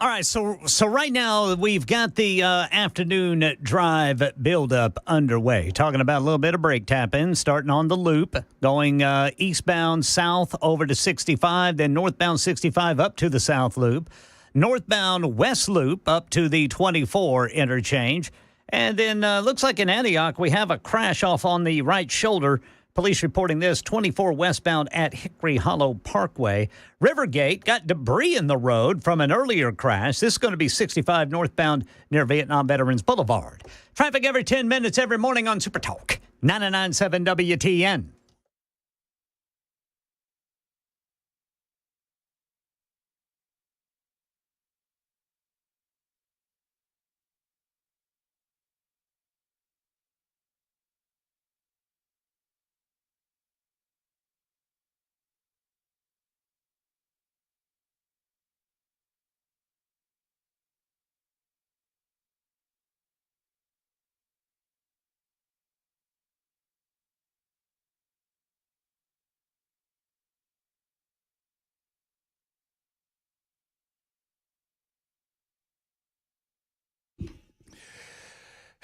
All right, so right now we've got the afternoon drive buildup underway. Talking about a little bit of brake tap-in, starting on the loop, going eastbound south over to 65, then northbound 65 up to the south loop, northbound west loop up to the 24 interchange, and then looks like in Antioch we have a crash off on the right shoulder. Police reporting this, 24 westbound at Hickory Hollow Parkway. Rivergate got debris in the road from an earlier crash. This is going to be 65 northbound near Vietnam Veterans Boulevard. Traffic every 10 minutes every morning on Super Talk, 99.7 WTN.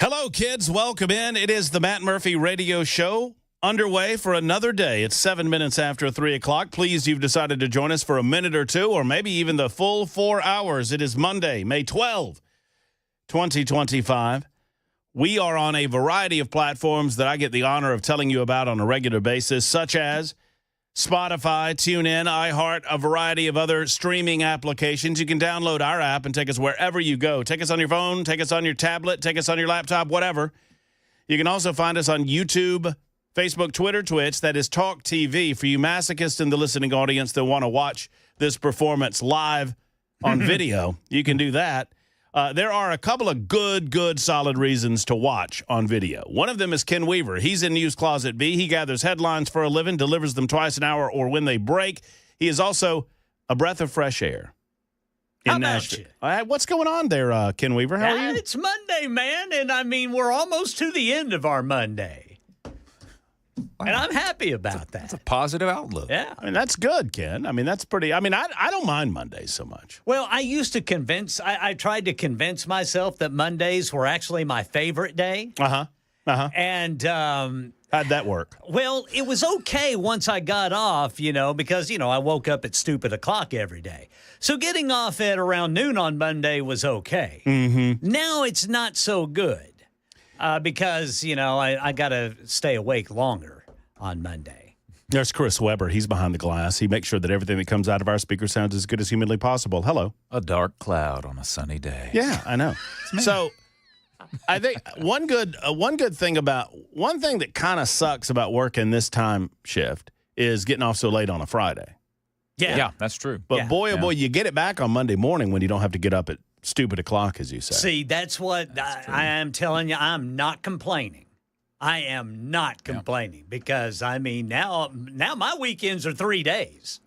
Hello, kids. Welcome in. It is the Matt Murphy Radio Show underway for another day. It's 7 minutes after 3 o'clock. Pleased you've decided to join us for a minute or two, or maybe even the full 4 hours. It is Monday, May 12, 2025. We are on a variety of platforms that I get the honor of telling you about on a regular basis, such as Spotify, TuneIn, iHeart, a variety of other streaming applications. You can download our app and take us wherever you go. Take us on your phone, take us on your tablet, take us on your laptop, whatever. You can also find us on YouTube, Facebook, Twitter, Twitch. That is Talk TV for you masochists in the listening audience that want to watch this performance live on video. You can do that. There are a couple of good, solid reasons to watch on video. One of them is Ken Weaver. He's in News Closet B. He gathers headlines for a living, delivers them twice an hour or when they break. He is also a breath of fresh air in Nashville. What's going on there, Ken Weaver? How are you? It's Monday, man, and I mean, we're almost to the end of our Monday. Wow. And I'm happy about that. That's a positive outlook. Yeah. I mean, that's good, Ken. I mean, that's pretty. I mean, I don't mind Mondays so much. Well, I used to I tried to convince myself that Mondays were actually my favorite day. And how'd that work? Well, it was okay once I got off, because, I woke up at stupid o'clock every day. So getting off at around noon on Monday was okay. Mm-hmm. Now it's not so good because, I got to stay awake longer on Monday. There's Chris Weber. He's behind the glass. He makes sure that everything that comes out of our speaker sounds as good as humanly possible. Hello. A dark cloud on a sunny day. Yeah, I know. So I think one good thing that kind of sucks about working this time shift is getting off so late on a Friday. Yeah, that's true. But boy, you get it back on Monday morning when you don't have to get up at stupid o'clock, as you say. See, that's what I am telling you. I'm not complaining. I am not complaining because, I mean, now my weekends are 3 days.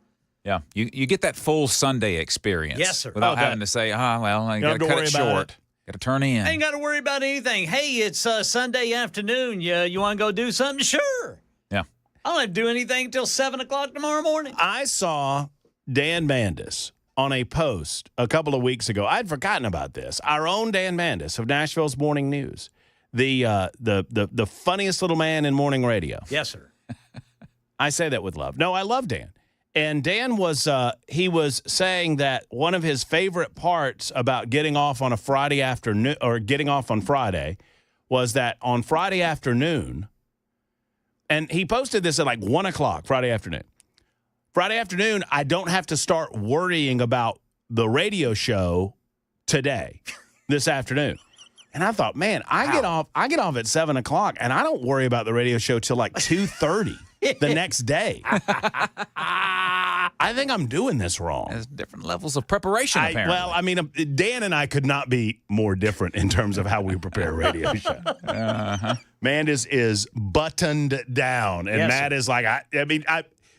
Yeah, you get that full Sunday experience. Yes, sir. Without having to say, I got to cut it short. Got to turn in. I ain't got to worry about anything. Hey, it's Sunday afternoon. You want to go do something? Sure. Yeah. I don't have to do anything until 7 o'clock tomorrow morning. I saw Dan Mandis on a post a couple of weeks ago. I'd forgotten about this. Our own Dan Mandis of Nashville's Morning News. The funniest little man in morning radio. Yes, sir. I say that with love. No, I love Dan. And Dan was he was saying that one of his favorite parts about getting off on a Friday afternoon or getting off on Friday was that on Friday afternoon, and he posted this at like 1 o'clock Friday afternoon. Friday afternoon, I don't have to start worrying about the radio show today, this afternoon. And I thought, man, I get off at 7 o'clock, and I don't worry about the radio show till like 2:30 the next day. I think I'm doing this wrong. There's different levels of preparation, apparently. Well, I mean, Dan and I could not be more different in terms of how we prepare a radio show. Mandis is buttoned down, and Matt is like,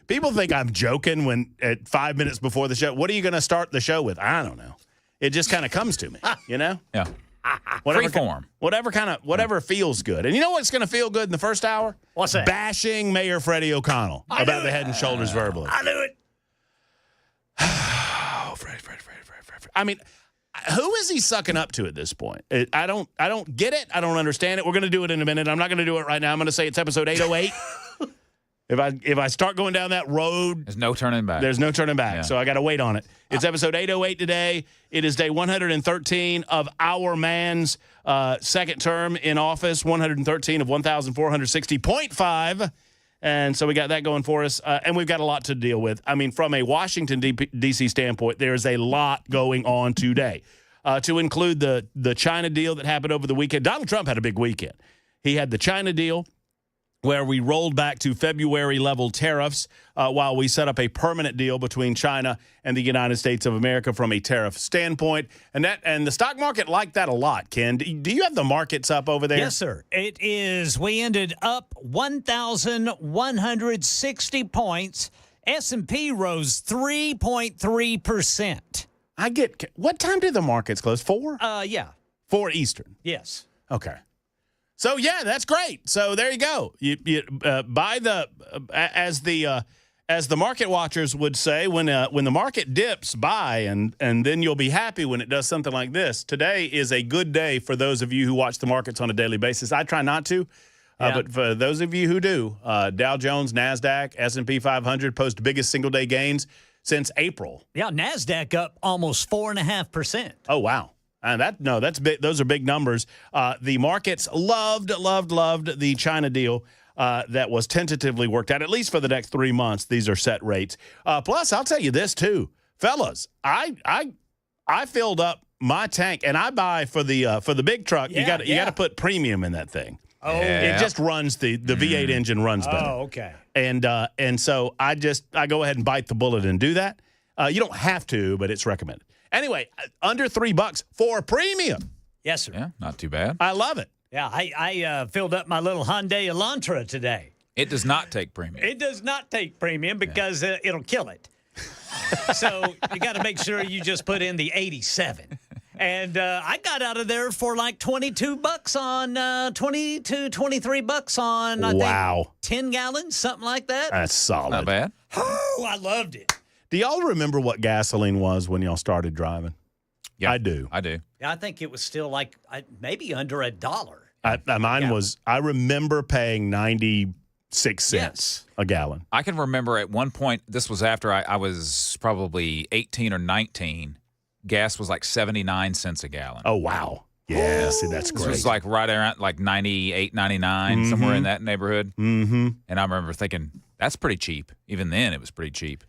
people think I'm joking when at 5 minutes before the show. What are you going to start the show with? I don't know. It just kind of comes to me, Yeah. Whatever feels good. And you know what's going to feel good in the first hour? What's that? Bashing Mayor Freddie O'Connell about the Head and Shoulders verbally. I knew it. Oh, Freddie. I mean, who is he sucking up to at this point? I don't get it. I don't understand it. We're going to do it in a minute. I'm not going to do it right now. I'm going to say it's episode 808. If I start going down that road, there's no turning back. There's no turning back. Yeah. So I got to wait on it. It's episode 808 today. It is day 113 of our man's second term in office, 113 of 1,460.5. And so we got that going for us. And we've got a lot to deal with. I mean, from a Washington, D.C. standpoint, there's a lot going on today. To include the China deal that happened over the weekend. Donald Trump had a big weekend. He had the China deal, where we rolled back to February-level tariffs while we set up a permanent deal between China and the United States of America from a tariff standpoint. And the stock market liked that a lot, Ken. Do you have the markets up over there? Yes, sir. It is. We ended up 1,160 points. S&P rose 3.3%. What time did the markets close? 4? Yeah. 4 Eastern. Yes. Okay. So yeah, that's great. So there you go. You buy as the market watchers would say, when the market dips, buy, and then you'll be happy when it does something like this. Today is a good day for those of you who watch the markets on a daily basis. I try not to, but for those of you who do, Dow Jones, NASDAQ, S&P 500 post biggest single day gains since April. Yeah, NASDAQ up almost 4.5%. Oh wow. And that's big. Those are big numbers. The markets loved the China deal that was tentatively worked out, at least for the next 3 months. These are set rates. Plus, I'll tell you this too, fellas. I filled up my tank, and I buy for the big truck. You got to put premium in that thing. Oh, It just runs the V8 engine runs better. Oh, okay. And so I go ahead and bite the bullet and do that. You don't have to, but it's recommended. Anyway, under $3 for premium. Yes, sir. Yeah, not too bad. I love it. Yeah, I filled up my little Hyundai Elantra today. It does not take premium. It does not take premium because it'll kill it. So you got to make sure you just put in the 87. And I got out of there for like $22 on $23 on, I think, 10 gallons, something like that. That's solid. Not bad. Oh, I loved it. Do y'all remember what gasoline was when y'all started driving? Yeah, I do. Yeah, I think it was still like maybe under $1. Mine was, I remember paying 96 cents a gallon. I can remember at one point, this was after I was probably 18 or 19, gas was like 79 cents a gallon. Oh, wow. Yeah, see, that's great. It was like right around like 98, 99, somewhere in that neighborhood. Mm-hmm. And I remember thinking, that's pretty cheap. Even then, it was pretty cheap.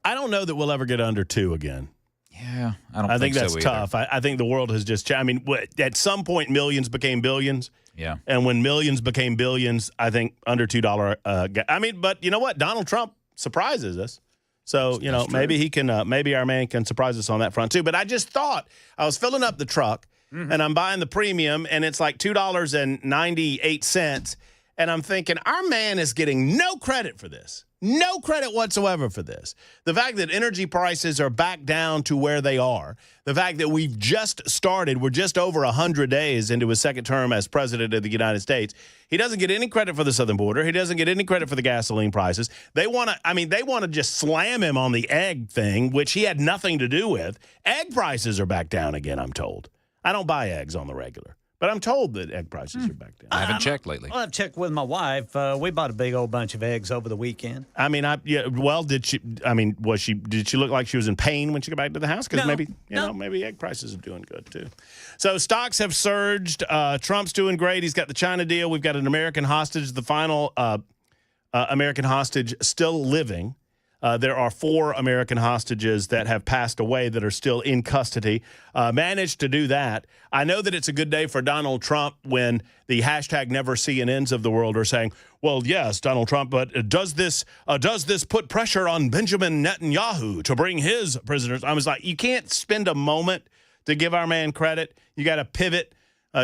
I don't know that we'll ever get under 2 again. Yeah, I think that's so tough. I think the world has just changed. I mean, at some point, millions became billions. Yeah. And when millions became billions, I think under $2. I mean, but you know what? Donald Trump surprises us. So, maybe he can, maybe our man can surprise us on that front too. But I just thought, I was filling up the truck and I'm buying the premium and it's like $2.98. And I'm thinking, our man is getting no credit for this. No credit whatsoever for this. The fact that energy prices are back down to where they are, the fact that we've just started, we're just over 100 days into his second term as president of the United States. He doesn't get any credit for the southern border. He doesn't get any credit for the gasoline prices. They want to just slam him on the egg thing, which he had nothing to do with. Egg prices are back down again, I'm told. I don't buy eggs on the regular. But I'm told that egg prices are back down. I haven't checked lately. Well, I've checked with my wife. We bought a big old bunch of eggs over the weekend. I mean, did she look like she was in pain when she got back to the house? Because maybe egg prices are doing good too. So stocks have surged. Trump's doing great. He's got the China deal. We've got an American hostage, the final American hostage still living. There are 4 American hostages that have passed away that are still in custody. Managed to do that. I know that it's a good day for Donald Trump when the hashtag never CNNs of the world are saying, well, yes, Donald Trump, but does this put pressure on Benjamin Netanyahu to bring his prisoners? I was like, you can't spend a moment to give our man credit. You got to pivot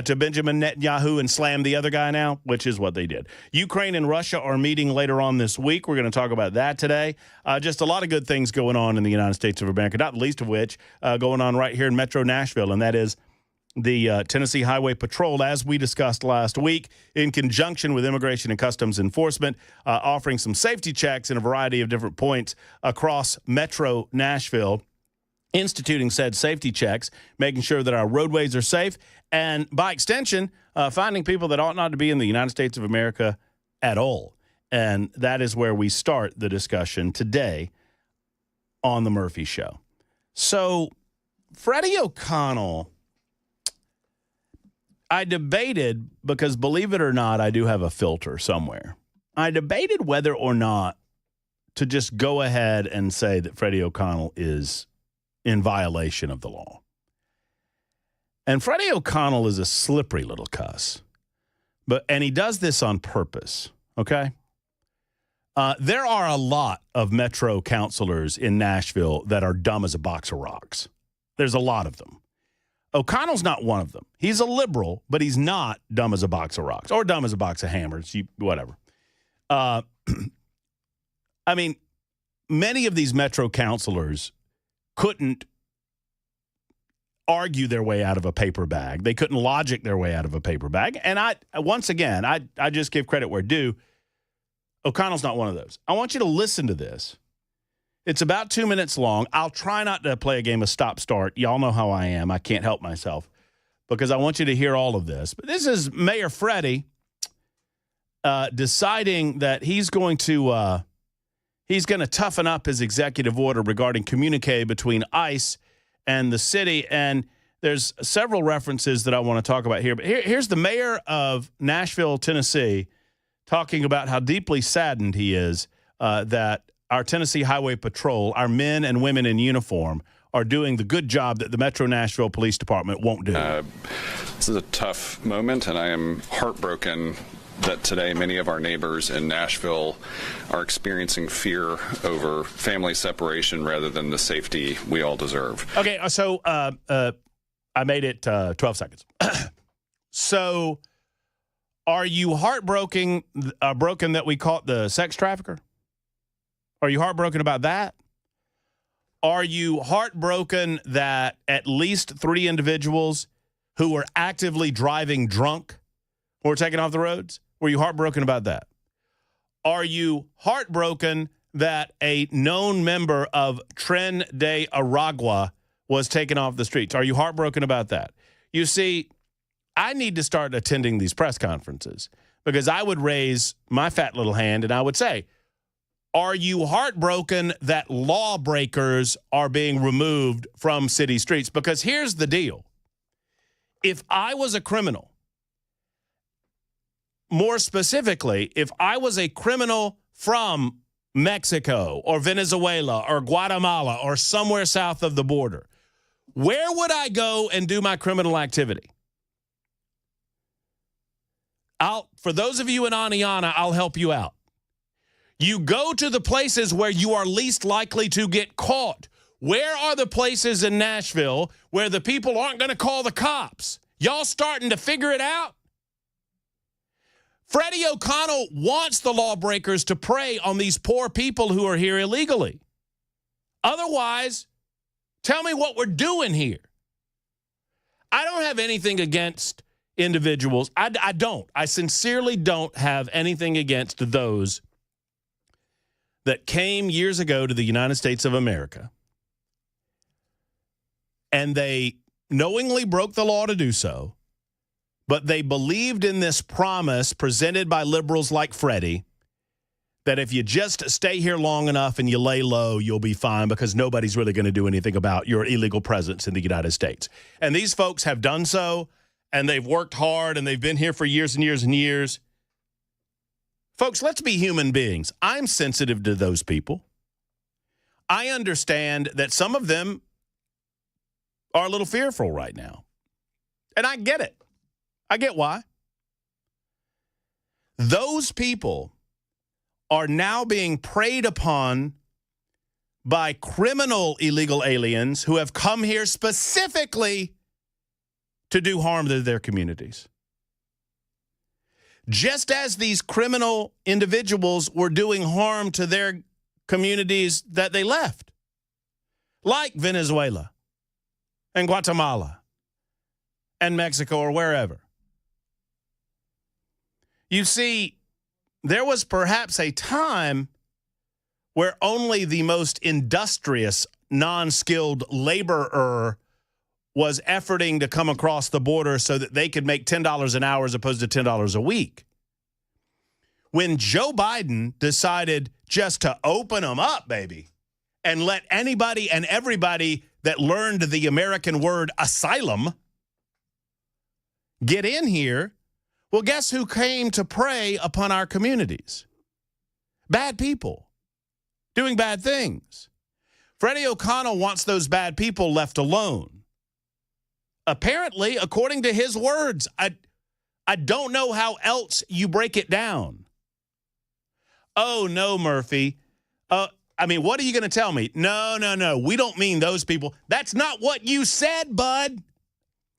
to Benjamin Netanyahu and slam the other guy now, which is what they did. Ukraine and Russia are meeting later on this week. We're going to talk about that today. Just a lot of good things going on in the United States of America, not least of which going on right here in Metro Nashville, and that is the Tennessee Highway Patrol, as we discussed last week, in conjunction with Immigration and Customs Enforcement, offering some safety checks in a variety of different points across Metro Nashville. instituting said safety checks, making sure that our roadways are safe, and by extension, finding people that ought not to be in the United States of America at all. And that is where we start the discussion today on the Murphy Show. So, Freddie O'Connell, I debated, because believe it or not, I do have a filter somewhere. I debated whether or not to just go ahead and say that Freddie O'Connell is in violation of the law. And Freddie O'Connell is a slippery little cuss. And he does this on purpose, okay? There are a lot of Metro counselors in Nashville that are dumb as a box of rocks. There's a lot of them. O'Connell's not one of them. He's a liberal, but he's not dumb as a box of rocks or dumb as a box of hammers, whatever. I mean, many of these Metro counselors couldn't argue their way out of a paper bag. They couldn't logic their way out of a paper bag. And once again, I just give credit where due. O'Connell's not one of those. I want you to listen to this. It's about 2 minutes long. I'll try not to play a game of stop-start. Y'all know how I am. I can't help myself because I want you to hear all of this. But this is Mayor Freddie deciding that he's going to toughen up his executive order regarding communique between ICE and the city. And there's several references that I want to talk about here. But here's the mayor of Nashville, Tennessee, talking about how deeply saddened he is that our Tennessee Highway Patrol, our men and women in uniform, are doing the good job that the Metro Nashville Police Department won't do. This is a tough moment, and I am heartbroken that today many of our neighbors in Nashville are experiencing fear over family separation rather than the safety we all deserve. Okay, so I made it 12 seconds. So are you heartbroken that we caught the sex trafficker? Are you heartbroken about that? Are you heartbroken that at least 3 individuals who were actively driving drunk were taken off the roads? Were you heartbroken about that? Are you heartbroken that a known member of Tren de Aragua was taken off the streets? Are you heartbroken about that? You see, I need to start attending these press conferences because I would raise my fat little hand and I would say, are you heartbroken that lawbreakers are being removed from city streets? Because here's the deal. If I was a criminal, more specifically, if I was a criminal from Mexico or Venezuela or Guatemala or somewhere south of the border, where would I go and do my criminal activity? For those of you in Aniana, I'll help you out. You go to the places where you are least likely to get caught. Where are the places in Nashville where the people aren't going to call the cops? Y'all starting to figure it out? Freddie O'Connell wants the lawbreakers to prey on these poor people who are here illegally. Otherwise, tell me what we're doing here. I don't have anything against individuals. I don't. I sincerely don't have anything against those that came years ago to the United States of America, and they knowingly broke the law to do so, but they believed in this promise presented by liberals like Freddie that if you just stay here long enough and you lay low, you'll be fine because nobody's really going to do anything about your illegal presence in the United States. And these folks have done so, and they've worked hard, and they've been here for years and years and years. Folks, let's be human beings. I'm sensitive to those people. I understand that some of them are a little fearful right now. And I get it. I get why. Those people are now being preyed upon by criminal illegal aliens who have come here specifically to do harm to their communities. Just as these criminal individuals were doing harm to their communities that they left, like Venezuela and Guatemala and Mexico or wherever. You see, there was perhaps a time where only the most industrious non-skilled laborer was efforting to come across the border so that they could make $10 an hour as opposed to $10 a week. When Joe Biden decided just to open them up, baby, and let anybody and everybody that learned the American word asylum get in here, well, guess who came to prey upon our communities? Bad people doing bad things. Freddie O'Connell wants those bad people left alone. Apparently, according to his words, I don't know how else you break it down. Oh, no, Murphy. What are you going to tell me? No. We don't mean those people. That's not what you said, bud.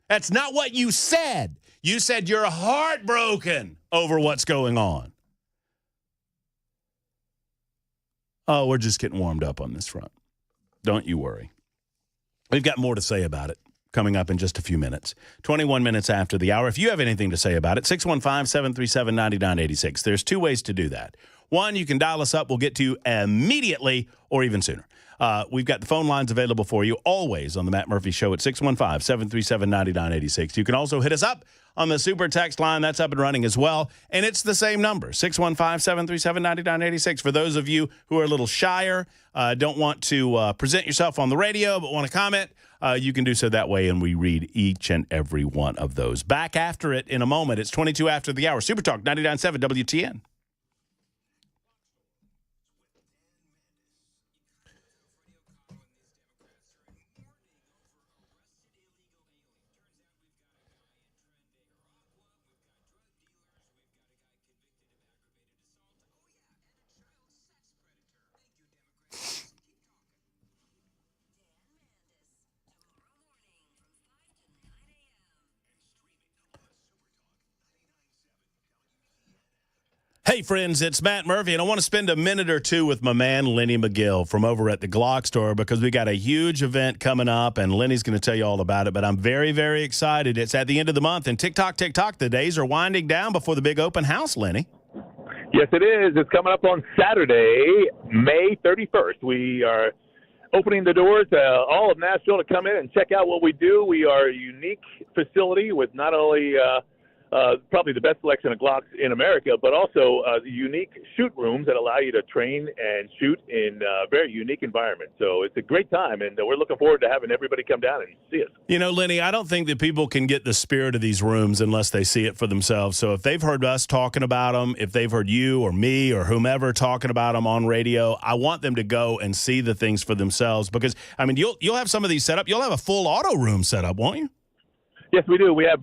That's not what you said. You said you're heartbroken over what's going on. Oh, we're just getting warmed up on this front. Don't you worry. We've got more to say about it coming up in just a few minutes. 21 minutes after the hour. If you have anything to say about it, 615-737-9986. There's two ways to do that. One, you can dial us up. We'll get to you immediately or even sooner. We've got the phone lines available for you always on the Matt Murphy Show at 615-737-9986. You can also hit us up on the super text line. That's up and running as well. And it's the same number, 615-737-9986. For those of you who are a little shyer, don't want to present yourself on the radio but want to comment, you can do so that way, and we read each and every one of those. Back after it in a moment. It's 22 after the hour. Super Talk 99.7 WTN. Hey, friends, it's Matt Murphy, and I want to spend a minute or two with my man, Lenny McGill, from over at the Glock store, because we got a huge event coming up, and Lenny's going to tell you all about it, but I'm very, very excited. It's at the end of the month, and tick tock, the days are winding down before the big open house, Lenny. Yes, it is. It's coming up on Saturday, May 31st. We are opening the doors to all of Nashville to come in and check out what we do. We are a unique facility with not only probably the best selection of Glocks in America, but also the unique shoot rooms that allow you to train and shoot in a very unique environment. So it's a great time, and we're looking forward to having everybody come down and see us. You know, Lenny, I don't think that people can get the spirit of these rooms unless they see it for themselves. So if they've heard us talking about them, if they've heard you or me or whomever talking about them on radio, I want them to go and see the things for themselves, because, I mean, you'll have some of these set up. You'll have a full auto room set up, won't you? Yes, we do. We have,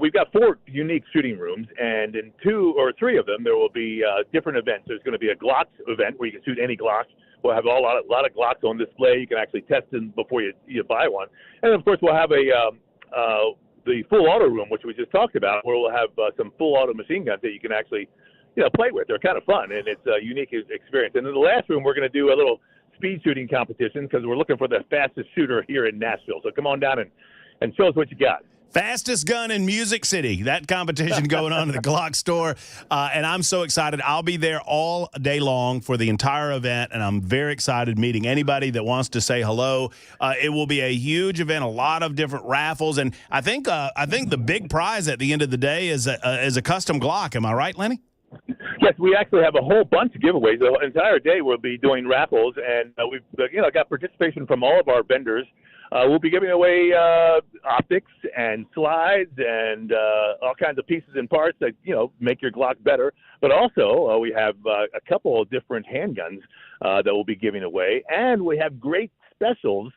we've got 4 unique shooting rooms, and in 2 or 3 of them, there will be different events. There's going to be a Glock event where you can shoot any Glock. We'll have a lot of Glocks on display. You can actually test them before you buy one. And, of course, we'll have the full auto room, which we just talked about, where we'll have some full auto machine guns that you can actually, play with. They're kind of fun, and it's a unique experience. And in the last room, we're going to do a little speed shooting competition because we're looking for the fastest shooter here in Nashville. So come on down and show us what you got. Fastest gun in Music City. That competition going on at the Glock store. And I'm so excited. I'll be there all day long for the entire event, and I'm very excited meeting anybody that wants to say hello. It will be a huge event, a lot of different raffles, and I think the big prize at the end of the day is a custom Glock. Am I right, Lenny? Yes, we actually have a whole bunch of giveaways. The entire day we'll be doing raffles, and we've got participation from all of our vendors. We'll be giving away optics and slides and all kinds of pieces and parts that, make your Glock better. But also we have a couple of different handguns that we'll be giving away. And we have great specials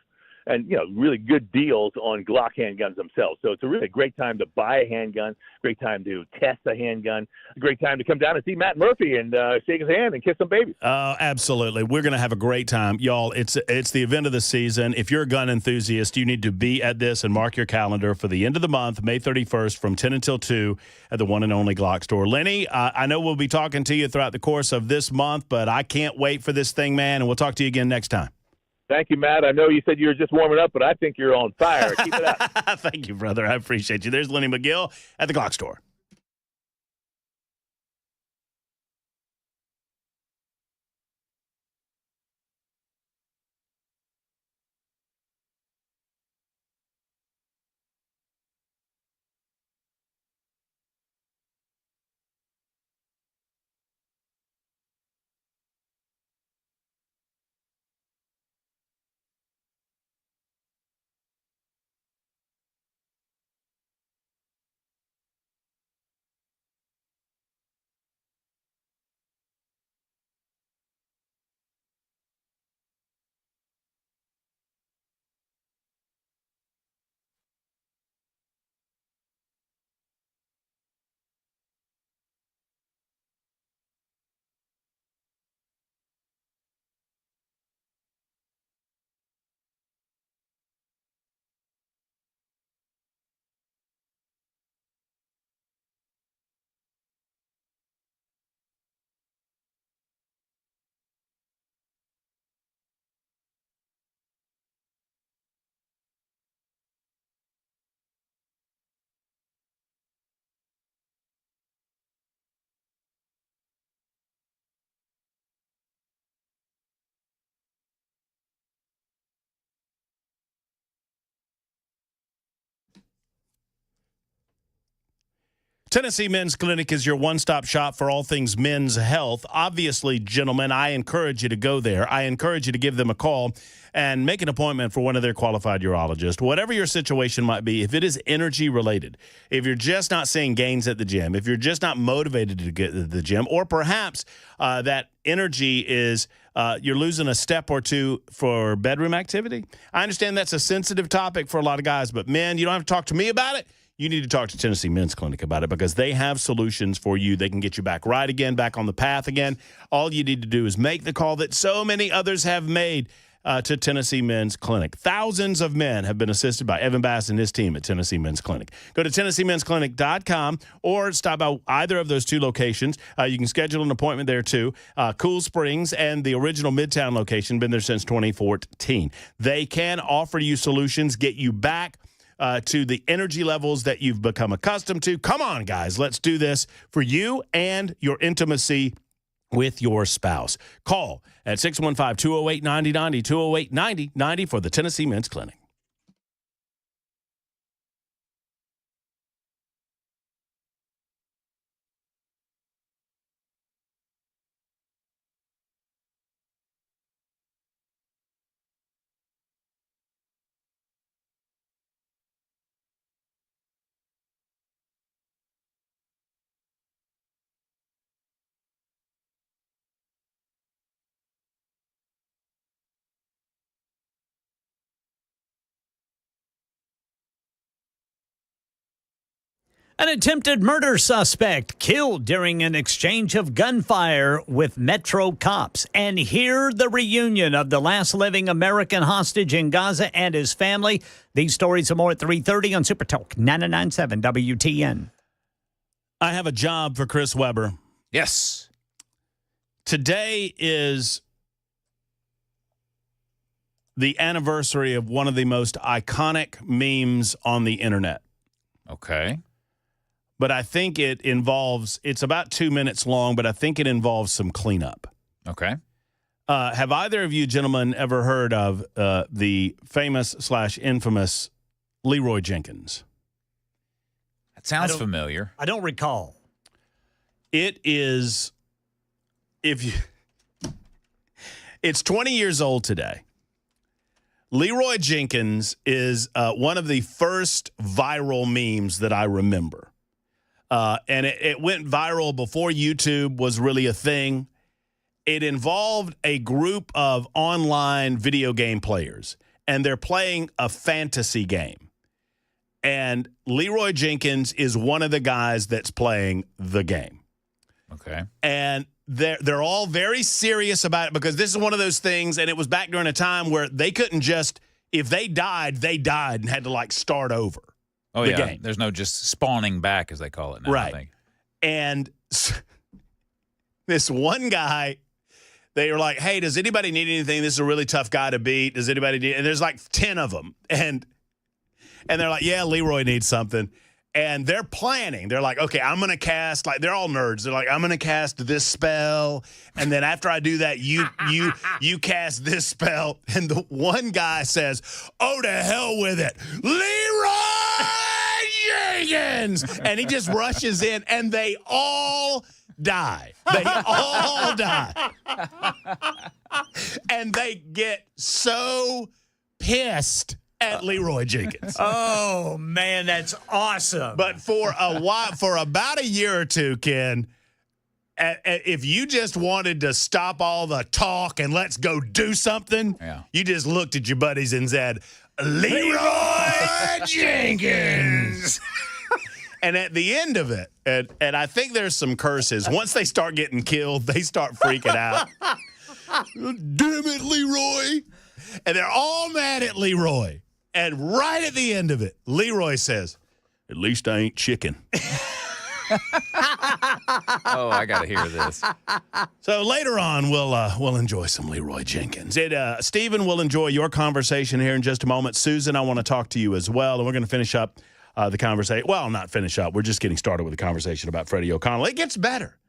and, really good deals on Glock handguns themselves. So it's a really great time to buy a handgun, great time to test a handgun, a great time to come down and see Matt Murphy and shake his hand and kiss some babies. Absolutely. We're going to have a great time. Y'all, it's the event of the season. If you're a gun enthusiast, you need to be at this and mark your calendar for the end of the month, May 31st, from 10 until 2 at the one and only Glock store. Lenny, I know we'll be talking to you throughout the course of this month, but I can't wait for this thing, man, and we'll talk to you again next time. Thank you, Matt. I know you said you were just warming up, but I think you're on fire. Keep it up. Thank you, brother. I appreciate you. There's Lenny McGill at the Glock store. Tennessee Men's Clinic is your one-stop shop for all things men's health. Obviously, gentlemen, I encourage you to go there. I encourage you to give them a call and make an appointment for one of their qualified urologists. Whatever your situation might be, if it is energy-related, if you're just not seeing gains at the gym, if you're just not motivated to get to the gym, or perhaps that energy is you're losing a step or two for bedroom activity. I understand that's a sensitive topic for a lot of guys, but men, you don't have to talk to me about it. You need to talk to Tennessee Men's Clinic about it because they have solutions for you. They can get you back right again, back on the path again. All you need to do is make the call that so many others have made to Tennessee Men's Clinic. Thousands of men have been assisted by Evan Bass and his team at Tennessee Men's Clinic. Go to TennesseeMen'sClinic.com or stop by either of those two locations. You can schedule an appointment there too. Cool Springs and the original Midtown location, been there since 2014. They can offer you solutions, get you back to the energy levels that you've become accustomed to. Come on, guys. Let's do this for you and your intimacy with your spouse. Call at 615-208-9090, 208-9090 for the Tennessee Men's Clinic. An attempted murder suspect killed during an exchange of gunfire with Metro cops. And hear the reunion of the last living American hostage in Gaza and his family. These stories and more at 3:30 on Super Talk 99.7 WTN. I have a job for Chris Webber. Yes. Today is the anniversary of one of the most iconic memes on the internet. Okay. But I think it's about 2 minutes long, but I think it involves some cleanup. Okay. Have either of you gentlemen ever heard of the famous/infamous Leroy Jenkins? That sounds familiar. I don't recall. It is, it's 20 years old today. Leroy Jenkins is one of the first viral memes that I remember. And it went viral before YouTube was really a thing. It involved a group of online video game players, and they're playing a fantasy game. And Leroy Jenkins is one of the guys that's playing the game. Okay. And they're all very serious about it because this is one of those things, and it was back during a time where they couldn't just, if they died and had to, like, start over. Oh, the yeah. game. There's no just spawning back, as they call it now. Right. I think. And this one guy, they were like, hey, does anybody need anything? This is a really tough guy to beat. Does anybody need? And there's like 10 of them. And they're like, yeah, Leroy needs something. And they're planning. They're like, okay, I'm going to cast, like, they're all nerds. They're like, I'm going to cast this spell. And then after I do that, you cast this spell. And the one guy says, oh, to hell with it. Leroy Jenkins. And he just rushes in, and they all die. They all die. And they get so pissed at Leroy Jenkins. Oh, man, that's awesome. But for a while, for about a year or two, Ken, if you just wanted to stop all the talk and let's go do something, you just looked at your buddies and said, Leroy Jenkins. And at the end of it, and I think there's some curses. Once they start getting killed, they start freaking out. Damn it, Leroy. And they're all mad at Leroy. And right at the end of it, Leroy says, at least I ain't chicken. Oh, I got to hear this. So later on, we'll enjoy some Leroy Jenkins. Stephen will enjoy your conversation here in just a moment. Susan, I want to talk to you as well, and we're going to finish up the conversation. Well, not finish up. We're just getting started with the conversation about Freddie O'Connell. It gets better.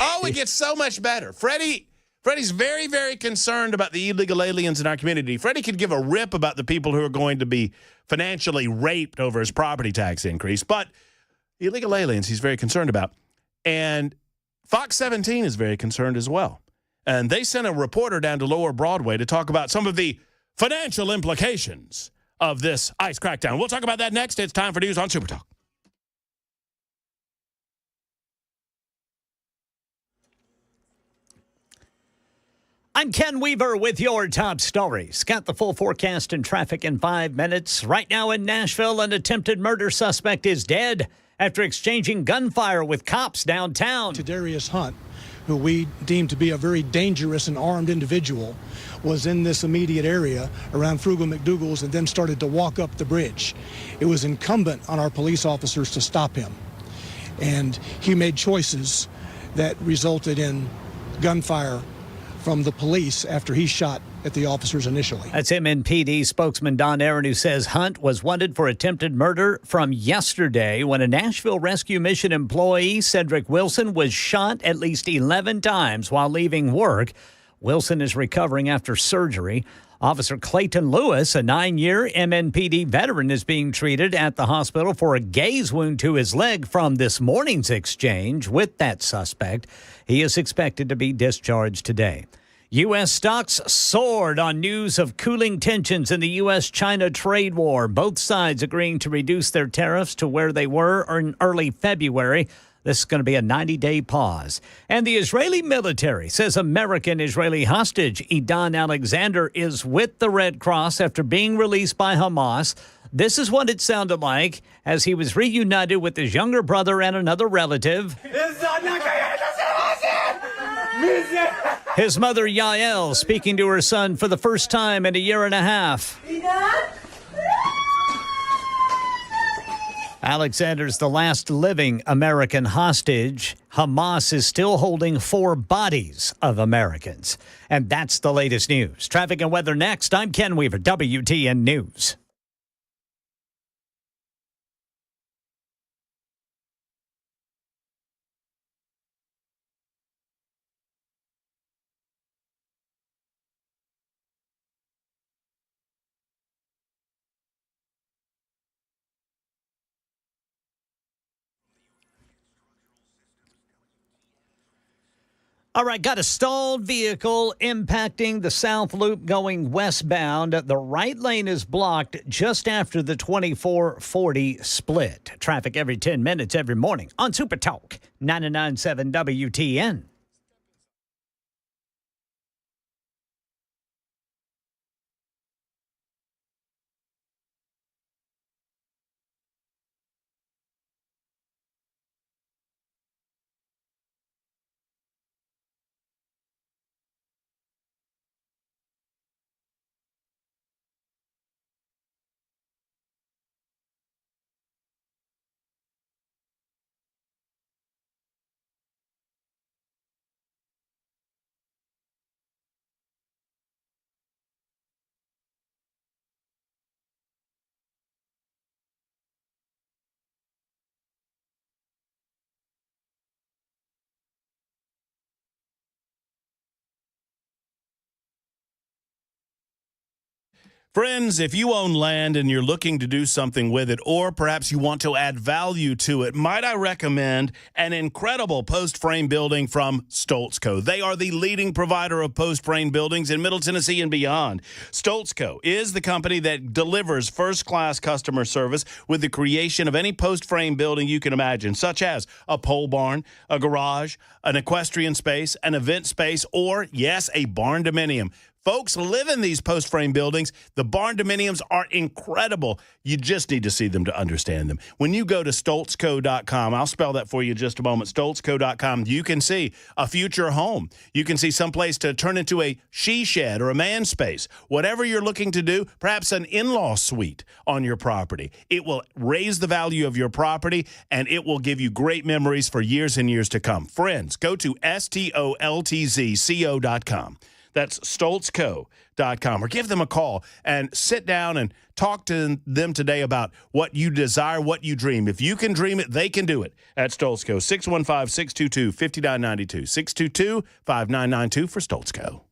Oh, it gets so much better. Freddie's very, very concerned about the illegal aliens in our community. Freddie could give a rip about the people who are going to be financially raped over his property tax increase, but illegal aliens he's very concerned about. And Fox 17 is very concerned as well. And they sent a reporter down to Lower Broadway to talk about some of the financial implications of this ICE crackdown. We'll talk about that next. It's time for news on Super Talk. I'm Ken Weaver with your top stories. Got the full forecast and traffic in 5 minutes. Right now in Nashville, an attempted murder suspect is dead after exchanging gunfire with cops downtown. Darius Hunt, who we deem to be a very dangerous and armed individual, was in this immediate area around Frugal McDougal's and then started to walk up the bridge. It was incumbent on our police officers to stop him. And he made choices that resulted in gunfire from the police after he shot at the officers initially. That's MNPD spokesman Don Aaron, who says Hunt was wanted for attempted murder from yesterday when a Nashville Rescue Mission employee, Cedric Wilson, was shot at least 11 times while leaving work. Wilson is recovering after surgery. Officer Clayton Lewis, a 9-year MNPD veteran, is being treated at the hospital for a gaze wound to his leg from this morning's exchange with that suspect. He is expected to be discharged today. U.S. stocks soared on news of cooling tensions in the U.S.-China trade war, both sides agreeing to reduce their tariffs to where they were in early February. This is going to be a 90-day pause. And the Israeli military says American-Israeli hostage Idan Alexander is with the Red Cross after being released by Hamas. This is what it sounded like as he was reunited with his younger brother and another relative. His mother, Yael, speaking to her son for the first time in a year and a half. Alexander's the last living American hostage. Hamas is still holding 4 bodies of Americans. And that's the latest news. Traffic and weather next. I'm Ken Weaver, WTN News. All right, got a stalled vehicle impacting the South Loop going westbound. The right lane is blocked just after the 2440 split. Traffic every 10 minutes every morning on Super Talk 99.7 WTN. Friends, if you own land and you're looking to do something with it, or perhaps you want to add value to it, might I recommend an incredible post-frame building from Stoltz Co. They are the leading provider of post-frame buildings in Middle Tennessee and beyond. Stoltz Co. is the company that delivers first-class customer service with the creation of any post-frame building you can imagine, such as a pole barn, a garage, an equestrian space, an event space, or, yes, a barn dominium. Folks live in these post-frame buildings. The barn dominiums are incredible. You just need to see them to understand them. When you go to stoltzco.com, I'll spell that for you in just a moment, stoltzco.com, you can see a future home. You can see someplace to turn into a she shed or a man space. Whatever you're looking to do, perhaps an in-law suite on your property. It will raise the value of your property, and it will give you great memories for years and years to come. Friends, go to stoltzco.com. That's stoltzco.com, or give them a call and sit down and talk to them today about what you desire, what you dream. If you can dream it, they can do it at Stoltzco. 615-622-5992, 622-5992 for Stoltzco.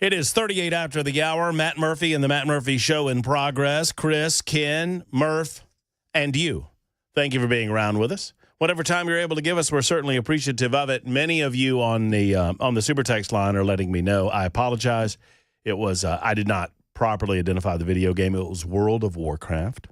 It is 38 after the hour. Matt Murphy and the Matt Murphy Show in progress. Chris, Ken, Murph, and you. Thank you for being around with us. Whatever time you're able to give us, we're certainly appreciative of it. Many of you on the super text line are letting me know. I apologize. It was I did not properly identify the video game. It was World of Warcraft.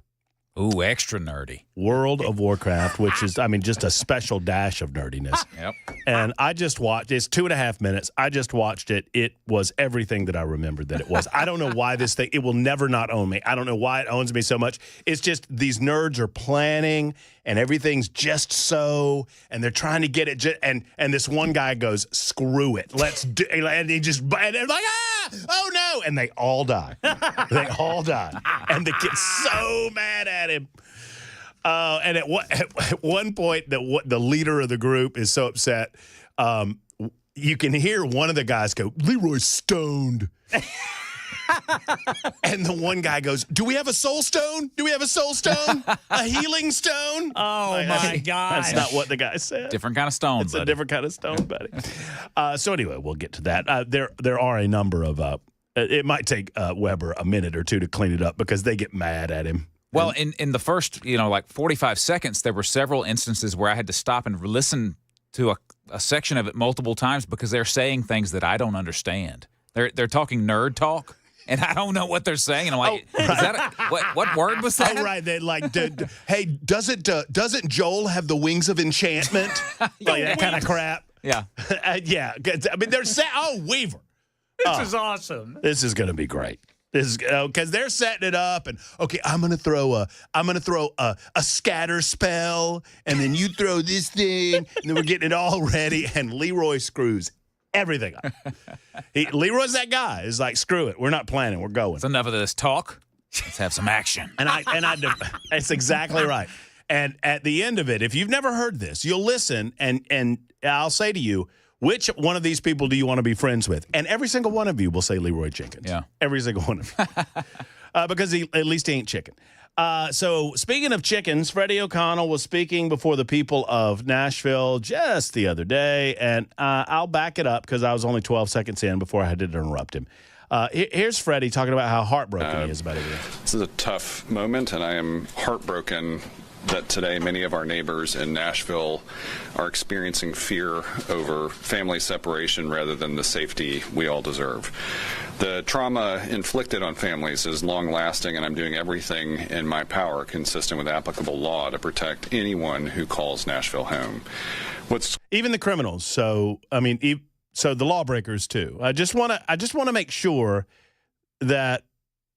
Ooh, extra nerdy. World of Warcraft, which is, just a special dash of nerdiness. Yep. And I just watched, it's 2.5 minutes. I just watched it. It was everything that I remembered that it was. I don't know why it will never not own me. I don't know why it owns me so much. It's just these nerds are planning and everything's just so, and they're trying to get it. And this one guy goes, screw it. Let's do, and they're like, oh no. And they all die. They all die. And the kid's so mad at him. And at one point, the leader of the group is so upset, you can hear one of the guys go, Leroy's stoned. And the one guy goes, do we have a soul stone? Do we have a soul stone? A healing stone? Oh, my God. That's not what the guy said. Different kind of stone, It's buddy. a different kind of stone, buddy. So anyway, we'll get to that. There are a number of, it might take Weber a minute or two to clean it up because they get mad at him. Well, in the first, 45 seconds, there were several instances where I had to stop and listen to a section of it multiple times because they're saying things that I don't understand. They're talking nerd talk, and I don't know what they're saying. And I'm like, is that what word was that? Oh, right. They hey, doesn't Joel have the wings of enchantment? Like that kind of crap. Yeah. Yeah. They're saying, Weaver. This is awesome. This is going to be great. This is because they're setting it up, and okay, I'm gonna throw a scatter spell, and then you throw this thing, and then we're getting it all ready, and Leroy screws everything up. Leroy's that guy. Is like, screw it, we're not planning, we're going. It's enough of this talk. Let's have some action. And that's exactly right. And at the end of it, if you've never heard this, you'll listen, and I'll say to you, which one of these people do you want to be friends with? And every single one of you will say Leroy Jenkins. Yeah. Every single one of you. Because at least he ain't chicken. So speaking of chickens, Freddie O'Connell was speaking before the people of Nashville just the other day. And I'll back it up because I was only 12 seconds in before I had to interrupt him. Here's Freddie talking about how heartbroken he is about it. This is a tough moment, and I am heartbroken that today many of our neighbors in Nashville are experiencing fear over family separation rather than the safety we all deserve. The trauma inflicted on families is long-lasting, and I'm doing everything in my power consistent with applicable law to protect anyone who calls Nashville home. Even the criminals. So the lawbreakers too. I just want to make sure that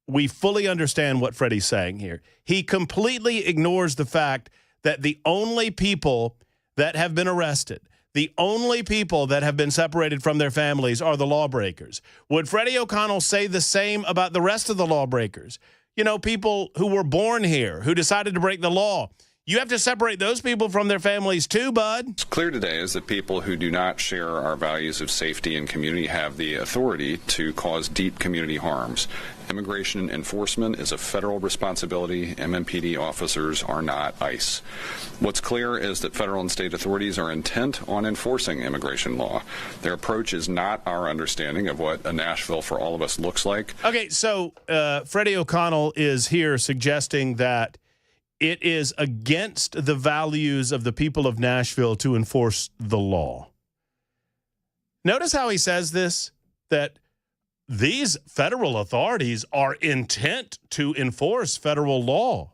we fully understand what Freddie's saying here. He completely ignores the fact that the only people that have been arrested, the only people that have been separated from their families are the lawbreakers. Would Freddie O'Connell say the same about the rest of the lawbreakers? People who were born here, who decided to break the law. You have to separate those people from their families too, bud. What's clear today is that people who do not share our values of safety and community have the authority to cause deep community harms. Immigration enforcement is a federal responsibility. MMPD officers are not ICE. What's clear is that federal and state authorities are intent on enforcing immigration law. Their approach is not our understanding of what a Nashville for all of us looks like. Okay, so Freddie O'Connell is here suggesting that it is against the values of the people of Nashville to enforce the law. Notice how he says this, that these federal authorities are intent to enforce federal law.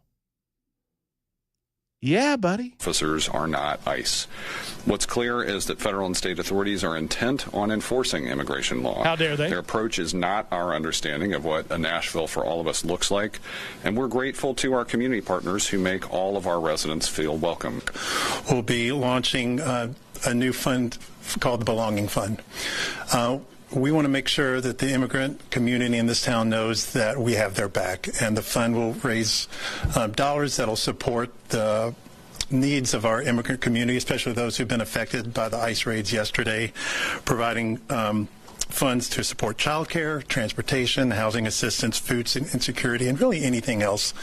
Yeah, buddy. Officers are not ICE. What's clear is that federal and state authorities are intent on enforcing immigration law. How dare they? Their approach is not our understanding of what a Nashville for all of us looks like, and we're grateful to our community partners who make all of our residents feel welcome. We'll be launching a new fund called the Belonging Fund. We want to make sure that the immigrant community in this town knows that we have their back, and the fund will raise dollars that will support the needs of our immigrant community, especially those who've been affected by the ICE raids yesterday, providing funds to support childcare, transportation, housing assistance, food insecurity, and really anything else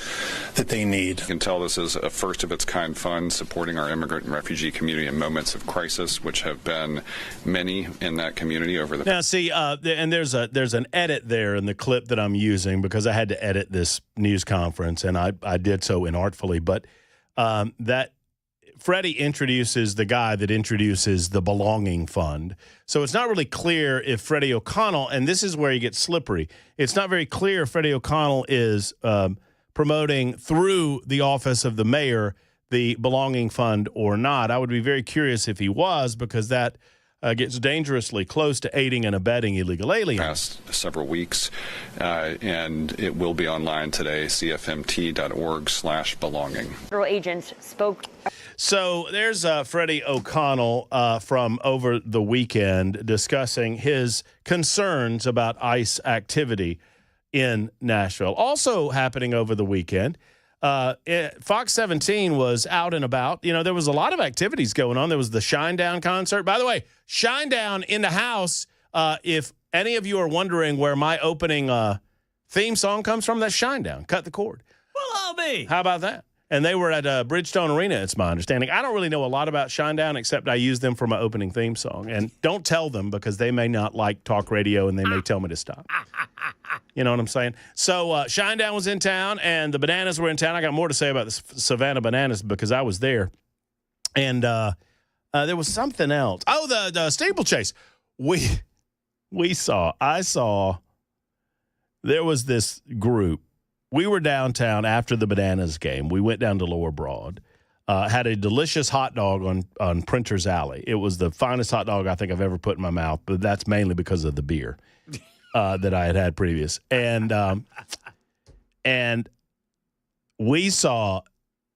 that they need. You can tell this is a first-of-its-kind fund supporting our immigrant and refugee community in moments of crisis, which have been many in that community over the. Now, see, and there's an edit there in the clip that I'm using because I had to edit this news conference, and I did so inartfully. But that Freddie introduces the guy that introduces the Belonging Fund. So it's not really clear if Freddie O'Connell, and this is where he gets slippery, it's not very clear if Freddie O'Connell is promoting through the office of the mayor the Belonging Fund or not. I would be very curious if he was, because that gets dangerously close to aiding and abetting illegal aliens. Past several weeks, and it will be online today, cfmt.org/belonging. Federal agents spoke. So there's Freddie O'Connell from over the weekend discussing his concerns about ICE activity in Nashville. Also happening over the weekend, Fox 17 was out and about. You know, there was a lot of activities going on. There was the Shinedown concert. By the way, Shinedown in the house. If any of you are wondering where my opening theme song comes from, that's Shinedown. Cut the cord. Well, I'll be. How about that? And they were at Bridgestone Arena, it's my understanding. I don't really know a lot about Shinedown, except I use them for my opening theme song. And don't tell them, because they may not like talk radio and they may tell me to stop. You know what I'm saying? So Shinedown was in town and the Bananas were in town. I got more to say about the Savannah Bananas because I was there. And there was something else. Oh, the steeplechase. I saw there was this group. We were downtown after the Bananas game. We went down to Lower Broad, had a delicious hot dog on Printer's Alley. It was the finest hot dog I think I've ever put in my mouth, but that's mainly because of the beer that I had previous. And we saw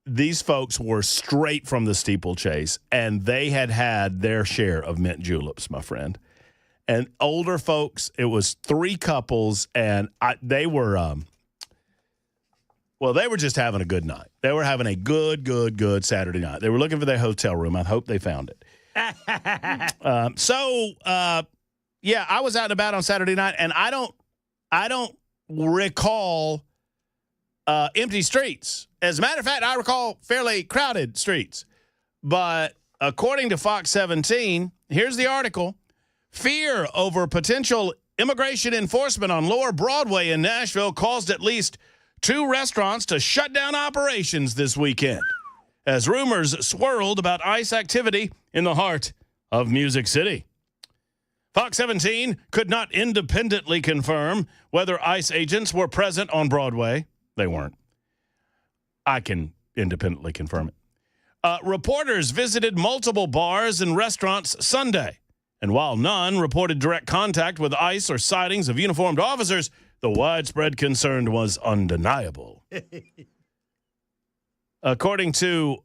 these folks were straight from the steeplechase, and they had their share of mint juleps, my friend. And older folks, it was 3 couples, and they were just having a good night. They were having a good Saturday night. They were looking for their hotel room. I hope they found it. Yeah, I was out and about on Saturday night, and I don't recall empty streets. As a matter of fact, I recall fairly crowded streets. But according to Fox 17, here's the article. Fear over potential immigration enforcement on Lower Broadway in Nashville caused at least 2 restaurants to shut down operations this weekend as rumors swirled about ICE activity in the heart of Music City. Fox 17 could not independently confirm whether ICE agents were present on Broadway. They weren't. I can independently confirm it. Reporters visited multiple bars and restaurants Sunday, and while none reported direct contact with ICE or sightings of uniformed officers, the widespread concern was undeniable. According to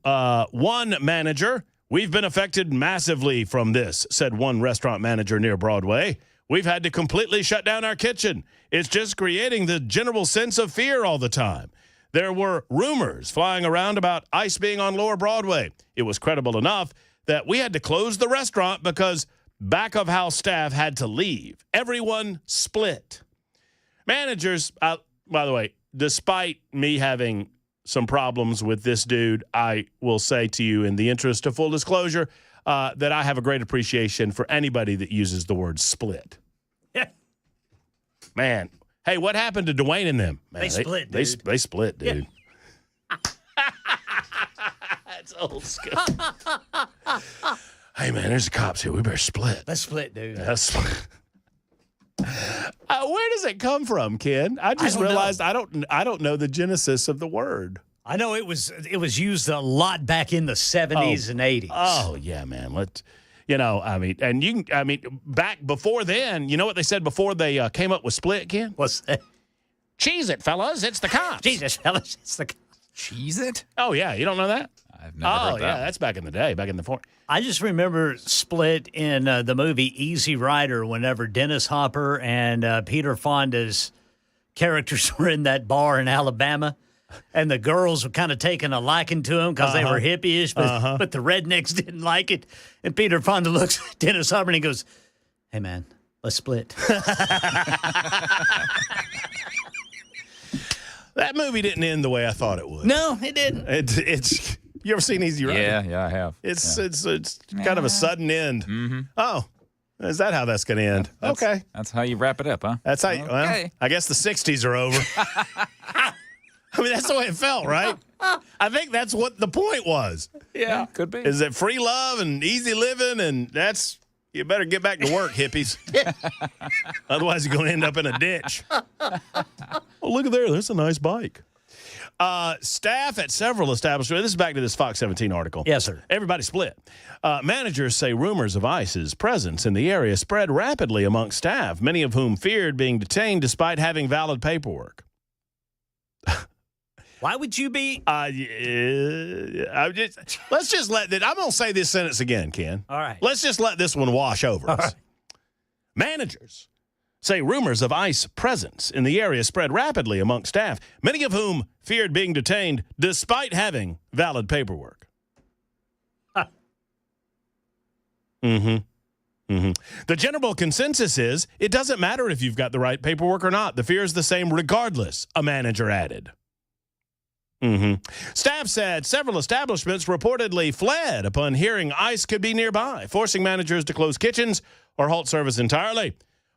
one manager, we've been affected massively from this, said one restaurant manager near Broadway. We've had to completely shut down our kitchen. It's just creating the general sense of fear all the time. There were rumors flying around about ICE being on Lower Broadway. It was credible enough that we had to close the restaurant because back-of-house staff had to leave. Everyone split. Managers, by the way, despite me having some problems with this dude, I will say to you in the interest of full disclosure that I have a great appreciation for anybody that uses the word split. Yeah. Man, hey, what happened to Dwayne and them? Man, they split, dude. They split, dude. Yeah. That's old school. Hey, man, there's the cops here. We better split. Let's split, dude. Where does it come from, Ken? I just realized I don't know the genesis of the word. I know it was used a lot back in the 70s and 80s. Oh yeah, man. Back before then, you know what they said before they came up with split, Ken? What's that? Cheese it, fellas. It's the cops. Jesus, fellas, it's the cops. Cheese it? Oh yeah, you don't know that? I've never heard that. Oh yeah, that's back in the day, back in the 40s. I just remember Split in the movie Easy Rider whenever Dennis Hopper and Peter Fonda's characters were in that bar in Alabama, and the girls were kind of taking a liking to him because they were hippie-ish, but the rednecks didn't like it. And Peter Fonda looks at Dennis Hopper and he goes, hey, man, A split. That movie didn't end the way I thought it would. No, it didn't. It's you ever seen Easy Rider? Yeah, I have. It's kind of a sudden end. Mm-hmm. Oh, is that how that's going to end? Okay. That's how you wrap it up, huh? That's how you, well, Okay. I guess the 60s are over. I mean, that's the way it felt, right? I think that's what the point was. Yeah, could be. Is that free love and easy living, and that's, you better get back to work, hippies. Otherwise, you're going to end up in a ditch. Oh, look at there. That's a nice bike. Staff at several establishments. This is back to this Fox 17 article. Yes, sir. Everybody split. Managers say rumors of ICE's presence in the area spread rapidly among staff, many of whom feared being detained despite having valid paperwork. Why would you be? Let's just let that. I'm going to say this sentence again, Ken. All right. Let's just let this one wash over us. Right. Managers say rumors of ICE presence in the area spread rapidly among staff, many of whom feared being detained despite having valid paperwork. The general consensus is it doesn't matter if you've got the right paperwork or not. The fear is the same regardless, a manager added. Staff said several establishments reportedly fled upon hearing ICE could be nearby, forcing managers to close kitchens or halt service entirely.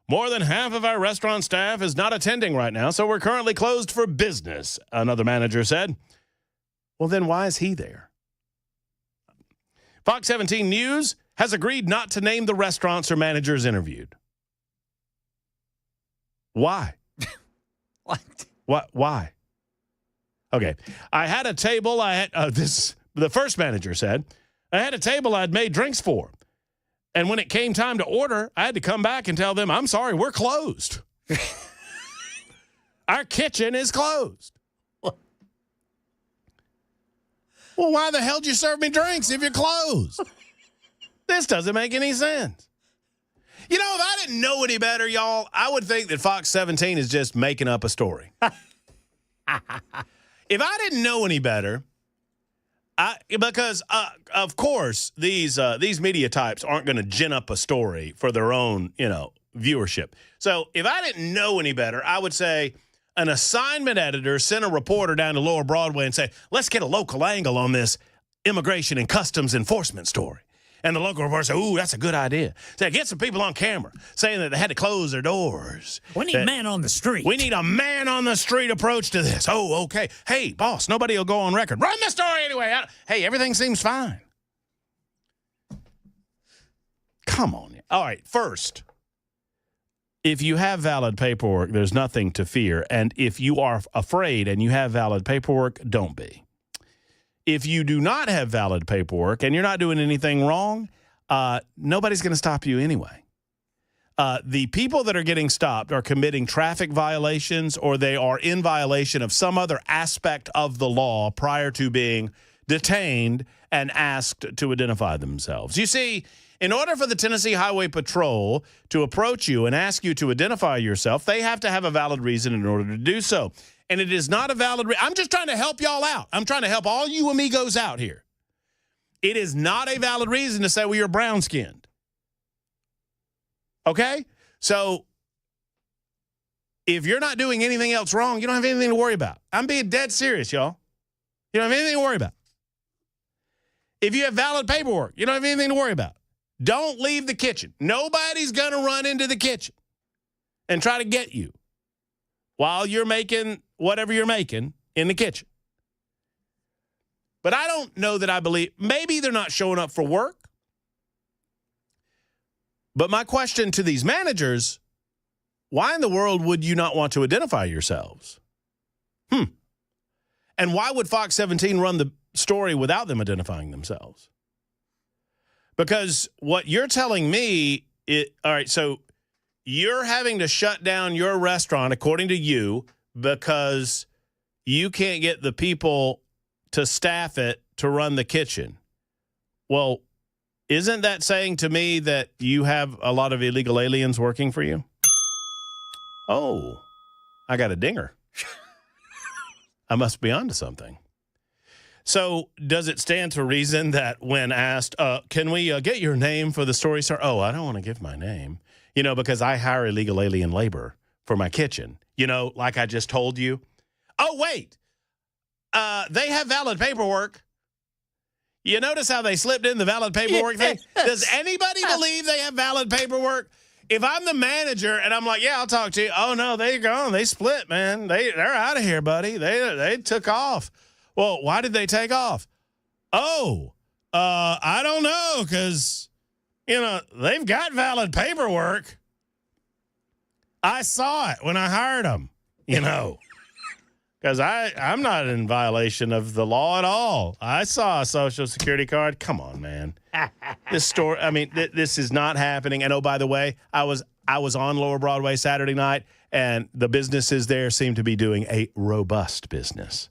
More than half of our restaurant staff is not attending right now, so we're currently closed for business, another manager said. Well, then why is he there? Fox 17 News has agreed not to name the restaurants or managers interviewed. Why? What? Why? Okay. I had a table. The first manager said, I had a table I'd made drinks for. And when it came time to order, I had to come back and tell them, I'm sorry, we're closed. Our kitchen is closed. Well, why the hell did you serve me drinks if you're closed? This doesn't make any sense. You know, if I didn't know any better, y'all, I would think that Fox 17 is just making up a story. If I didn't know any better, because of course these media types aren't going to gin up a story for their own, viewership. So if I didn't know any better, I would say an assignment editor sent a reporter down to Lower Broadway and say, let's get a local angle on this immigration and customs enforcement story. And the local reporter said, ooh, that's a good idea. So get some people on camera saying that they had to close their doors. We need a man on the street. We need a man on the street approach to this. Oh, okay. Hey, boss, nobody will go on record. Run the story anyway. Hey, everything seems fine. Come on. All right, first, if you have valid paperwork, there's nothing to fear. And if you are afraid and you have valid paperwork, don't be. If you do not have valid paperwork and you're not doing anything wrong, nobody's going to stop you anyway. The people that are getting stopped are committing traffic violations or they are in violation of some other aspect of the law prior to being detained and asked to identify themselves. You see, in order for the Tennessee Highway Patrol to approach you and ask you to identify yourself, they have to have a valid reason in order to do so. And it is not a valid reason. I'm just trying to help y'all out. I'm trying to help all you amigos out here. It is not a valid reason to say, well, you're brown-skinned. Okay? So if you're not doing anything else wrong, you don't have anything to worry about. I'm being dead serious, y'all. You don't have anything to worry about. If you have valid paperwork, you don't have anything to worry about. Don't leave the kitchen. Nobody's going to run into the kitchen and try to get you while you're making whatever you're making in the kitchen. But I don't know that I believe, maybe they're not showing up for work. But my question to these managers, why in the world would you not want to identify yourselves? And why would Fox 17 run the story without them identifying themselves? Because what you're telling me, all right, so you're having to shut down your restaurant, according to you, because you can't get the people to staff it to run the kitchen. Well, isn't that saying to me that you have a lot of illegal aliens working for you? Oh, I got a dinger. I must be onto something. So does it stand to reason that when asked, can we get your name for the story, sir? Oh, I don't want to give my name. because I hire illegal alien labor for my kitchen, like I just told you. Oh, wait. They have valid paperwork. You notice how they slipped in the valid paperwork thing? Does anybody believe they have valid paperwork? If I'm the manager and I'm like, yeah, I'll talk to you. Oh, no, they're gone. They split, man. They're out of here, buddy. They took off. Well, why did they take off? Oh, I don't know, because, they've got valid paperwork. I saw it when I hired them, because I'm not in violation of the law at all. I saw a Social Security card. Come on, man. This story, this is not happening. And, oh, by the way, I was on Lower Broadway Saturday night, and the businesses there seem to be doing a robust business,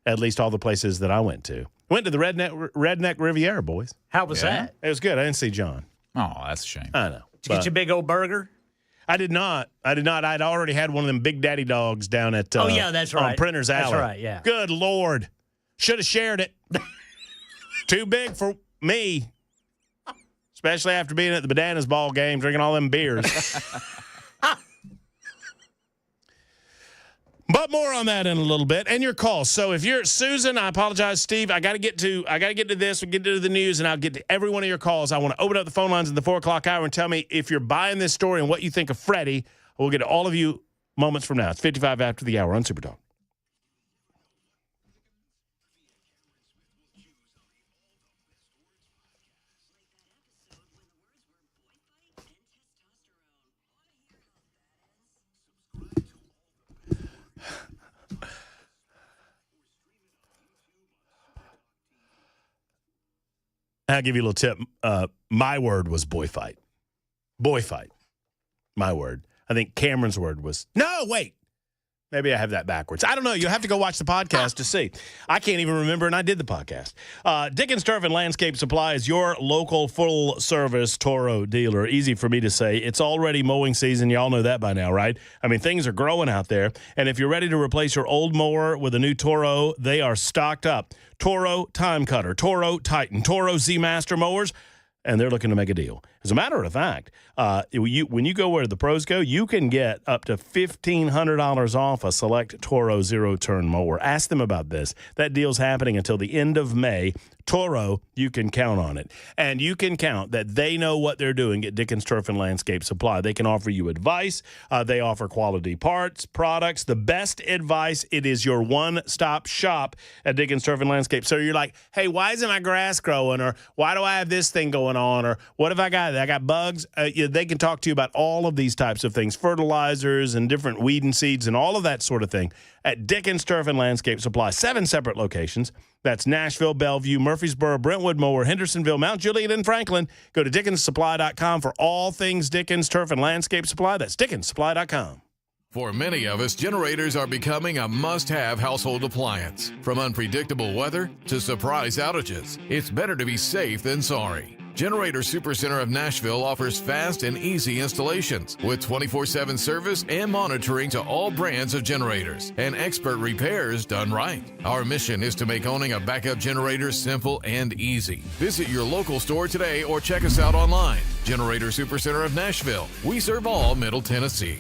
at least all the places that I went to. Went to the Redneck Riviera, boys. How was that? It was good. I didn't see John. Oh, that's a shame. I know. Did you get your big old burger? I did not. I'd already had one of them Big Daddy dogs down at that's right. on Printer's Alley. That's right, yeah. Good Lord. Should have shared it. Too big for me. Especially after being at the Bananas ball game, drinking all them beers. But more on that in a little bit, and your calls. So if you're Susan, I apologize, Steve. I got to get to this. We'll get to the news, and I'll get to every one of your calls. I want to open up the phone lines in the 4 o'clock hour and tell me if you're buying this story and what you think of Freddie. We'll get to all of you moments from now. It's 55 after the hour on Super Talk. I'll give you a little tip. My word was boy fight. Boy fight. My word. I think Cameron's word was, no, wait. Maybe I have that backwards. I don't know. You'll have to go watch the podcast to see. I can't even remember, and I did the podcast. Dickens Turf and Landscape Supply is your local full-service Toro dealer. Easy for me to say. It's already mowing season. Y'all know that by now, right? Things are growing out there. And if you're ready to replace your old mower with a new Toro, they are stocked up. Toro Time Cutter, Toro Titan, Toro Z-Master mowers, and they're looking to make a deal. As a matter of fact, when you go where the pros go, you can get up to $1,500 off a select Toro zero-turn mower. Ask them about this. That deal's happening until the end of May. Toro, you can count on it. And you can count that they know what they're doing at Dickens Turf and Landscape Supply. They can offer you advice. They offer quality parts, products. The best advice, it is your one-stop shop at Dickens Turf and Landscape. So you're like, hey, why isn't my grass growing? Or why do I have this thing going on? Or what have I got? I got bugs. They can talk to you about all of these types of things, fertilizers and different weed and seeds and all of that sort of thing at Dickens Turf and Landscape Supply. 7 separate locations. That's Nashville, Bellevue, Murfreesboro, Brentwood, Mower, Hendersonville, Mount Juliet, and Franklin. Go to DickensSupply.com for all things Dickens Turf and Landscape Supply. That's DickensSupply.com. For many of us, generators are becoming a must-have household appliance. From unpredictable weather to surprise outages, it's better to be safe than sorry. Generator Supercenter of Nashville offers fast and easy installations with 24/7 service and monitoring to all brands of generators and expert repairs done right. Our mission is to make owning a backup generator simple and easy. Visit your local store today or check us out online. Generator Supercenter of Nashville. We serve all Middle Tennessee.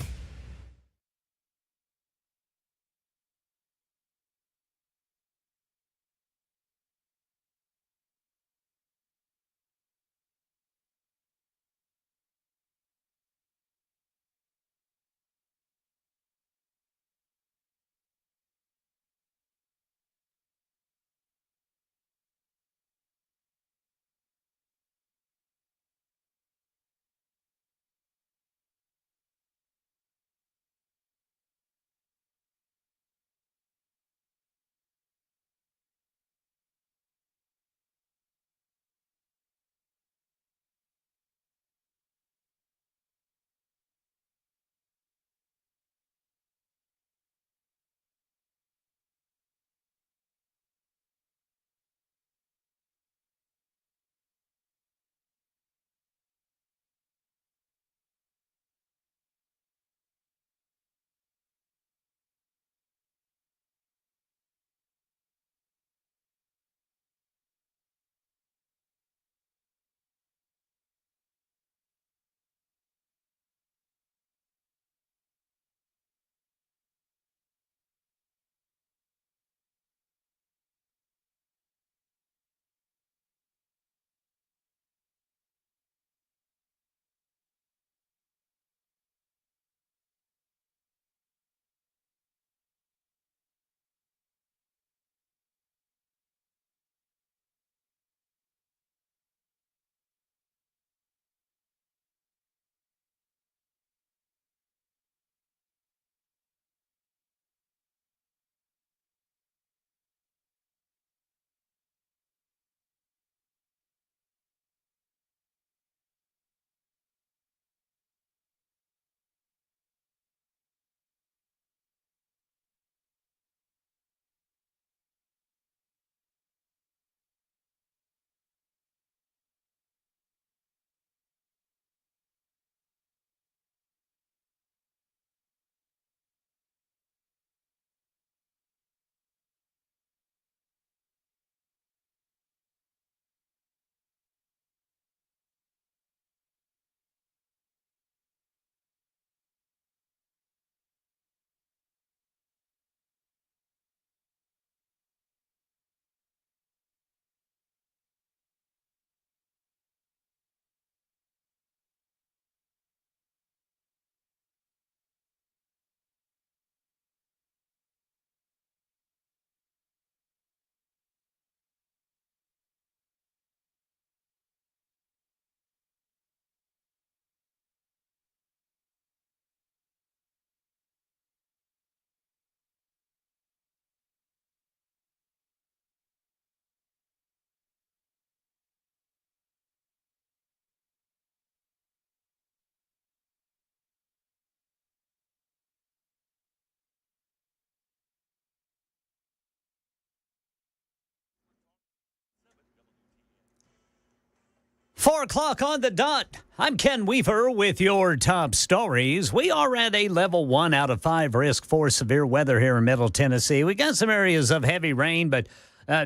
4 o'clock on the dot. I'm Ken Weaver with your top stories. We are at a level 1 out of 5 risk for severe weather here in Middle Tennessee. We got some areas of heavy rain, but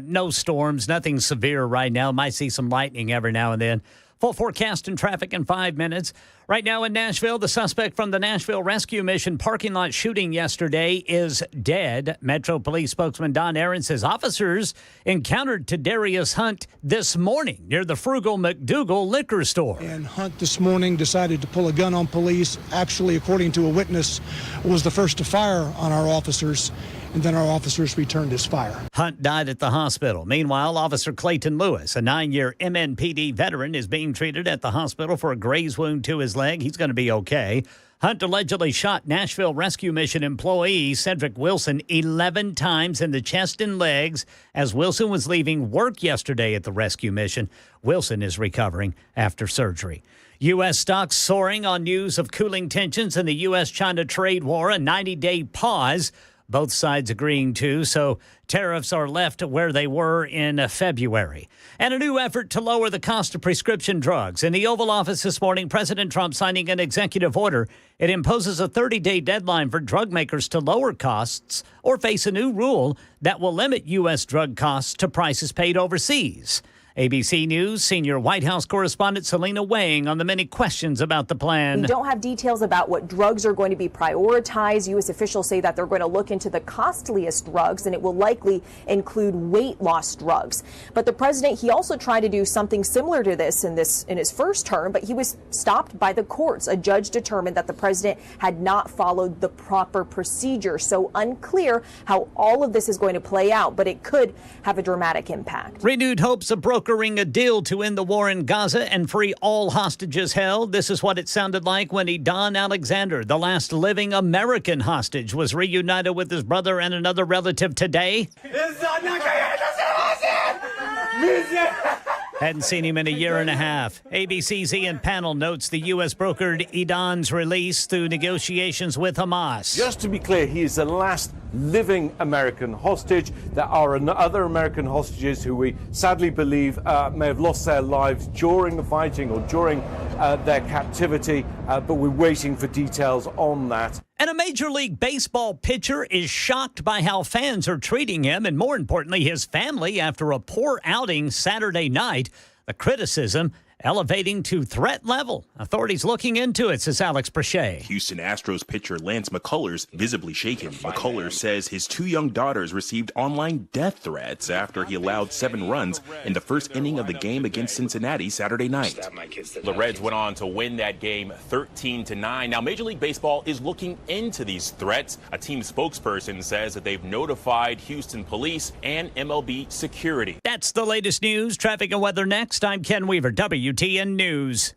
no storms, nothing severe right now. Might see some lightning every now and then. Full forecast and traffic in 5 minutes. Right now in Nashville, the suspect from the Nashville Rescue Mission parking lot shooting yesterday is dead. Metro Police spokesman Don Aaron says officers encountered Tadarius Hunt this morning near the Frugal McDougal liquor store. And Hunt this morning decided to pull a gun on police. Actually, according to a witness, was the first to fire on our officers. And then our officers returned his fire. Hunt died at the hospital. Meanwhile, Officer Clayton Lewis, a 9-year MNPD veteran, is being treated at the hospital for a graze wound to his leg. He's going to be okay. Hunt allegedly shot Nashville Rescue Mission employee Cedric Wilson 11 times in the chest and legs as Wilson was leaving work yesterday at the rescue mission. Wilson is recovering after surgery. U.S. stocks soaring on news of cooling tensions in the U.S.-China trade war, a 90-day pause. Both sides agreeing to, so tariffs are left where they were in February. And a new effort to lower the cost of prescription drugs. In the Oval Office this morning, President Trump signing an executive order. It imposes a 30-day deadline for drug makers to lower costs or face a new rule that will limit U.S. drug costs to prices paid overseas. ABC News senior White House correspondent Selena weighing on the many questions about the plan. We don't have details about what drugs are going to be prioritized. U.S. officials say that they're going to look into the costliest drugs, and it will likely include weight loss drugs. But the president, he also tried to do something similar to this in his first term, but he was stopped by the courts. A judge determined that the president had not followed the proper procedure. So unclear how all of this is going to play out, but it could have a dramatic impact. Renewed hopes of brokering a deal to end the war in Gaza and free all hostages held. This is what it sounded like when Don Alexander, the last living American hostage, was reunited with his brother and another relative today. Hadn't seen him in a year and a half. ABC's Ian Pannell notes the U.S. brokered Edan's release through negotiations with Hamas. Just to be clear, he is the last living American hostage. There are other American hostages who we sadly believe may have lost their lives during the fighting or during their captivity, but we're waiting for details on that. And a Major League Baseball pitcher is shocked by how fans are treating him and, more importantly, his family after a poor outing Saturday night. The criticism elevating to threat level. Authorities looking into it, says Alex Brachet. Houston Astros pitcher Lance McCullers visibly shaken. McCullers says his 2 young daughters received online death threats after he allowed 7 runs in the first inning of the game against Cincinnati Saturday night. The Reds went on to win that game 13-9. Now, Major League Baseball is looking into these threats. A team spokesperson says that they've notified Houston police and MLB security. That's the latest news. Traffic and weather next. I'm Ken Weaver, WTN News.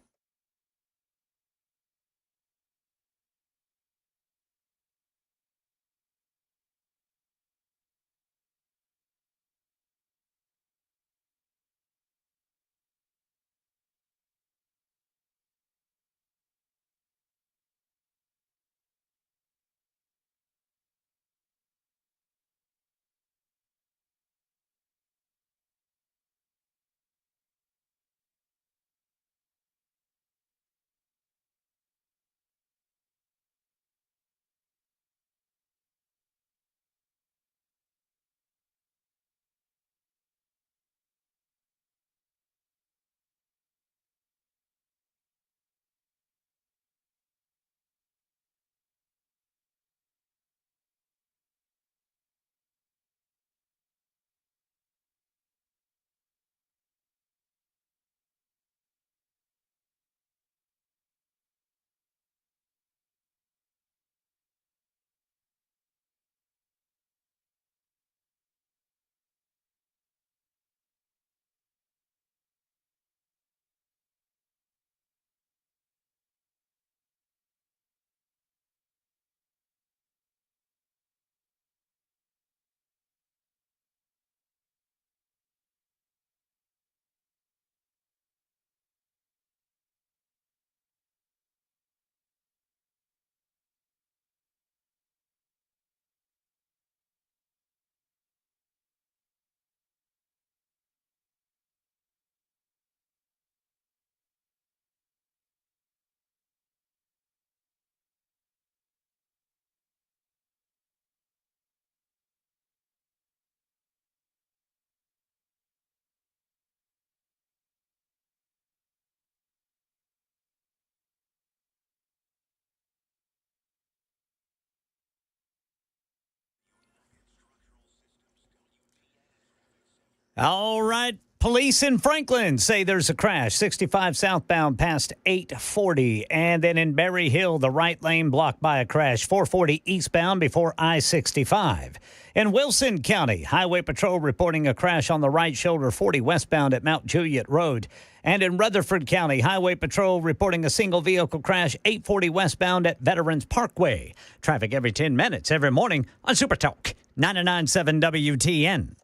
All right. Police in Franklin say there's a crash, 65 southbound past 840. And then in Berry Hill, the right lane blocked by a crash, 440 eastbound before I-65. In Wilson County, Highway Patrol reporting a crash on the right shoulder, 40 westbound at Mount Juliet Road. And in Rutherford County, Highway Patrol reporting a single vehicle crash, 840 westbound at Veterans Parkway. Traffic every 10 minutes, every morning on Super Talk 99.7 WTN.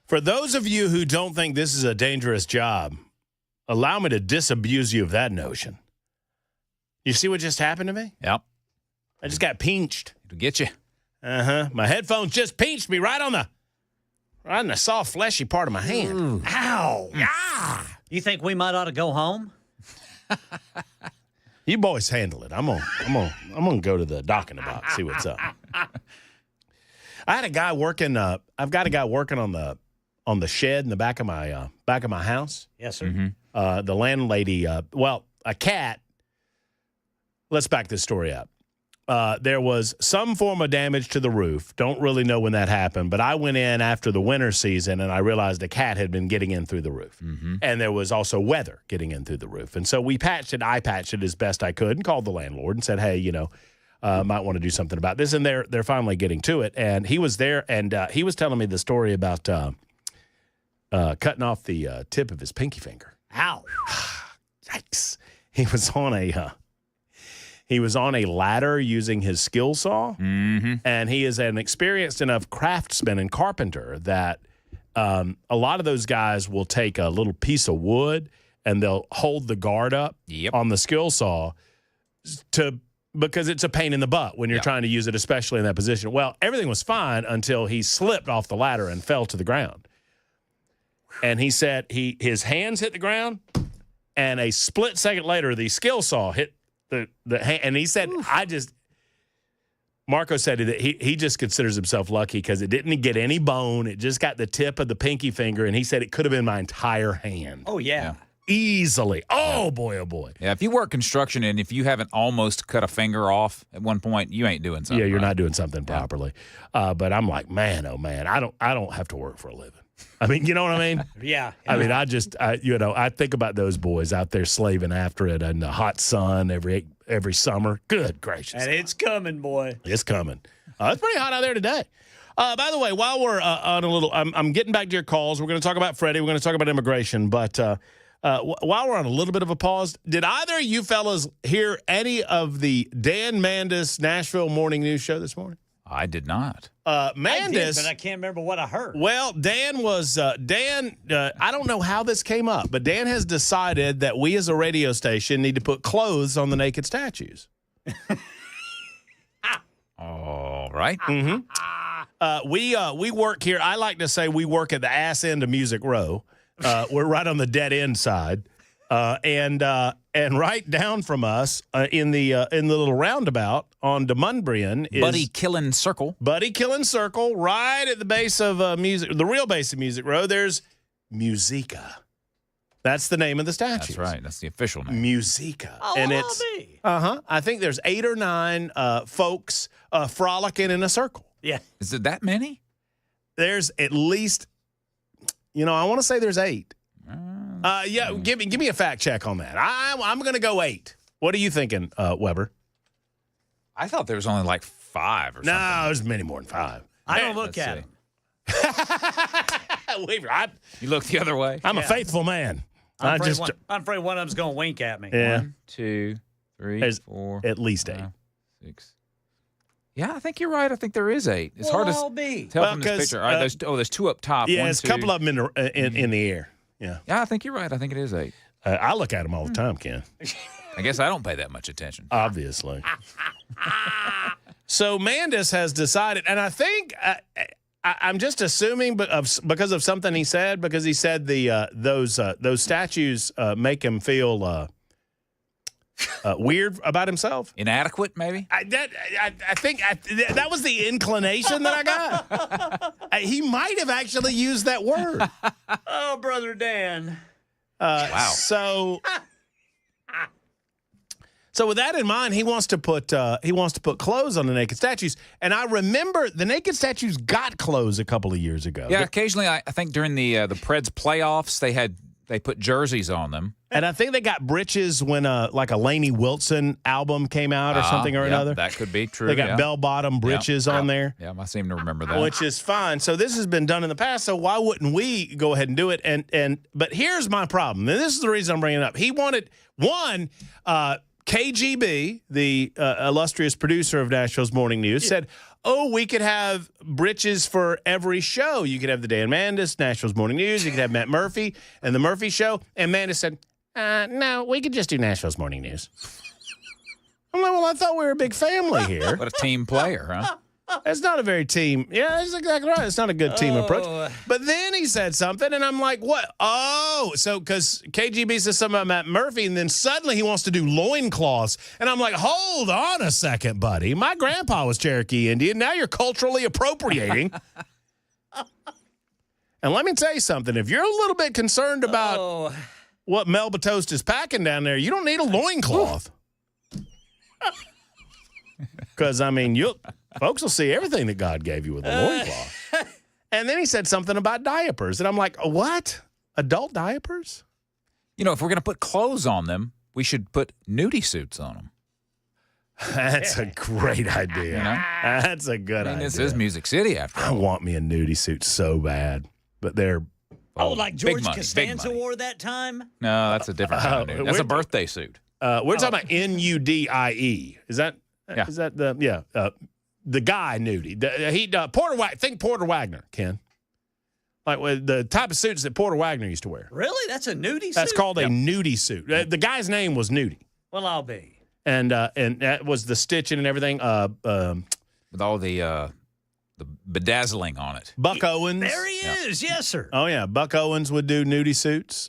For those of you who don't think this is a dangerous job, allow me to disabuse you of that notion. You see what just happened to me? Yep. I just got pinched. It'll get you. Uh-huh. My headphones just pinched me right on the soft, fleshy part of my hand. Ooh. Ow. Yeah. You think we might ought to go home? You boys handle it. I'm gonna go to the docking about, see what's up. I had a guy working. I've got a guy working on the shed in the back of my house. Yes, sir. Mm-hmm. The landlady. A cat. Let's back this story up. There was some form of damage to the roof. Don't really know when that happened, but I went in after the winter season and I realized a cat had been getting in through the roof. Mm-hmm. And there was also weather getting in through the roof. And so I patched it as best I could and called the landlord and said, hey, might want to do something about this. And they're finally getting to it. And he was there and he was telling me the story about cutting off the tip of his pinky finger. Ow. Yikes. He was on a ladder using his skill saw, and he is an experienced enough craftsman and carpenter that a lot of those guys will take a little piece of wood and they'll hold the guard up on the skill saw because it's a pain in the butt when you're trying to use it, especially in that position. Well, everything was fine until he slipped off the ladder and fell to the ground. And he said his hands hit the ground, and a split second later, the skill saw hit the hand. And he said, Marco said that he just considers himself lucky because it didn't get any bone. It just got the tip of the pinky finger, and he said it could have been my entire hand. Oh, yeah. Easily. Oh, boy, oh, boy. Yeah, if you work construction and if you haven't almost cut a finger off at one point, you ain't doing something. Yeah, you're right. not doing something properly. But I'm like, man, oh, man, I don't have to work for a living. I mean, you know what I mean? Yeah. I mean, I think about those boys out there slaving after it in the hot sun every summer. Good gracious. And it's coming, boy. It's coming. It's pretty hot out there today. By the way, while we're on a little, I'm getting back to your calls. We're going to talk about Freddie. We're going to talk about immigration. But while we're on a little bit of a pause, did either of you fellas hear any of the Dan Mandis Nashville Morning News Show this morning? I did not. Mandis, I did, but I can't remember what I heard. Well, Dan, I don't know how this came up, but Dan has decided that we as a radio station need to put clothes on the naked statues. All right. Mm-hmm. We work here. I like to say we work at the ass end of Music Row. We're right on the dead end side. And right down from us in the little roundabout on DeMundbrian is Buddy Killing Circle. Buddy Killing Circle, right at the base of the real base of Music Row. There's Musica. That's the name of the statue. That's right. That's the official name. Musica. Oh, and it's I think there's 8 or 9 folks frolicking in a circle. Yeah. Is it that many? There's at least, I want to say there's 8. Give me a fact check on that. I'm going to go 8. What are you thinking, Weber? I thought there was only like 5 or something. No, there's many more than 5. I don't look at him. Weber, You look the other way. I'm a faithful man. I'm afraid one of them's going to wink at me. Yeah. 1, 2, 3, There's 4. at least 8. 6. Yeah, I think you're right. I think there is 8. It's Well, hard I'll to be. tell Well, from this 'cause, picture. All right, there's 2 up top. Yeah, 1, there's a 2. couple of them in the air. Yeah. Yeah, I think you're right. I think it is 8. I look at them all the time, Ken. I guess I don't pay that much attention. Obviously. So Mandis has decided, and I think I'm just assuming because of something he said, because he said those statues make him feel weird about himself. Inadequate, maybe? I think that was the inclination that I got. He might have actually used that word. Oh, Brother Dan. Wow. So with that in mind, he wants to put clothes on the naked statues. And I remember the naked statues got clothes a couple of years ago. Yeah, occasionally I think during the Preds playoffs they put jerseys on them. And I think they got breeches when like a Lainey Wilson album came out or something or another. That could be true. They got bell-bottom breeches on there. Yeah, I seem to remember that. Which is fine. So this has been done in the past, so why wouldn't we go ahead and do it? But here's my problem, and this is the reason I'm bringing it up. He wanted, one, KGB, the illustrious producer of Nashville's Morning News, said, we could have breeches for every show. You could have the Dan Mandis, Nashville's Morning News. You could have Matt Murphy and the Murphy Show. And Mandis said, no, we could just do Nashville's Morning News. I'm like, well, I thought we were a big family here. What a team player, huh? It's not a very team. Yeah, that's exactly right. It's not a good team approach. But then he said something, and I'm like, what? Oh, so because KGB says something about Matt Murphy, and then suddenly he wants to do loincloths. And I'm like, hold on a second, buddy. My grandpa was Cherokee Indian. Now you're culturally appropriating. And let me tell you something. If you're a little bit concerned about what Melba Toast is packing down there, you don't need a loincloth. Because, I mean, folks will see everything that God gave you with a loincloth. And then he said something about diapers. And I'm like, what? Adult diapers? You know, if we're going to put clothes on them, we should put nudie suits on them. That's a great idea. You know? That's a good idea. This is Music City, after all. I want me a nudie suit so bad. But they're... like George money, Costanza wore that time? No, that's a different kind of nudie. That's a birthday suit. We're talking about Nudie. Is that the guy nudie? Think Porter Wagner, Ken. Like the type of suits that Porter Wagner used to wear. Really? That's a nudie suit? That's called a nudie suit. The guy's name was Nudie. Well, I'll be. And that was the stitching and everything. With all the bedazzling on it. Buck Owens. There he is. Yes, sir. Oh, yeah. Buck Owens would do nudie suits.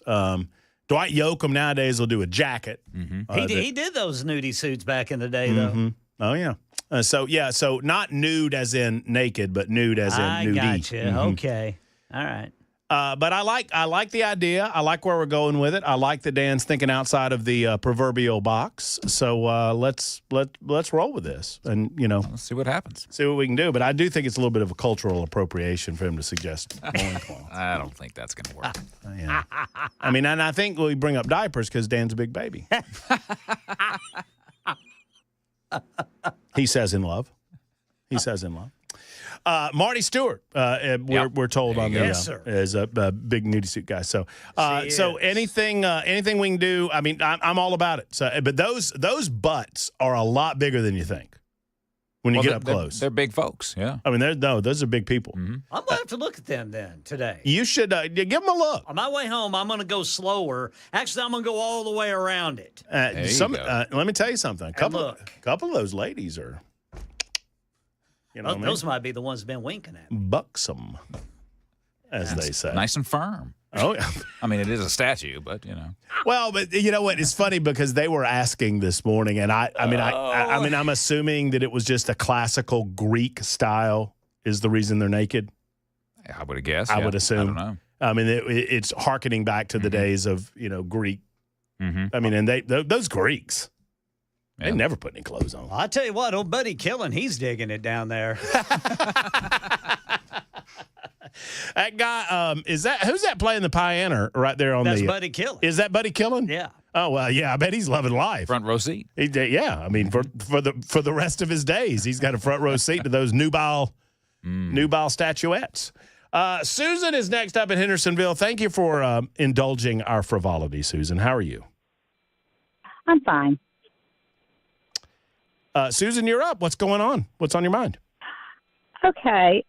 Dwight Yoakam nowadays will do a jacket. Mm-hmm. He did those nudie suits back in the day, though. Mm-hmm. Oh, yeah. So not nude as in naked, but nude as in nudie. I gotcha. Mm-hmm. Okay. All right. But I like the idea. I like where we're going with it. I like that Dan's thinking outside of the proverbial box. So let's roll with this, and let's see what happens. See what we can do. But I do think it's a little bit of a cultural appropriation for him to suggest loincloth. I don't think that's going to work. Yeah. I mean, and I think we bring up diapers because Dan's a big baby. He says in love. Marty Stewart, we're told on the is a big nudie suit guy. So anything we can do. I mean, I'm all about it. So, but those butts are a lot bigger than you think when you get up close. They're big folks. Yeah. I mean, those are big people. Mm-hmm. I'm gonna have to look at them then today. You should give them a look. On my way home, I'm gonna go slower. Actually, I'm gonna go all the way around it. Let me tell you something. A couple of those ladies are. Those might be the ones been winking at me. Buxom, as they say. Nice and firm. Oh, yeah. I mean, it is a statue, but Well, but you know what? It's funny because they were asking this morning, and I'm assuming that it was just a classical Greek style is the reason they're naked. I would guess. I would assume. I don't know. I mean, it's hearkening back to the days of Greek. Mm-hmm. I mean, and those Greeks. They never put any clothes on. Well, I tell you what, old Buddy Killen, he's digging it down there. That guy, who's that playing the piano right there on That's Buddy Killen. Is that Buddy Killen? Yeah. Oh well, yeah. I bet he's loving life. Front row seat. Yeah. I mean, for the rest of his days, he's got a front row seat to those nubile statuettes. Susan is next up in Hendersonville. Thank you for indulging our frivolity, Susan. How are you? I'm fine. Susan, you're up. What's going on? What's on your mind? Okay.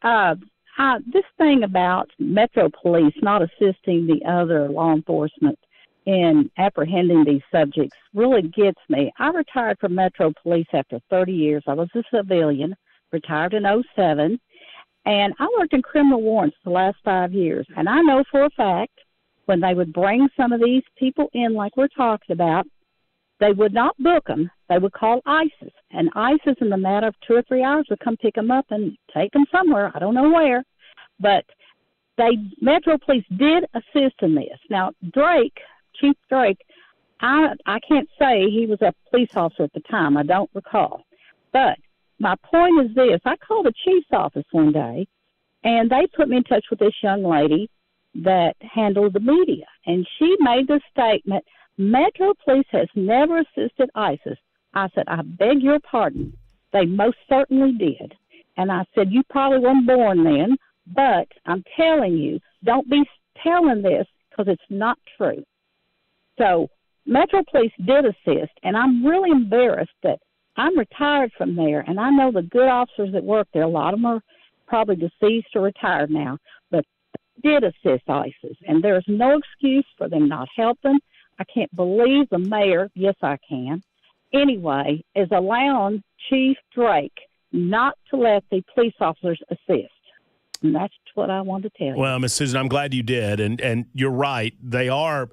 This thing about Metro Police not assisting the other law enforcement in apprehending these subjects really gets me. I retired from Metro Police after 30 years. I was a civilian, retired in '07, and I worked in criminal warrants the last 5 years. And I know for a fact when they would bring some of these people in like we're talking about, they would not book them. They would call ISIS. And ISIS, in the matter of 2 or 3 hours, would come pick them up and take them somewhere. I don't know where. But Metro Police did assist in this. Now, Chief Drake, I can't say he was a police officer at the time. I don't recall. But my point is this. I called the chief's office one day, and they put me in touch with this young lady that handled the media. And she made the statement, Metro Police has never assisted ISIS. I said, I beg your pardon. They most certainly did. And I said, you probably weren't born then, but I'm telling you, don't be telling this because it's not true. So Metro Police did assist, and I'm really embarrassed that I'm retired from there, and I know the good officers that work there, a lot of them are probably deceased or retired now, but did assist ISIS, and there's no excuse for them not helping. I can't believe the mayor, yes I can, anyway, is allowing Chief Drake not to let the police officers assist. And that's what I want to tell you. Well, Miss Susan, I'm glad you did. And you're right. They are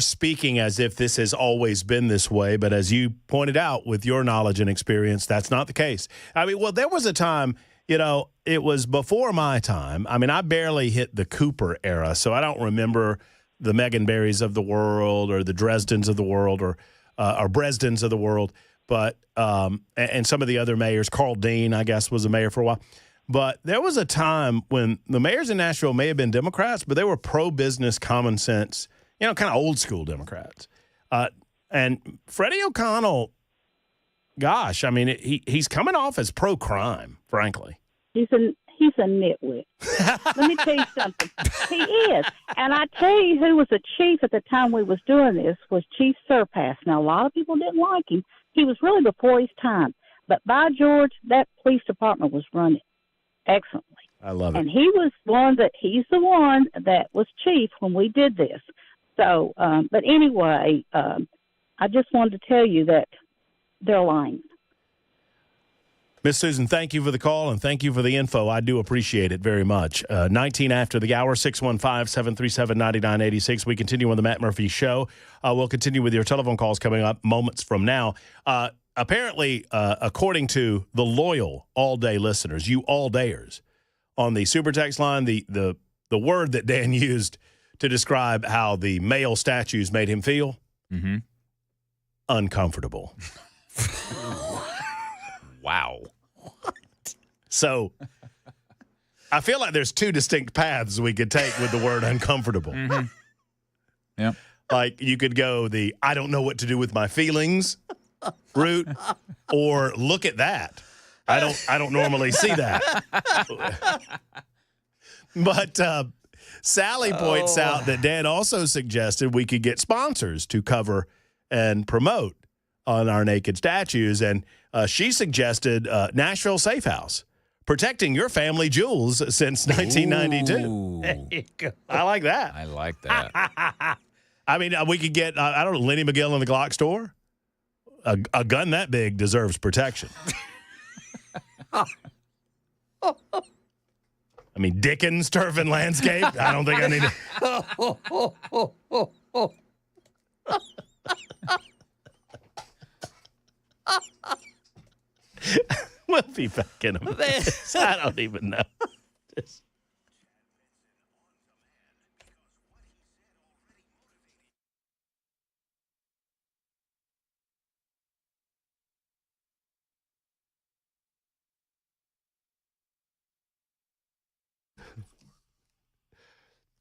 speaking as if this has always been this way. But as you pointed out with your knowledge and experience, that's not the case. I mean, well, there was a time, it was before my time. I mean, I barely hit the Cooper era, so I don't remember the Megan Berrys of the world or the Dresdens of the world or Bresdens of the world. But and some of the other mayors, Carl Dean, I guess, was a mayor for a while. But there was a time when the mayors in Nashville may have been Democrats, but they were pro-business, common sense, kind of old school Democrats. And Freddie O'Connell, gosh, I mean, he's coming off as pro-crime, frankly. He's a nitwit. Let me tell you something. He is. And I tell you who was the chief at the time we was doing this was Chief Surpass. Now, a lot of people didn't like him. He was really before his time. But by George, that police department was running excellently. I love it. And he's the one that was chief when we did this. So, but anyway, I just wanted to tell you that they're lying. Miss Susan, thank you for the call and thank you for the info. I do appreciate it very much. 19 after the hour, 615-737-9986. We continue on the Matt Murphy Show. We'll continue with your telephone calls coming up moments from now. Apparently, according to the loyal all-day listeners, you all-dayers, on the super text line, the word that Dan used to describe how the male statues made him feel, uncomfortable. Wow. What? So I feel like there's two distinct paths we could take with the word uncomfortable. Mm-hmm. Yeah. Like you could go the I don't know what to do with my feelings route, or look at that. I don't normally see that. But Sally points out that Dan also suggested we could get sponsors to cover and promote on our naked statues, and she suggested Nashville Safe House, protecting your family jewels since 1992. There you go. I like that. I like that. I mean, we could get, I don't know, Lenny McGill in the Glock store. A gun that big deserves protection. I mean, Dickens, Turf and Landscape. I don't think I need to. We'll be back in a minute. I don't even know.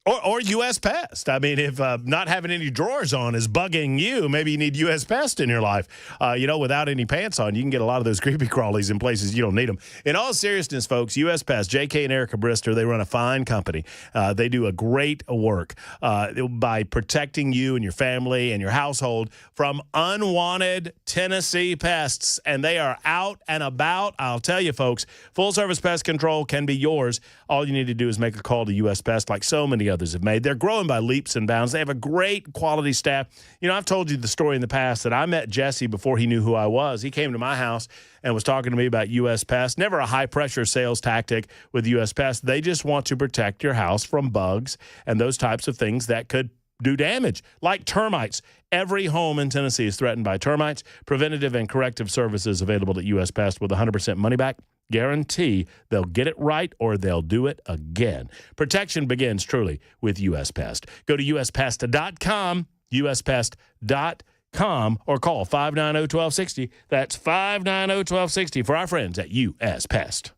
Or U.S. Pest. I mean, if not having any drawers on is bugging you, maybe you need U.S. Pest in your life. Without any pants on, you can get a lot of those creepy crawlies in places you don't need them. In all seriousness, folks, U.S. Pest, J.K. and Erica Brister, they run a fine company. They do a great work by protecting you and your family and your household from unwanted Tennessee pests. And they are out and about. I'll tell you, folks, full-service pest control can be yours. All you need to do is make a call to U.S. Pest like so many others have made. They're growing by leaps and bounds. They have a great quality staff. I've told you the story in the past that I met Jesse before he knew who I was. He came to my house and was talking to me about U.S. Pest. Never a high-pressure sales tactic with U.S. Pest. They just want to protect your house from bugs and those types of things that could do damage, like termites. Every home in Tennessee is threatened by termites. Preventative and corrective services available at U.S. Pest with 100% money-back guarantee. They'll get it right or they'll do it again. Protection begins truly with U.S. Pest. Go to uspest.com, uspest.com, or call 590-1260. That's 590-1260 for our friends at U.S. Pest.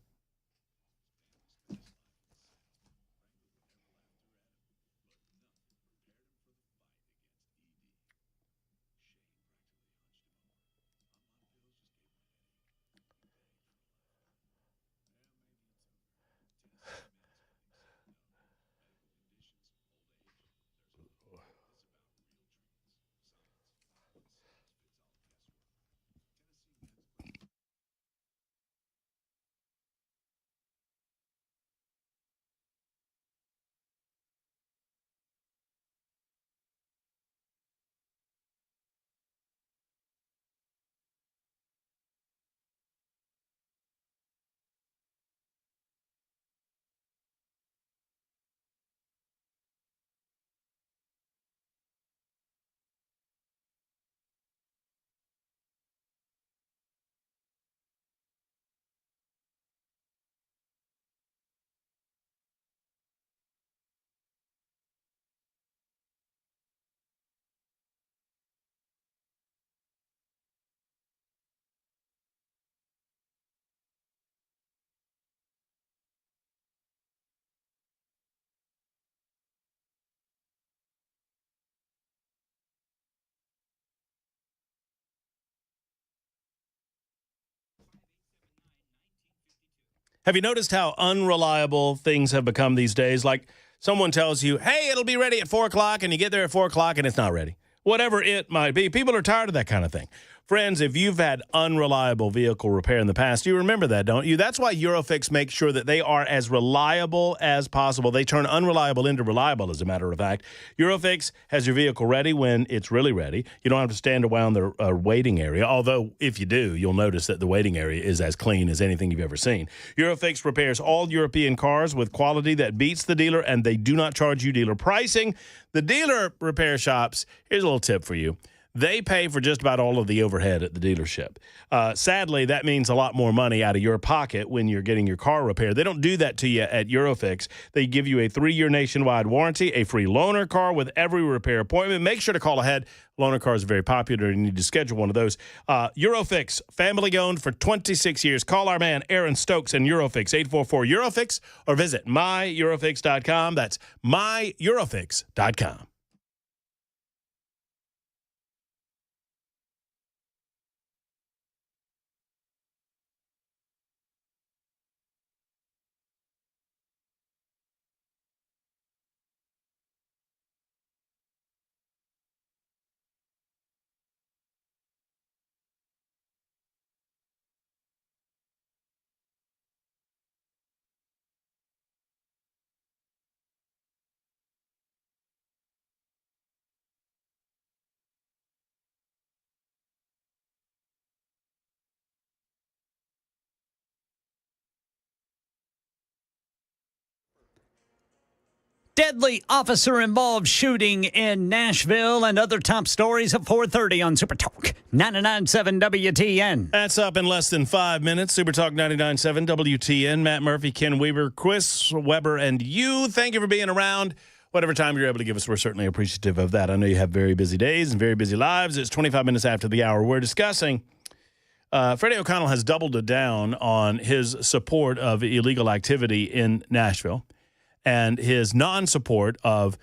Have you noticed how unreliable things have become these days? Like someone tells you, hey, it'll be ready at 4 o'clock, and you get there at 4 o'clock and it's not ready. Whatever it might be. People are tired of that kind of thing. Friends, if you've had unreliable vehicle repair in the past, you remember that, don't you? That's why Eurofix makes sure that they are as reliable as possible. They turn unreliable into reliable, as a matter of fact. Eurofix has your vehicle ready when it's really ready. You don't have to stand around the waiting area, although if you do, you'll notice that the waiting area is as clean as anything you've ever seen. Eurofix repairs all European cars with quality that beats the dealer, and they do not charge you dealer pricing. The dealer repair shops, here's a little tip for you. They pay for just about all of the overhead at the dealership. Sadly, that means a lot more money out of your pocket when you're getting your car repaired. They don't do that to you at Eurofix. They give you a 3-year nationwide warranty, a free loaner car with every repair appointment. Make sure to call ahead. Loaner cars are very popular. You need to schedule one of those. Eurofix, family-owned for 26 years. Call our man Aaron Stokes and Eurofix, 844-EUROFIX, or visit myEurofix.com. That's myEurofix.com. Deadly officer-involved shooting in Nashville and other top stories at 4:30 on Super Talk 99.7 WTN. That's up in less than 5 minutes. Super Talk 99.7 WTN. Matt Murphy, Ken Weaver, Chris Weber, and you. Thank you for being around. Whatever time you're able to give us, we're certainly appreciative of that. I know you have very busy days and very busy lives. It's 25 minutes after the hour. We're discussing Freddie O'Connell has doubled down on his support of illegal activity in Nashville. and his non-support of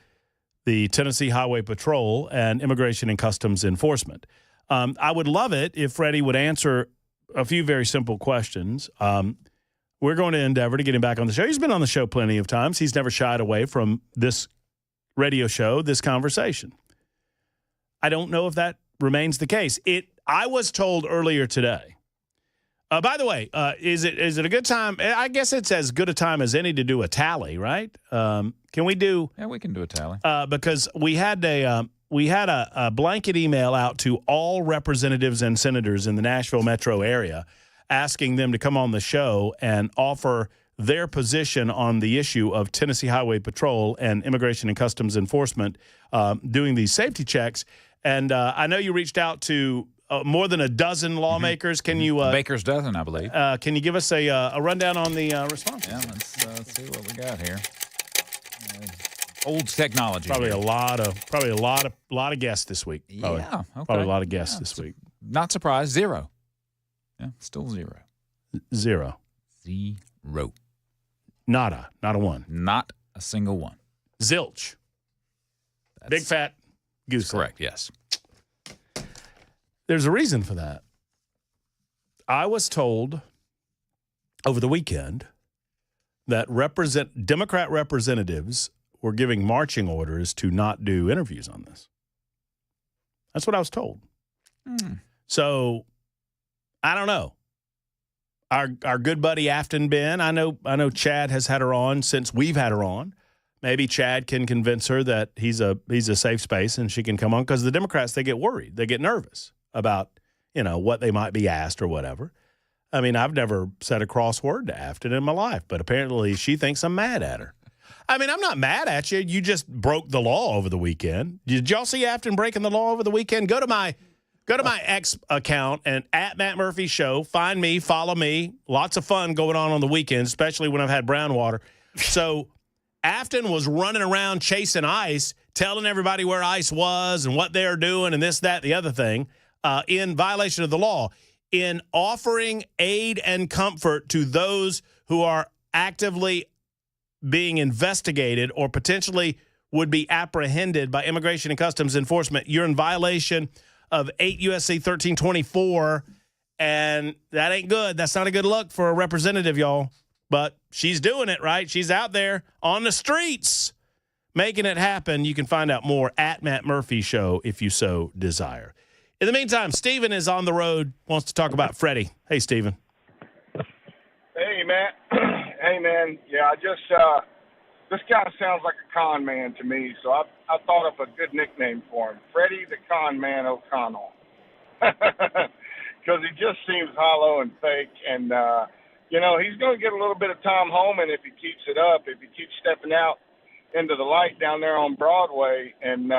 the Tennessee Highway Patrol and Immigration and Customs Enforcement. I would love it if Freddie would answer a few very simple questions. We're going to endeavor to get him back on the show. He's been on the show plenty of times. He's never shied away from this radio show, this conversation. I don't know if that remains the case. I was told earlier today. By the way, is it a good time? I guess it's as good a time as any to do a tally, right? Can we do? Yeah, we can do a tally. Because we had a blanket email out to all representatives and senators in the Nashville metro area, asking them to come on the show and offer their position on the issue of Tennessee Highway Patrol and Immigration and Customs Enforcement doing these safety checks. And I know you reached out to more than a dozen lawmakers. Can you Baker's dozen, I believe. Can you give us a rundown on the response? Yeah, let's see what we got here. Old technology. Probably a lot of guests this week. Probably. Yeah, okay. Probably a lot of guests this week. Not surprised. 0. Yeah, still 0. 0. 0. Nada. Not a one. Not a single one. Zilch. Big fat goose. Correct. Yes. There's a reason for that. I was told over the weekend that Democrat representatives were giving marching orders to not do interviews on this. That's what I was told. So I don't know. Our good buddy Afton Ben, I know Chad has had her on since we've had her on. Maybe Chad can convince her that he's a safe space and she can come on, because the Democrats, they get worried. They get nervous about, what they might be asked or whatever. I mean, I've never said a cross word to Afton in my life, but apparently she thinks I'm mad at her. I mean, I'm not mad at you. You just broke the law over the weekend. Did y'all see Afton breaking the law over the weekend? Go to my X account and at Matt Murphy Show. Find me, follow me. Lots of fun going on the weekend, especially when I've had brown water. So Afton was running around chasing ICE, telling everybody where ICE was and what they're doing and this, that, the other thing, in violation of the law, in offering aid and comfort to those who are actively being investigated or potentially would be apprehended by Immigration and Customs Enforcement. You're in violation of 8 U.S.C. 1324, and that ain't good. That's not a good look for a representative, y'all. But she's doing it, right? She's out there on the streets making it happen. You can find out more at Matt Murphy Show if you so desire. In the meantime, Steven is on the road, wants to talk about Freddie. Hey, Steven. Hey, Matt. Hey, man. Yeah, this kind of sounds like a con man to me, so I thought of a good nickname for him, Freddie the Con Man O'Connell, because he just seems hollow and fake, and he's going to get a little bit of Tom Homan if he keeps it up, if he keeps stepping out into the light down there on Broadway, and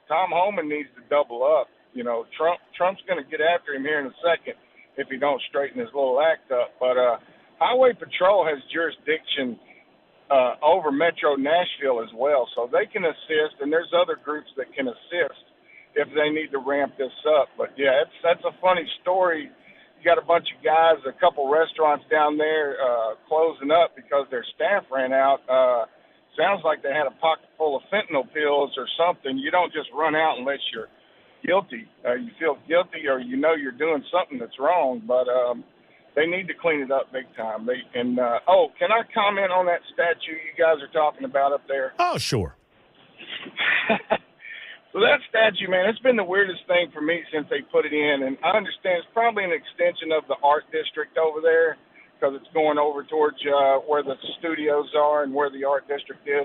Tom Homan needs to double up. Trump's going to get after him here in a second if he don't straighten his little act up, but Highway Patrol has jurisdiction over Metro Nashville as well, so they can assist, and there's other groups that can assist if they need to ramp this up. But yeah, that's a funny story. You got a bunch of guys, a couple restaurants down there closing up because their staff ran out. Sounds like they had a pocket full of fentanyl pills or something. You don't just run out unless you're guilty. You feel guilty or you're doing something that's wrong, but they need to clean it up big time. Can I comment on that statue you guys are talking about up there? Oh, sure. So that statue, man, it's been the weirdest thing for me since they put it in. And I understand it's probably an extension of the art district over there because it's going over towards where the studios are and where the art district is.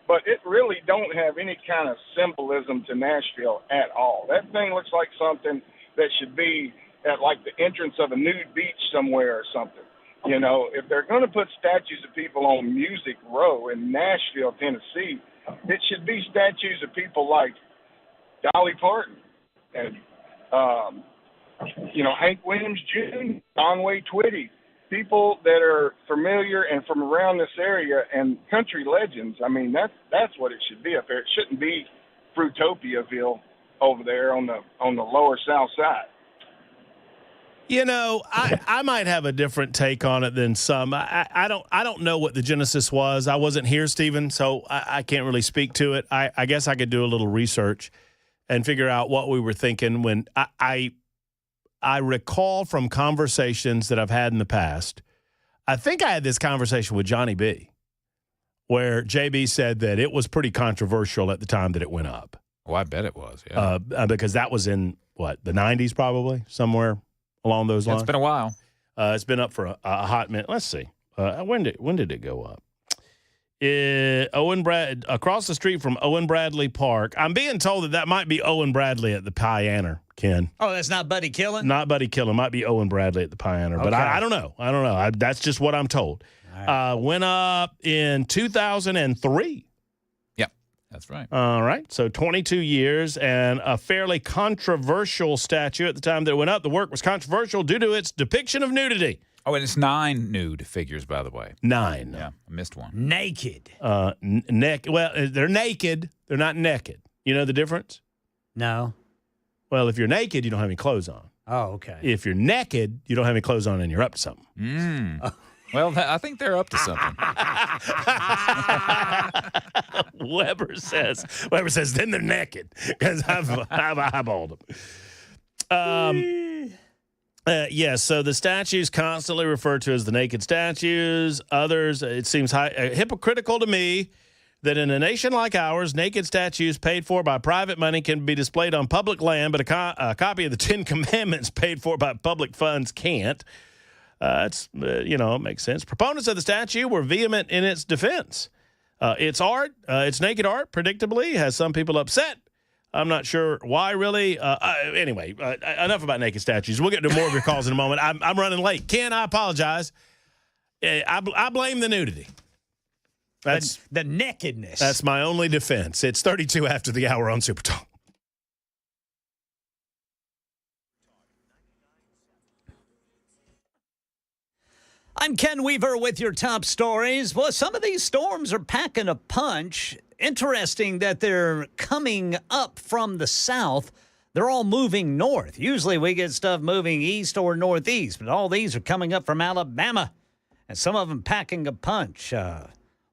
But it really don't have any kind of symbolism to Nashville at all. That thing looks like something that should be at like the entrance of a nude beach somewhere or something. If they're going to put statues of people on Music Row in Nashville, Tennessee, it should be statues of people like Dolly Parton and, Hank Williams Jr., Conway Twitty, people that are familiar and from around this area and country legends. I mean, that's what it should be up there. It shouldn't be Fruitopiaville over there on the lower south side. I might have a different take on it than some. I don't know what the genesis was. I wasn't here, Stephen, so I can't really speak to it. I guess I could do a little research and figure out what we were thinking when I recall from conversations that I've had in the past. I think I had this conversation with Johnny B, where JB said that it was pretty controversial at the time that it went up. Oh, I bet it was, yeah. Because that was in, the 90s probably, somewhere along those lines. It's been a while. It's been up for a hot minute. Let's see. When did it go up? Across the street from Owen Bradley Park. I'm being told that might be Owen Bradley at the Pioneer, Ken. Oh, that's not Buddy Killen? Not Buddy Killen. Might be Owen Bradley at the Pioneer. Okay. But I don't know. That's just what I'm told. Right. Went up in 2003. Yep, that's right. All right. So 22 years and a fairly controversial statue at the time that it went up. The work was controversial due to its depiction of nudity. Oh, and it's 9 nude figures, by the way. 9. Yeah, I missed one. Naked. Naked. Well, they're naked. They're not naked. You know the difference? No. Well, if you're naked, you don't have any clothes on. Oh, okay. If you're naked, you don't have any clothes on and you're up to something. Well, I think they're up to something. Weber says, then they're naked because I've eyeballed them. Yes, so the statues constantly referred to as the naked statues. Others, it seems hypocritical to me that in a nation like ours, naked statues paid for by private money can be displayed on public land, but a copy of the 10 Commandments paid for by public funds can't. It makes sense. Proponents of the statue were vehement in its defense. It's art. It's naked art, predictably, has some people upset. I'm not sure why, really. Anyway, enough about naked statues. We'll get to more of your calls in a moment. I'm running late. Ken, I apologize. I blame the nudity. That's the nakedness. That's my only defense. It's 32 after the hour on Super Talk. I'm Ken Weaver with your top stories. Well, some of these storms are packing a punch. Interesting that they're coming up from the south. They're all moving north. Usually we get stuff moving east or northeast, but all these are coming up from Alabama, and some of them packing a punch.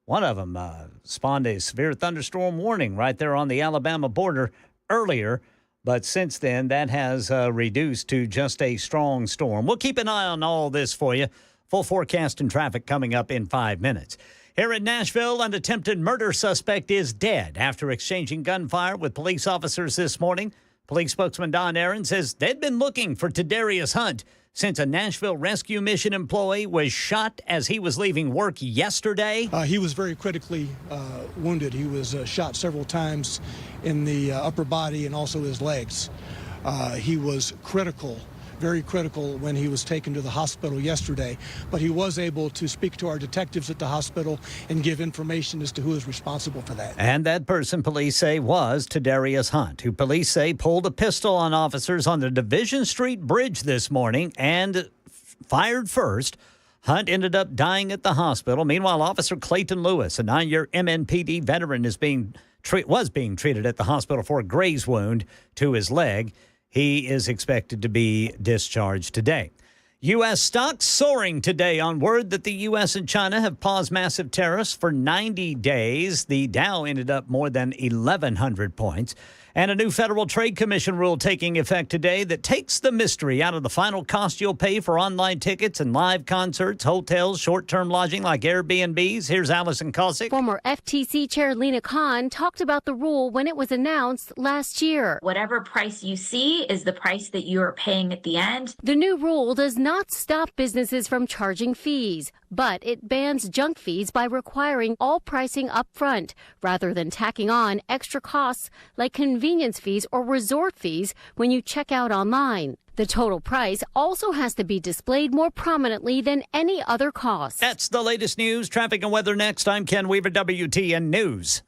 One of them spawned a severe thunderstorm warning right there on the Alabama border earlier, but since then that has reduced to just a strong storm. We'll keep an eye on all this for you. Full forecast and traffic coming up in 5 minutes. Here in Nashville, an attempted murder suspect is dead after exchanging gunfire with police officers this morning. Police spokesman Don Aaron says they'd been looking for Tadarius Hunt since a Nashville Rescue Mission employee was shot as he was leaving work yesterday. He was very critically wounded. He was shot several times in the upper body and also his legs. He was critical. Very critical when he was taken to the hospital yesterday, but he was able to speak to our detectives at the hospital and give information as to who is responsible for that. And that person, police say, was Tadarius Hunt, who police say pulled a pistol on officers on the Division Street Bridge this morning and fired first. Hunt ended up dying at the hospital. Meanwhile, Officer Clayton Lewis, a 9-year MNPD veteran, was being treated at the hospital for a graze wound to his leg. He is expected to be discharged today. U.S. stocks soaring today on word that the U.S. and China have paused massive tariffs for 90 days. The Dow ended up more than 1,100 points. And a new Federal Trade Commission rule taking effect today that takes the mystery out of the final cost you'll pay for online tickets and live concerts, hotels, short-term lodging like Airbnbs. Here's Allison Cosick. Former FTC Chair Lena Khan talked about the rule when it was announced last year. Whatever price you see is the price that you are paying at the end. The new rule does not stop businesses from charging fees, but it bans junk fees by requiring all pricing up front rather than tacking on extra costs like convenience fees or resort fees when you check out online. The total price also has to be displayed more prominently than any other cost. That's the latest news. Traffic and weather next. I'm Ken Weaver, WTN News.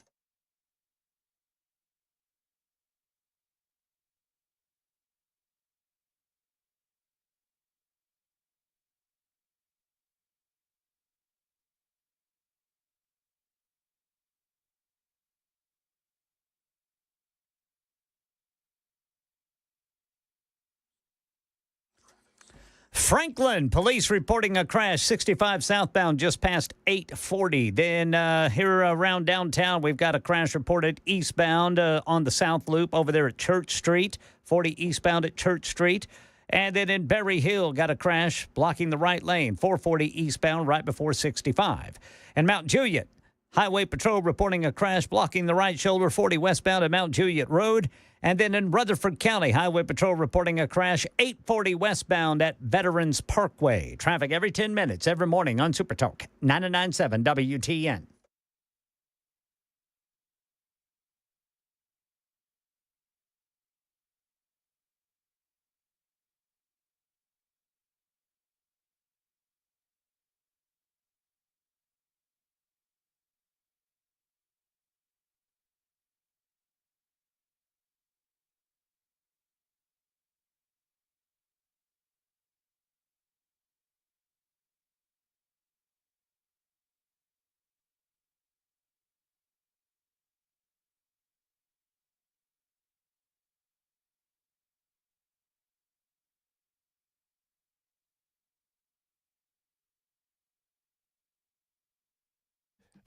Franklin, police reporting a crash 65 southbound just past 840. Then here around downtown, we've got a crash reported eastbound on the South Loop over there at Church Street, 40 eastbound at Church Street. And then in Berry Hill, got a crash blocking the right lane, 440 eastbound right before 65. And Mount Juliet, Highway Patrol reporting a crash blocking the right shoulder, 40 westbound at Mount Juliet Road. And then in Rutherford County, Highway Patrol reporting a crash 840 westbound at Veterans Parkway. Traffic every 10 minutes, every morning on Super Talk 99.7 WTN.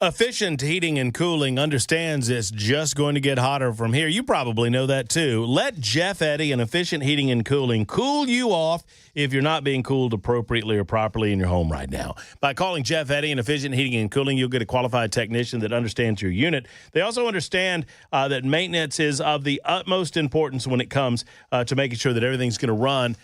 Efficient Heating and Cooling understands it's just going to get hotter from here. You probably know that, too. Let Jeff Eddy and Efficient Heating and Cooling cool you off if you're not being cooled appropriately or properly in your home right now. By calling Jeff Eddy and Efficient Heating and Cooling, you'll get a qualified technician that understands your unit. They also understand that maintenance is of the utmost importance when it comes to making sure that everything's going to run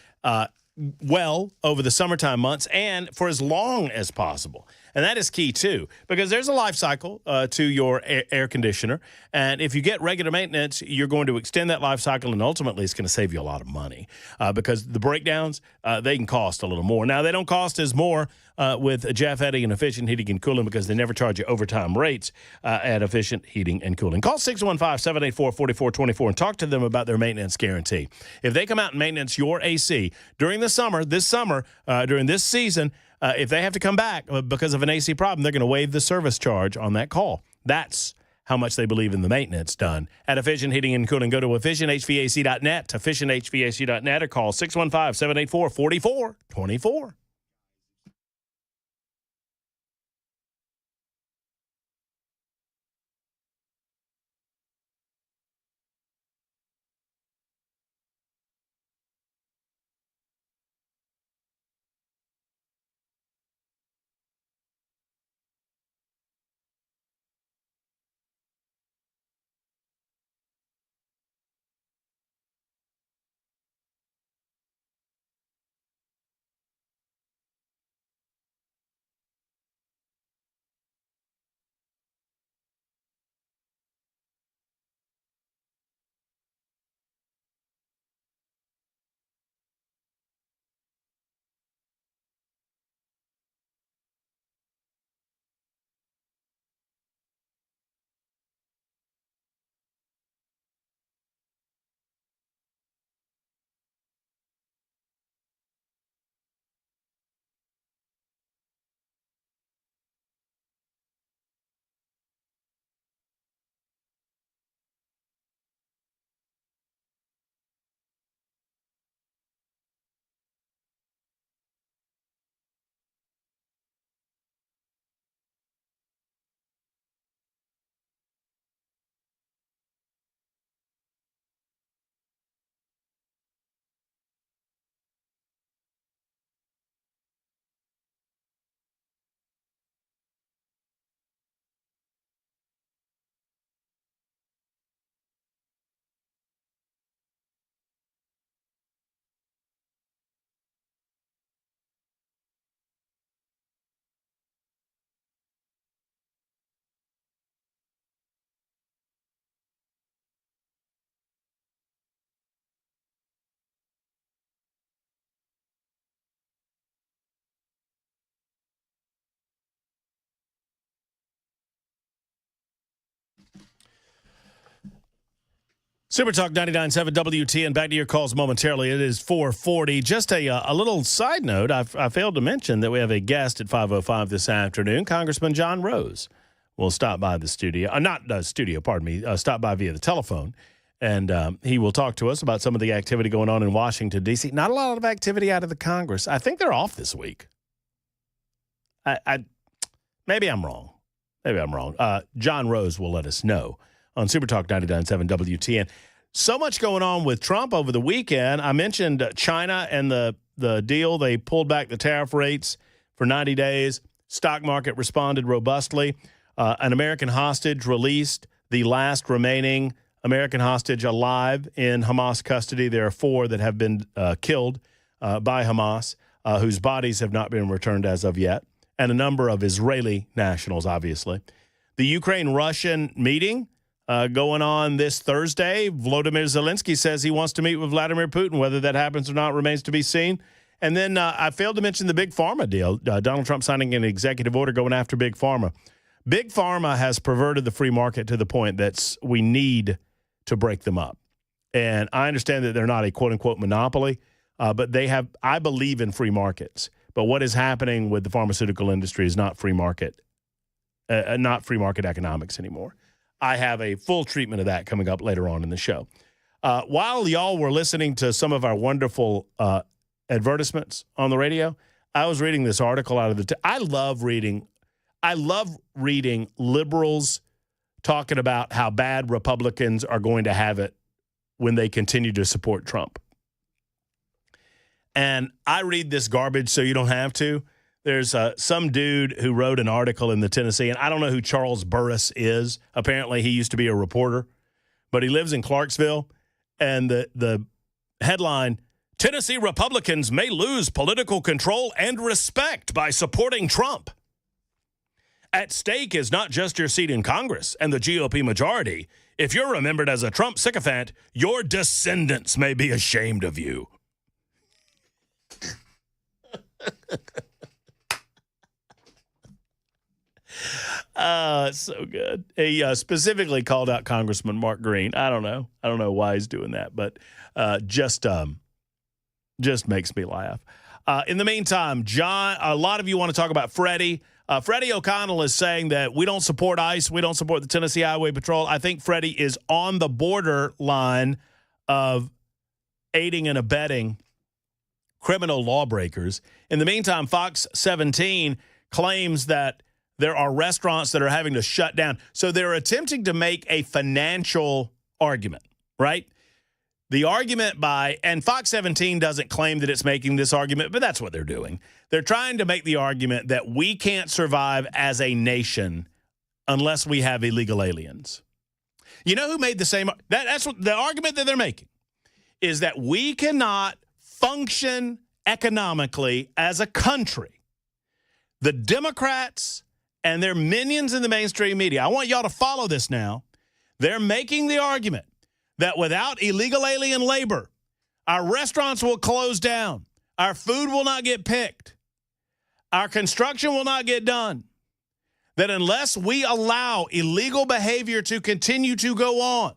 well over the summertime months and for as long as possible. And that is key, too, because there's a life cycle to your air conditioner. And if you get regular maintenance, you're going to extend that life cycle, and ultimately it's going to save you a lot of money because the breakdowns, they can cost a little more. Now, they don't cost as more with Jeff Eddy and Efficient Heating and Cooling because they never charge you overtime rates at Efficient Heating and Cooling. Call 615-784-4424 and talk to them about their maintenance guarantee. If they come out and maintenance your AC during the summer, during this season, if they have to come back because of an AC problem, they're going to waive the service charge on that call. That's how much they believe in the maintenance done at Efficient Heating and Cooling. Go to efficienthvac.net, efficienthvac.net, or call 615-784-4424. Super Talk 99.7 WTN. Back to your calls momentarily. It is 4:40. Just a little side note. I failed to mention that we have a guest at 5:05 this afternoon. Congressman John Rose will stop by the studio. Not the studio, pardon me. Stop by via the telephone And he will talk to us about some of the activity going on in Washington, D.C. Not a lot of activity out of the Congress. I think they're off this week. Maybe I'm wrong. John Rose will let us know on Super Talk 99.7 WTN. So much going on with Trump over the weekend. I mentioned China and the deal. They pulled back the tariff rates for 90 days. Stock market responded robustly. An American hostage released, the last remaining American hostage alive in Hamas custody. There are 4 that have been killed by Hamas, whose bodies have not been returned as of yet, and a number of Israeli nationals, obviously. The Ukraine-Russian meeting going on this Thursday. Volodymyr Zelensky says he wants to meet with Vladimir Putin. Whether that happens or not remains to be seen. And then I failed to mention the Big Pharma deal. Donald Trump signing an executive order going after Big Pharma. Big Pharma has perverted the free market to the point that we need to break them up. And I understand that they're not a quote-unquote monopoly, but they have, I believe in free markets. But what is happening with the pharmaceutical industry is not free market economics anymore. I have a full treatment of that coming up later on in the show. While y'all were listening to some of our wonderful advertisements on the radio, I was reading this article out of I love reading liberals talking about how bad Republicans are going to have it when they continue to support Trump. And I read this garbage so you don't have to. There's some dude who wrote an article in the Tennessee, and I don't know who Charles Burris is. Apparently, he used to be a reporter, but he lives in Clarksville. And the headline, Tennessee Republicans may lose political control and respect by supporting Trump. At stake is not just your seat in Congress and the GOP majority. If you're remembered as a Trump sycophant, your descendants may be ashamed of you. So good. He specifically called out Congressman Mark Green. I don't know why he's doing that, but just makes me laugh. In the meantime, John, a lot of you want to talk about Freddie. Freddie O'Connell is saying that we don't support ICE. We don't support the Tennessee Highway Patrol. I think Freddie is on the borderline of aiding and abetting criminal lawbreakers. In the meantime, Fox 17 claims that there are restaurants that are having to shut down. So they're attempting to make a financial argument, right? The argument and Fox 17 doesn't claim that it's making this argument, but that's what they're doing. They're trying to make the argument that we can't survive as a nation unless we have illegal aliens. You know who made the same? That's what the argument that they're making is that we cannot function economically as a country. The Democrats and their minions in the mainstream media, I want y'all to follow this now. They're making the argument that without illegal alien labor, our restaurants will close down, our food will not get picked, our construction will not get done, that unless we allow illegal behavior to continue to go on,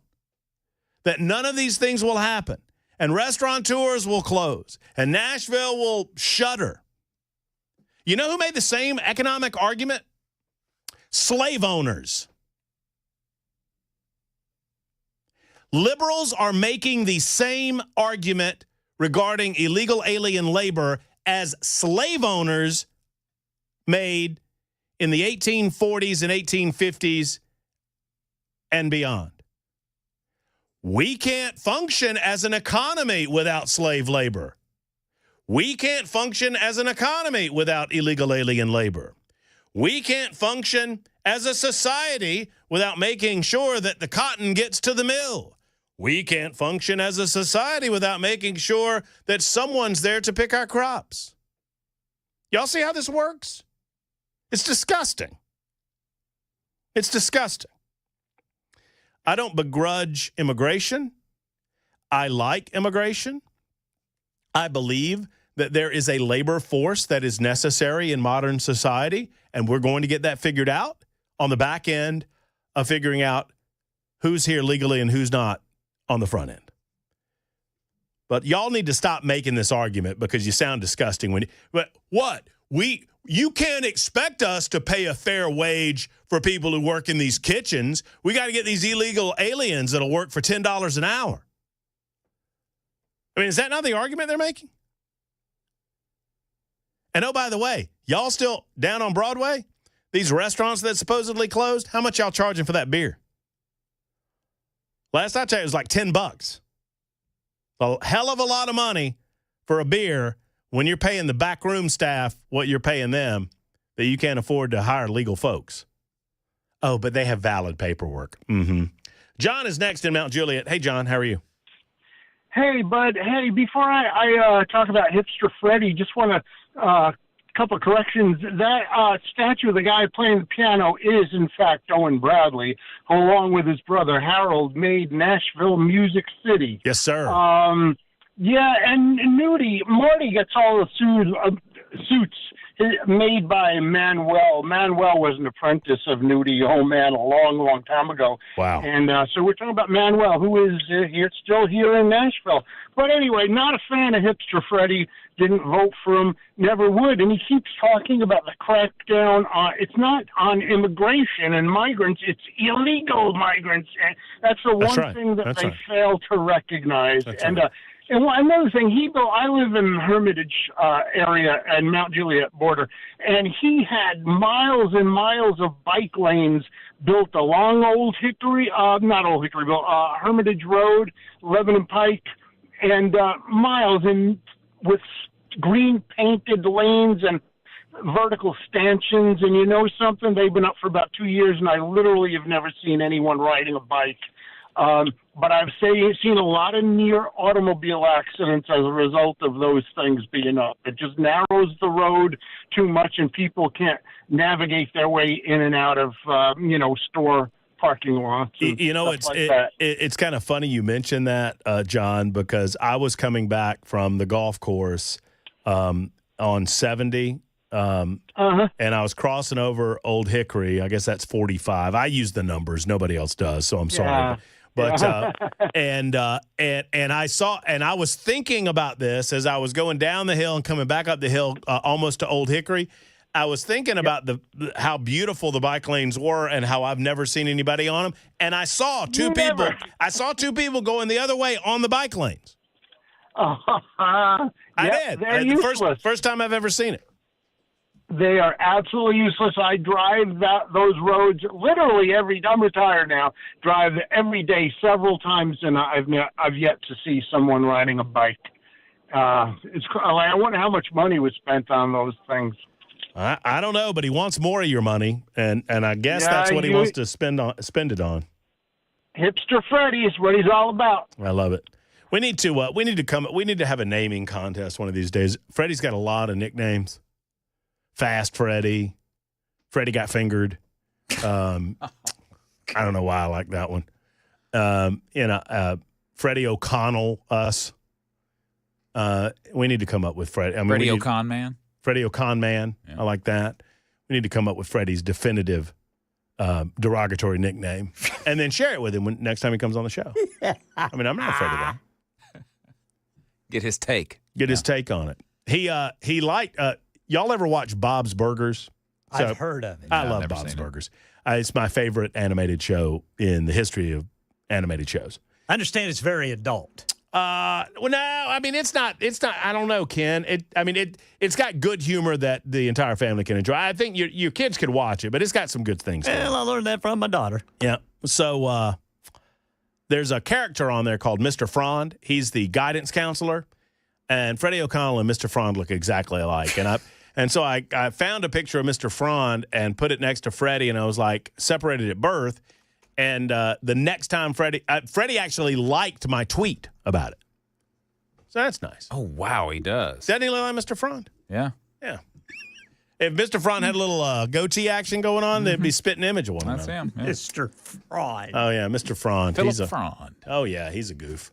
that none of these things will happen, and restaurateurs will close, and Nashville will shutter. You know who made the same economic argument? Slave owners. Liberals are making the same argument regarding illegal alien labor as slave owners made in the 1840s and 1850s and beyond. We can't function as an economy without slave labor. We can't function as an economy without illegal alien labor. We can't function as a society without making sure that the cotton gets to the mill. We can't function as a society without making sure that someone's there to pick our crops. Y'all see how this works? It's disgusting. It's disgusting. I don't begrudge immigration. I like immigration. I believe that there is a labor force that is necessary in modern society, and we're going to get that figured out on the back end of figuring out who's here legally and who's not on the front end. But y'all need to stop making this argument because you sound disgusting when but what? you can't expect us to pay a fair wage for people who work in these kitchens. We got to get these illegal aliens that'll work for $10 an hour. I mean, is that not the argument they're making? And oh, by the way, y'all still down on Broadway? These restaurants that supposedly closed, how much y'all charging for that beer? Last I checked, it was like $10. A hell of a lot of money for a beer when you're paying the backroom staff what you're paying them, that you can't afford to hire legal folks. Oh, but they have valid paperwork. Mm-hmm. John is next in Mount Juliet. Hey, John, how are you? Hey, bud. Hey, before I talk about Hipster Freddie, just want to couple of corrections. That statue of the guy playing the piano is, in fact, Owen Bradley, who, along with his brother Harold, made Nashville Music City. Yes, sir. Yeah, and Marty gets all the suits made by Manuel. Manuel was an apprentice of Nudie, oh man, a long, long time ago. Wow. And so we're talking about Manuel, who is still here in Nashville. But anyway, not a fan of Hipster Freddie. Didn't vote for him, never would. And he keeps talking about the crackdown on, it's not on immigration and migrants, it's illegal migrants. And that's the one thing that they fail to recognize. And another thing, I live in Hermitage area and Mount Juliet border, and he had miles and miles of bike lanes built along Hermitage Road, Lebanon Pike, and miles with green painted lanes and vertical stanchions. And you know something? They've been up for about 2 years, and I literally have never seen anyone riding a bike. But I've seen a lot of near automobile accidents as a result of those things being up. It just narrows the road too much, and people can't navigate their way in and out of, store parking lots. It's kind of funny you mentioned that, John, because I was coming back from the golf course on 70, and I was crossing over Old Hickory. I guess that's 45. I use the numbers. Nobody else does, so I'm sorry. Yeah. But and I saw, and I was thinking about this as I was going down the hill and coming back up the hill, almost to Old Hickory. I was thinking about how beautiful the bike lanes were and how I've never seen anybody on them. And I saw two people. I saw two people going the other way on the bike lanes. I did. They're useless. First time I've ever seen it. They are absolutely useless. I drive those roads literally every. I'm retired now. Drive every day, several times, and I've yet to see someone riding a bike. I wonder how much money was spent on those things. I don't know, but he wants more of your money, and I guess that's what he wants to spend it on. Hipster Freddie is what he's all about. I love it. We need to have a naming contest one of these days. Freddie's got a lot of nicknames. Fast Freddie. Freddie got fingered. I don't know why I like that one. Freddie O'Connell, us. We need to come up with Freddie. Freddie O'Con Man? Freddie O'Con Man. Yeah. I like that. We need to come up with Freddie's definitive derogatory nickname and then share it with him next time he comes on the show. I mean, I'm not afraid of that. Get his take. His take on it. He liked y'all ever watch Bob's Burgers? I've heard of it. I love Bob's Burgers. It's my favorite animated show in the history of animated shows. I understand it's very adult. Well, no, I mean, it's not, I don't know, Ken. It's got good humor that the entire family can enjoy. I think your kids could watch it, but it's got some good things. Well, I learned that from my daughter. Yeah. So there's a character on there called Mr. Frond. He's the guidance counselor, and Freddie O'Connell and Mr. Frond look exactly alike. And so I found a picture of Mr. Frond and put it next to Freddie, and I was like, separated at birth. And the next time Freddie actually liked my tweet about it. So that's nice. Oh, wow, he does. Doesn't he look like Mr. Frond? Yeah. Yeah. If Mr. Frond had a little goatee action going on, they'd be spitting image of one another. That's him. Yeah. Mr. Frond. Oh, yeah, Mr. Frond. Philip Frond. Oh, yeah, he's a goof.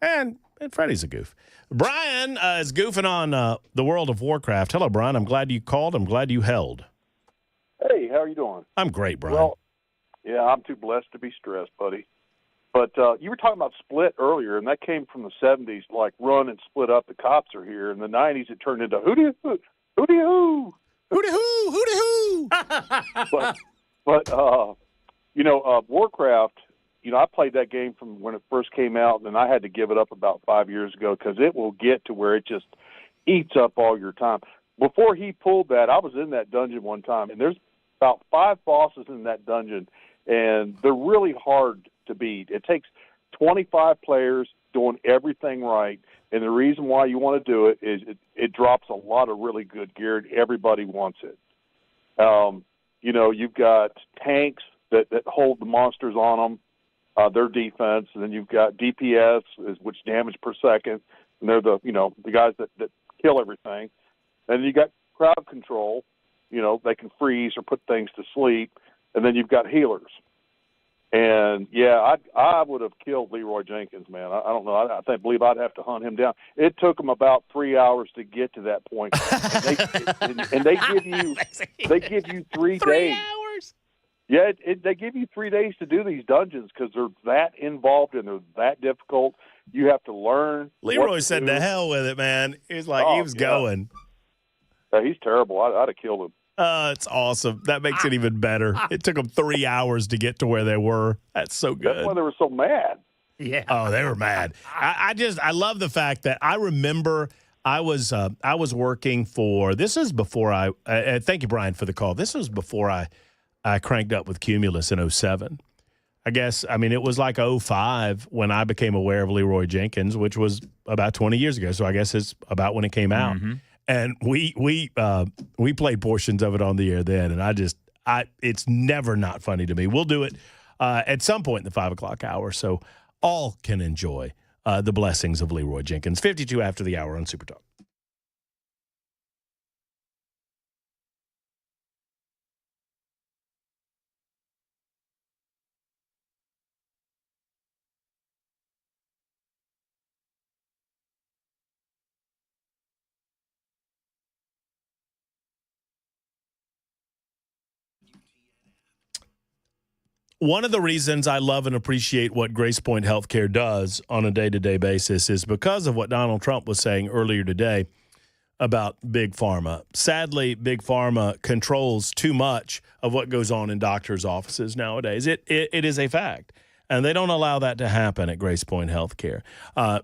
And Freddie's a goof. Brian is goofing on the World of Warcraft. Hello, Brian. I'm glad you called. I'm glad you held. Hey, how are you doing? I'm great, Brian. Well, yeah, I'm too blessed to be stressed, buddy. But you were talking about Split earlier, and that came from the 70s, like Run and Split Up, the cops are here. In the 90s, it turned into hooty-hoo. Hooty-hoo, hooty-hoo. But Warcraft, I played that game from when it first came out, and I had to give it up about 5 years ago because it will get to where it just eats up all your time. Before he pulled that, I was in that dungeon one time, and there's about 5 bosses in that dungeon, and they're really hard to beat. It takes 25 players doing everything right, and the reason why you want to do it is it drops a lot of really good gear, and everybody wants it. You've got tanks that hold the monsters on them, their defense, and then you've got DPS, which damage per second, and they're the guys that kill everything. And you got crowd control, they can freeze or put things to sleep, and then you've got healers. And I would have killed Leroy Jenkins, man. I don't know. I believe I'd have to hunt him down. It took them about 3 hours to get to that point, and they give you 3 days. 3 hours. Yeah, they give you 3 days to do these dungeons because they're that involved and they're that difficult. You have to learn. Leroy said, "To hell with it, man." He was like, he was going. He's terrible. I'd have killed him. It's awesome. That makes it even better. It took them 3 hours to get to where they were. That's so good. That's why they were so mad. Yeah. Oh, they were mad. I love the fact that I remember I was working for. This is before I. Thank you, Brian, for the call. This was before I cranked up with Cumulus in 07. I guess, it was like 05 when I became aware of Leroy Jenkins, which was about 20 years ago. So I guess it's about when it came out. Mm-hmm. And we played portions of it on the air then. And it's never not funny to me. We'll do it at some point in the 5 o'clock hour so all can enjoy the blessings of Leroy Jenkins. 52 after the hour on Super Talk. One of the reasons I love and appreciate what Grace Point Healthcare does on a day-to-day basis is because of what Donald Trump was saying earlier today about Big Pharma. Sadly, Big Pharma controls too much of what goes on in doctors' offices nowadays. It is a fact. And they don't allow that to happen at Grace Point Healthcare.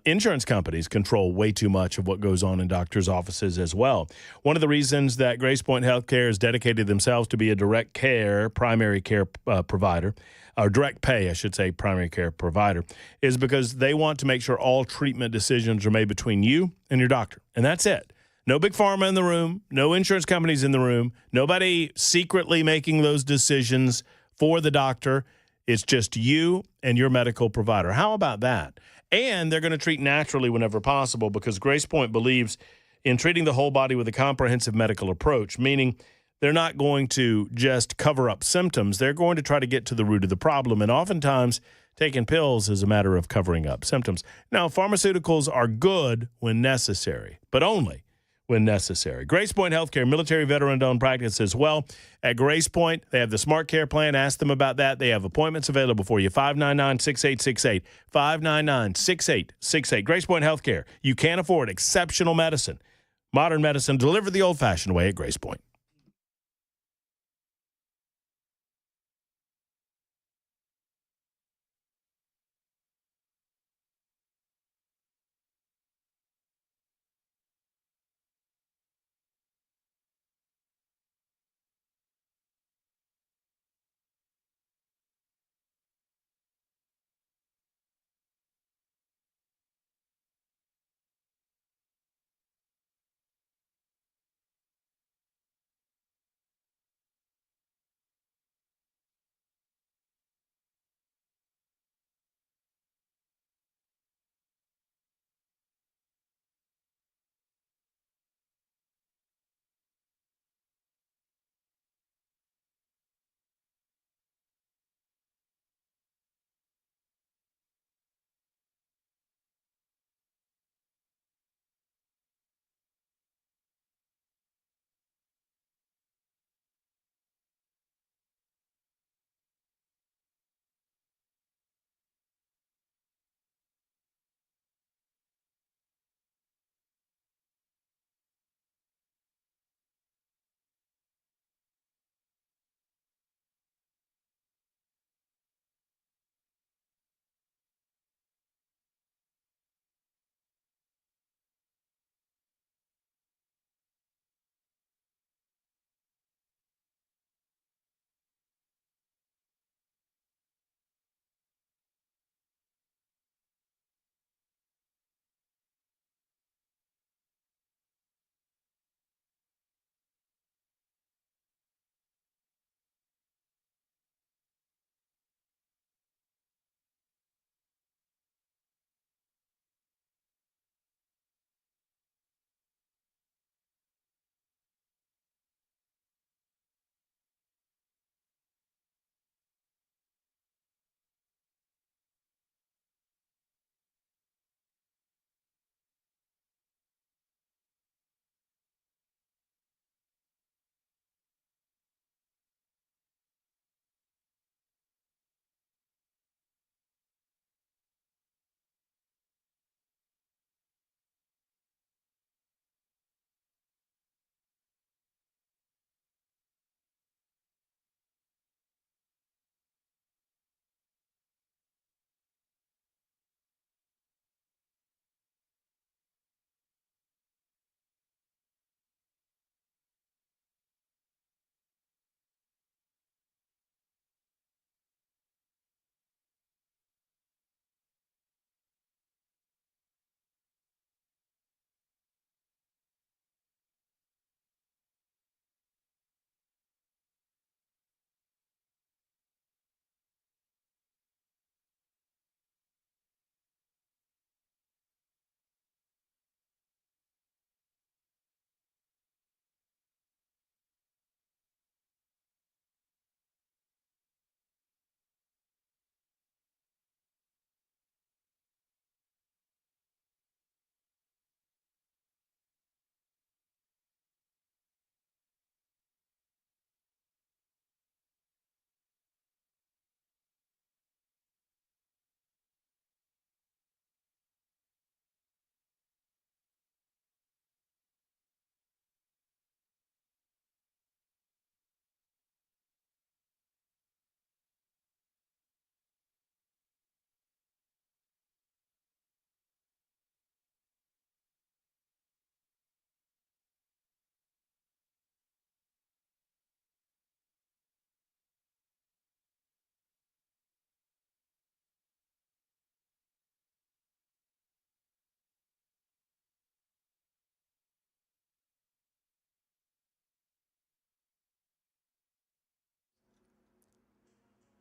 Insurance companies control way too much of what goes on in doctors' offices as well. One of the reasons that Grace Point Healthcare has dedicated themselves to be a direct care, primary care provider, or direct pay, I should say, primary care provider, is because they want to make sure all treatment decisions are made between you and your doctor. And that's it. No big pharma in the room, no insurance companies in the room, nobody secretly making those decisions for the doctor. It's just you and your medical provider. How about that? And they're going to treat naturally whenever possible because Grace Point believes in treating the whole body with a comprehensive medical approach, meaning they're not going to just cover up symptoms. They're going to try to get to the root of the problem. And oftentimes, taking pills is a matter of covering up symptoms. Now, pharmaceuticals are good when necessary, but only when necessary. Grace Point Healthcare, military veteran-owned practice as well. At Grace Point, they have the Smart Care Plan. Ask them about that. They have appointments available for you. 599-6868. 599-6868. Grace Point Healthcare. You can't afford exceptional medicine. Modern medicine delivered the old-fashioned way at Grace Point.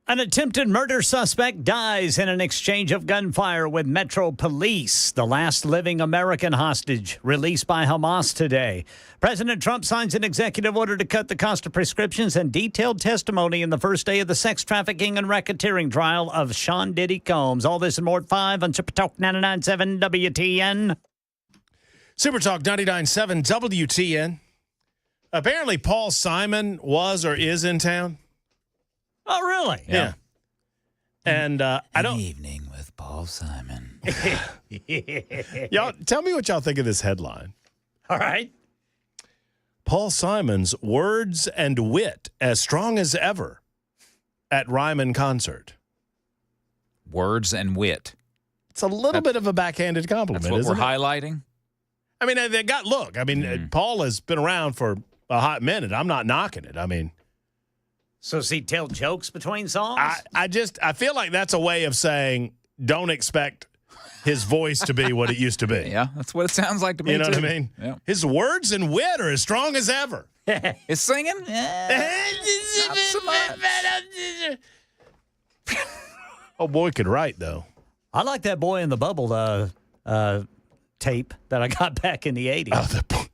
An attempted murder suspect dies in an exchange of gunfire with Metro Police, the last living American hostage released by Hamas today. President Trump signs an executive order to cut the cost of prescriptions and detailed testimony in the first day of the sex trafficking and racketeering trial of Sean Diddy Combs. All this and more at 5 on Super Talk 99.7 WTN. Super Talk 99.7 WTN. Apparently, Paul Simon was or is in town. Oh, really? Yeah. And I don't. Evening with Paul Simon. Y'all, tell me what y'all think of this headline. All right. Paul Simon's words and wit as strong as ever at Ryman concert. Words and wit. It's a little bit of a backhanded compliment, That's what isn't we're highlighting? I mean, they got look. I mean, Paul has been around for a hot minute. I'm not knocking it. I mean. So does he tell jokes between songs? I feel like that's a way of saying don't expect his voice to be what it used to be. Yeah, that's what it sounds like to me, You know too. what I mean? Yeah. His words and wit are as strong as ever. Is singing? Not so much. Oh, boy could write, though. I like that Boy in the Bubble tape that I got back in the 80s.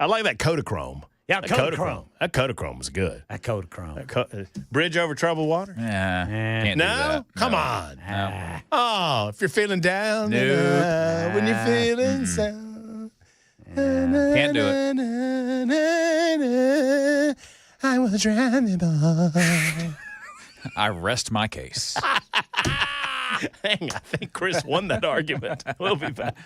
I like that Kodachrome. Yeah, Kodachrome. That Kodachrome was good. That Kodachrome. Bridge over troubled water? Yeah. Can't do No? that. Come No. on. No. Oh, if you're feeling down, Nope. when you're feeling sad. Can't do it. I was drowning, boy. I rest my case. Dang, I think Chris won that argument. We'll be back.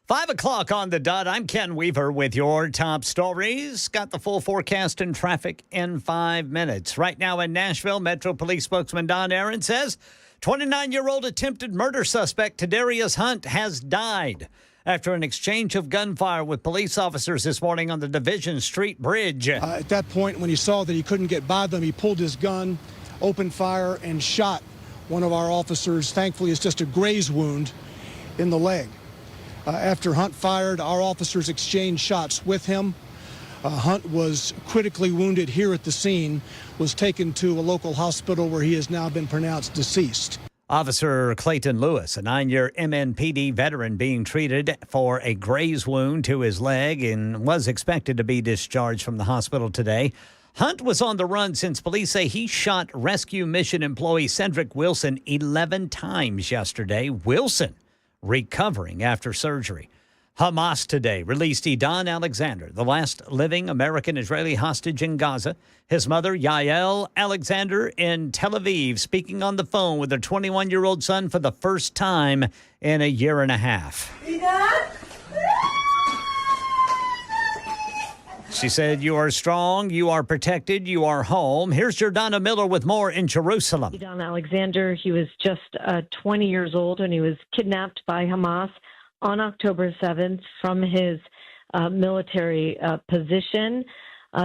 Five o'clock on the dot. I'm Ken Weaver with your top stories. Got the full forecast and traffic in 5 minutes. Right now in Nashville, Metro Police spokesman Don Aaron says 29-year-old attempted murder suspect Tadarius Hunt has died after an exchange of gunfire with police officers this morning on the Division Street Bridge. At that point, when he saw that he couldn't get by them, he pulled his gun, opened fire, and shot one of our officers. Thankfully, it's just a graze wound in the leg. After Hunt fired, our officers exchanged shots with him. Hunt was critically wounded here at the scene, was taken to a local hospital where he has now been pronounced deceased. Officer Clayton Lewis, a 9-year MNPD veteran, being treated for a graze wound to his leg and was expected to be discharged from the hospital today. Hunt was on the run since police say he shot rescue mission employee Cedric Wilson 11 times yesterday. Wilson recovering after surgery. Hamas today released Idan Alexander, the last living American-Israeli hostage in Gaza. His mother, Yael Alexander, in Tel Aviv, speaking on the phone with her 21-year-old son for the first time in a year and a half. She said, "You are strong, you are protected, you are home." Here's Jordana Miller with more in Jerusalem. Idan Alexander, he was just 20 years old when he was kidnapped by Hamas on October 7th from his military position.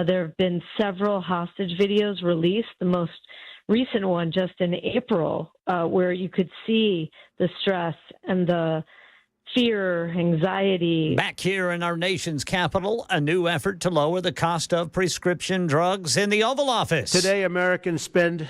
There have been several hostage videos released, the most recent one just in April, where you could see the stress and the fear, anxiety. Back here in our nation's capital, a new effort to lower the cost of prescription drugs in the Oval Office. Today, Americans spend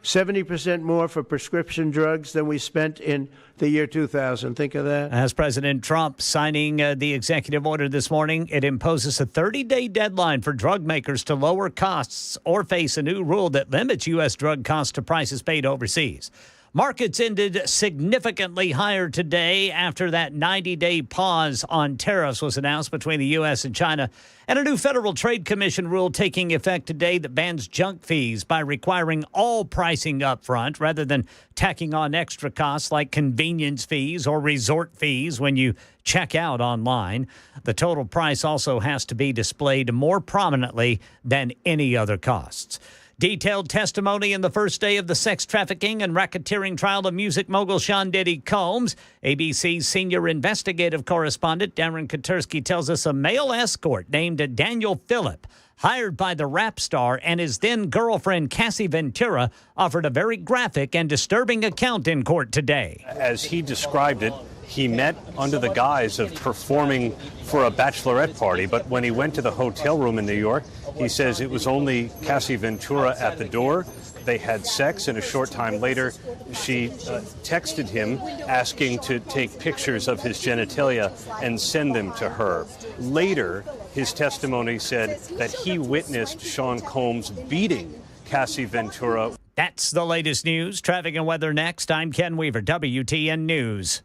70% more for prescription drugs than we spent in the year 2000. Think of that. As President Trump signing the executive order this morning, it imposes a 30-day deadline for drug makers to lower costs or face a new rule that limits U.S. drug costs to prices paid overseas. Markets ended significantly higher today after that 90-day pause on tariffs was announced between the U.S. and China, and a new Federal Trade Commission rule taking effect today that bans junk fees by requiring all pricing up front rather than tacking on extra costs like convenience fees or resort fees when you check out online. The total price also has to be displayed more prominently than any other costs. Detailed testimony in the first day of the sex trafficking and racketeering trial of music mogul Sean Diddy Combs. ABC's senior investigative correspondent Darren Katursky tells us a male escort named Daniel Phillip, hired by the rap star and his then-girlfriend Cassie Ventura, offered a very graphic and disturbing account in court today. As he described it, he met under the guise of performing for a bachelorette party, but when he went to the hotel room in New York, he says it was only Cassie Ventura at the door. They had sex, and a short time later, she texted him asking to take pictures of his genitalia and send them to her. Later, his testimony said that he witnessed Sean Combs beating Cassie Ventura. That's the latest news. Traffic and weather next. I'm Ken Weaver, WTN News.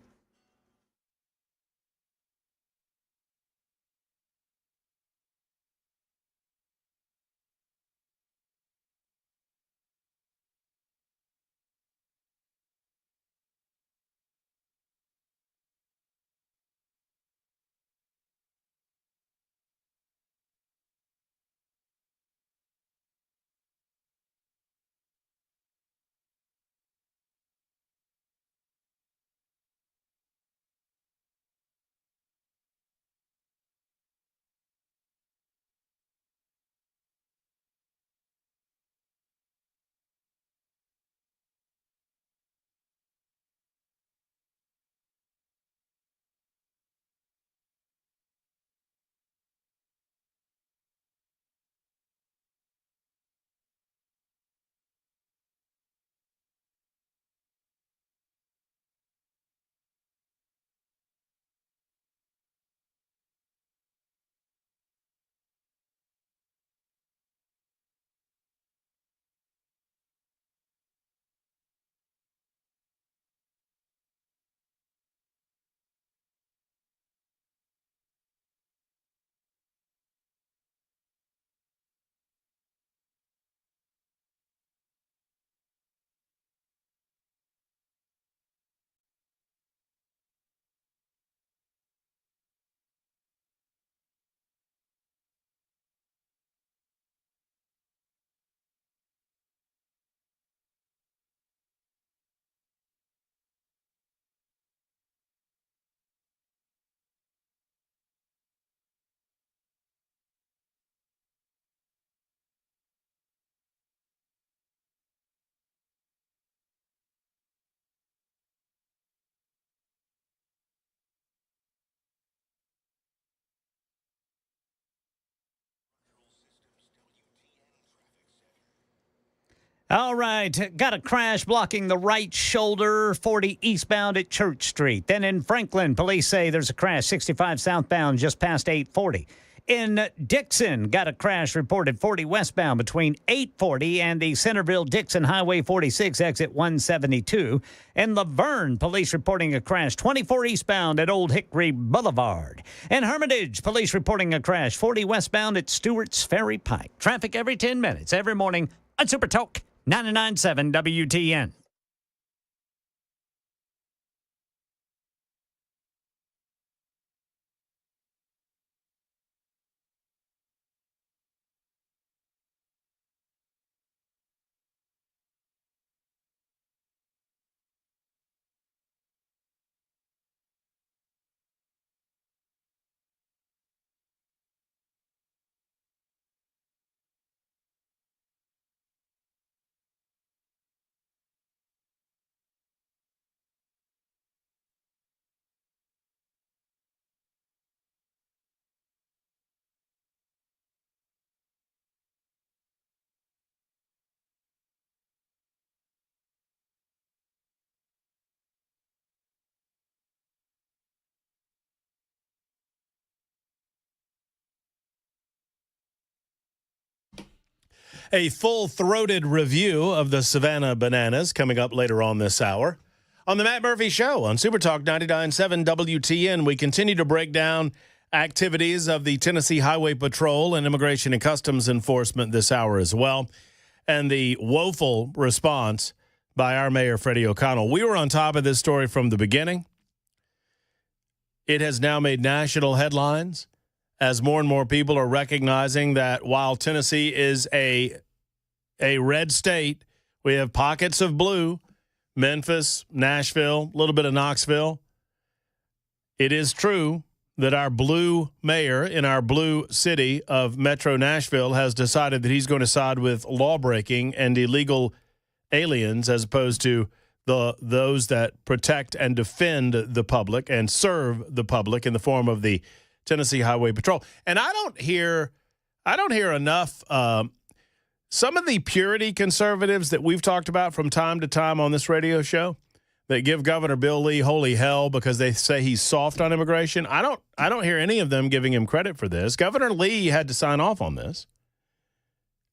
All right, got a crash blocking the right shoulder, 40 eastbound at Church Street. Then in Franklin, police say there's a crash 65 southbound just past 840. In Dixon, got a crash reported 40 westbound between 840 and the Centerville-Dixon Highway 46 exit 172. In Laverne, police reporting a crash 24 eastbound at Old Hickory Boulevard. In Hermitage, police reporting a crash 40 westbound at Stewart's Ferry Pike. Traffic every 10 minutes, every morning on Super Talk 99.7 WTN. A full-throated review of the Savannah Bananas coming up later on this hour. On the Matt Murphy Show on Super Talk 99.7 WTN, we continue to break down activities of the Tennessee Highway Patrol and Immigration and Customs Enforcement this hour as well, and the woeful response by our Mayor, Freddie O'Connell. We were on top of this story from the beginning. It has now made national headlines as more and more people are recognizing that while Tennessee is a a red state. We have pockets of blue, Memphis, Nashville, a little bit of Knoxville. It is true that our blue mayor in our blue city of Metro Nashville has decided that he's going to side with lawbreaking and illegal aliens as opposed to those that protect and defend the public and serve the public in the form of the Tennessee Highway Patrol. And I don't hear enough. Some of the purity conservatives that we've talked about from time to time on this radio show that give Governor Bill Lee holy hell because they say he's soft on immigration. I don't hear any of them giving him credit for this. Governor Lee had to sign off on this.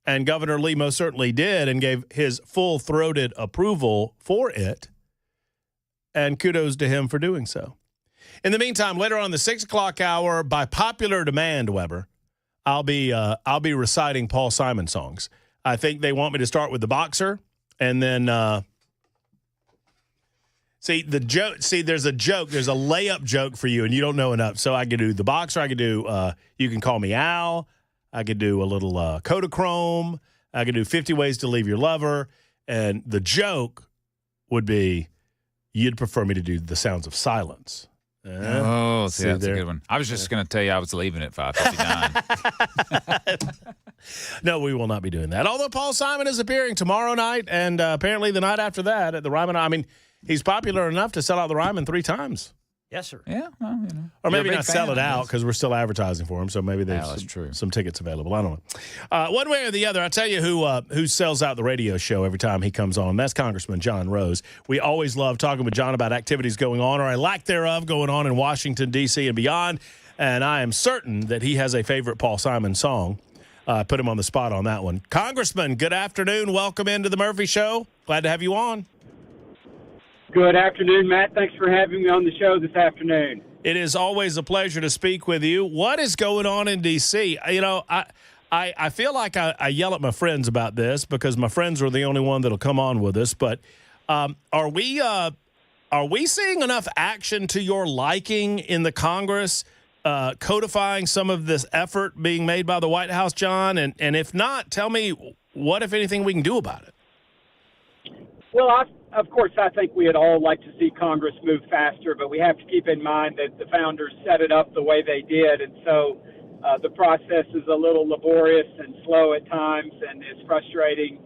And Governor Lee most certainly did and gave his full-throated approval for it. And kudos to him for doing so. In the meantime, later on in the 6 o'clock hour, by popular demand, Weber, I'll be reciting Paul Simon songs. I think they want me to start with The Boxer and then there's a joke. There's a layup joke for you, and you don't know enough. So I could do The Boxer. I could do You Can Call Me Al. I could do a little Kodachrome. I could do 50 Ways to Leave Your Lover. And the joke would be, you'd prefer me to do The Sounds of Silence. That's a good one. I was just going to tell you I was leaving at 5:59. No, we will not be doing that. Although Paul Simon is appearing tomorrow night and apparently the night after that at the Ryman. I mean, he's popular enough to sell out the Ryman 3 times. Yes, sir. Yeah, well, or maybe not sell it out because we're still advertising for him. So maybe there's some tickets available. I don't know. One way or the other, I'll tell you who sells out the radio show every time he comes on. That's Congressman John Rose. We always love talking with John about activities going on or a lack thereof going on in Washington, D.C. and beyond. And I am certain that he has a favorite Paul Simon song. Put him on the spot on that one. Congressman, good afternoon. Welcome into the Murphy Show. Glad to have you on. Good afternoon, Matt. Thanks for having me on the show this afternoon. It is always a pleasure to speak with you. What is going on in D.C.? You know, I feel like I yell at my friends about this because my friends are the only one that'll come on with us. But are we seeing enough action to your liking in the Congress, codifying some of this effort being made by the White House, John? And if not, tell me what, if anything, we can do about it. Well, of course, I think we'd all like to see Congress move faster, but we have to keep in mind that the founders set it up the way they did, and so the process is a little laborious and slow at times, and it's frustrating.